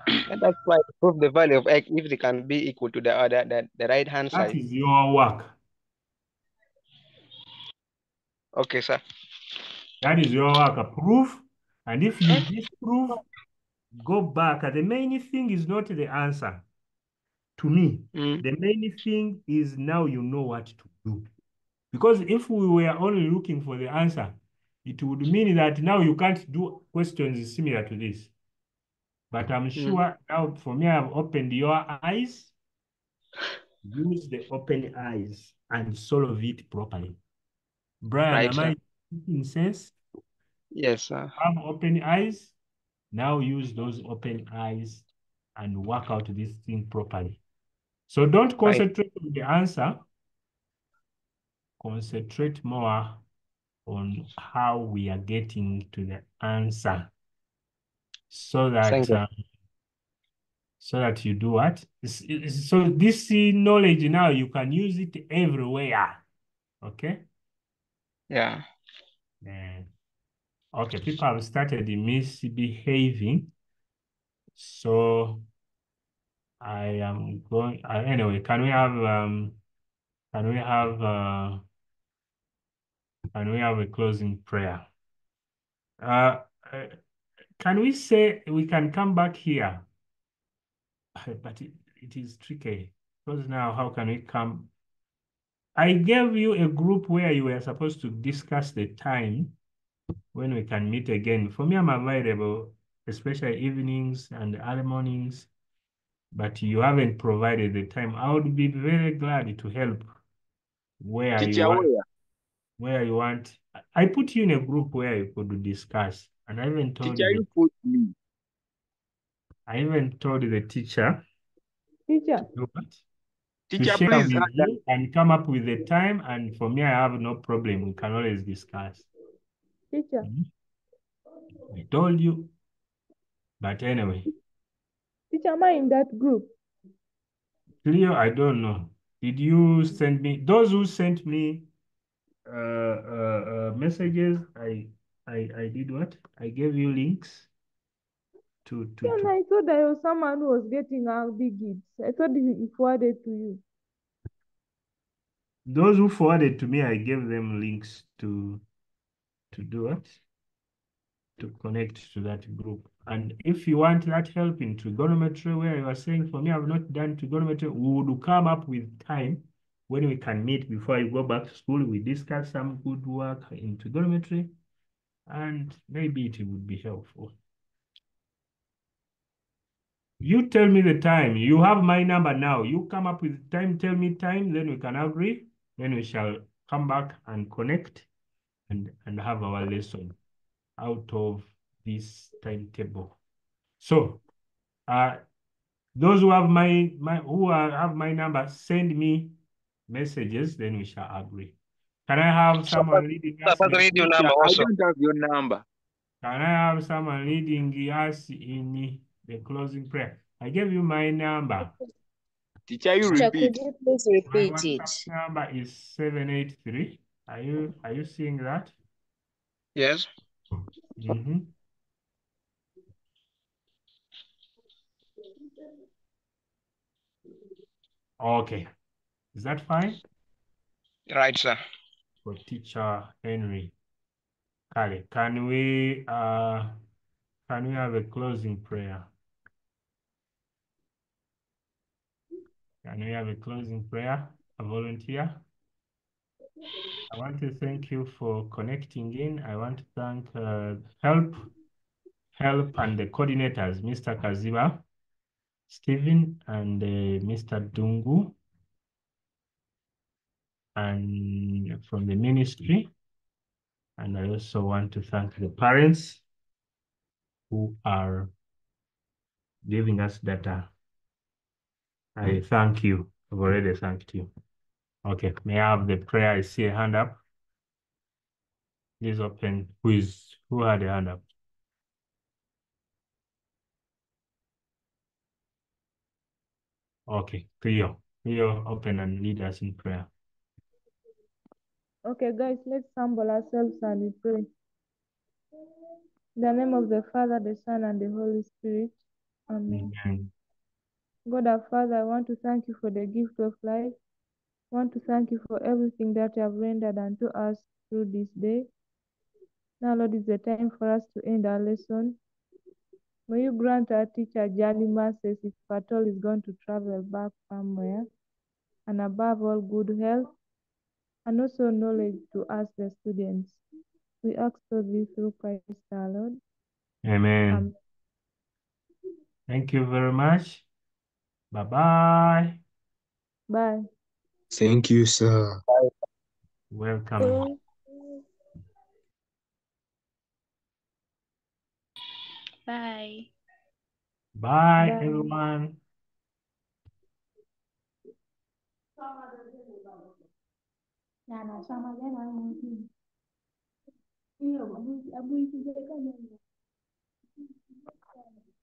Let us try to prove the value of x if they can be equal to the other, the right hand side. That is your work. Okay, sir. That is your work. A proof. And if you disprove, go back. The main thing is not the answer. To me, the main thing is now you know what to do. Because if we were only looking for the answer, it would mean that now you can't do questions similar to this. But I'm sure now for me, I've opened your eyes. Use the open eyes and solve it properly. Brian, Right, am I making sense? Yes, sir. Have open eyes. Now use those open eyes and work out this thing properly. So don't concentrate on the answer. Concentrate more on how we are getting to the answer, so that you do what? So this knowledge now you can use it everywhere. Okay. Yeah. Okay. People have started misbehaving, so I am going. Anyway, can we have a closing prayer? Can we say we can come back here? But it is tricky, because now how can we come? I gave you a group where you were supposed to discuss the time when we can meet again. For me, I'm available, especially evenings and early mornings, but you haven't provided the time. I would be very glad to help where Teacher, you want. I put you in a group where you could discuss, and I even told Teacher, you put me. I even told the teacher Teacher. to do what? Teacher, To share please. with you and come up with the time, and for me, I have no problem. We can always discuss. Teacher. I told you, but anyway. Teacher, am I in that group? Cleo, I don't know. Did you send me those who sent me messages? I did what? I gave you links to. And I thought there was someone who was getting our big gifts. I thought he forwarded to you. Those who forwarded to me, I gave them links to do what? To connect to that group. And if you want that help in trigonometry, where you are saying, for me, I've not done trigonometry, we would come up with time when we can meet before you go back to school. We discuss some good work in trigonometry, and maybe it would be helpful. You tell me the time. You have my number now. You come up with time, tell me time, then we can agree. Then we shall come back and connect and have our lesson out of this timetable. So, those who have have my number, send me messages, then we shall agree. Can I have someone leading us? I don't have your number. Can I have someone leading us in the closing prayer? I gave you my number. Teacher, you repeat. Could you please repeat My it? WhatsApp number is 783. Are you seeing that? Yes. Okay. Is that fine? Right, sir. For teacher Henry. Kale, can we have a closing prayer? Can we have a closing prayer? A volunteer? I want to thank you for connecting in. I want to thank help and the coordinators, Mr. Kaziba, Stephen, and Mr. Dungu, and from the ministry. And I also want to thank the parents who are giving us data. I thank you. I've already thanked you. Okay, may I have the prayer? I see a hand up. Please open. Who had a hand up? Okay, Cleo, open and lead us in prayer. Okay, guys, let's humble ourselves and we pray. In the name of the Father, the Son, and the Holy Spirit. Amen. Amen. God our Father, I want to thank you for the gift of life. I want to thank you for everything that you have rendered unto us through this day. Now, Lord, is the time for us to end our lesson. May you grant our teacher journey mercies if at all is going to travel back somewhere, and above all, good health, and also knowledge to us, the students. We ask for this through Christ our Lord. Amen. Thank you very much. Bye-bye. Bye. Thank you, sir. Welcome. Bye. Bye, Bye. everyone.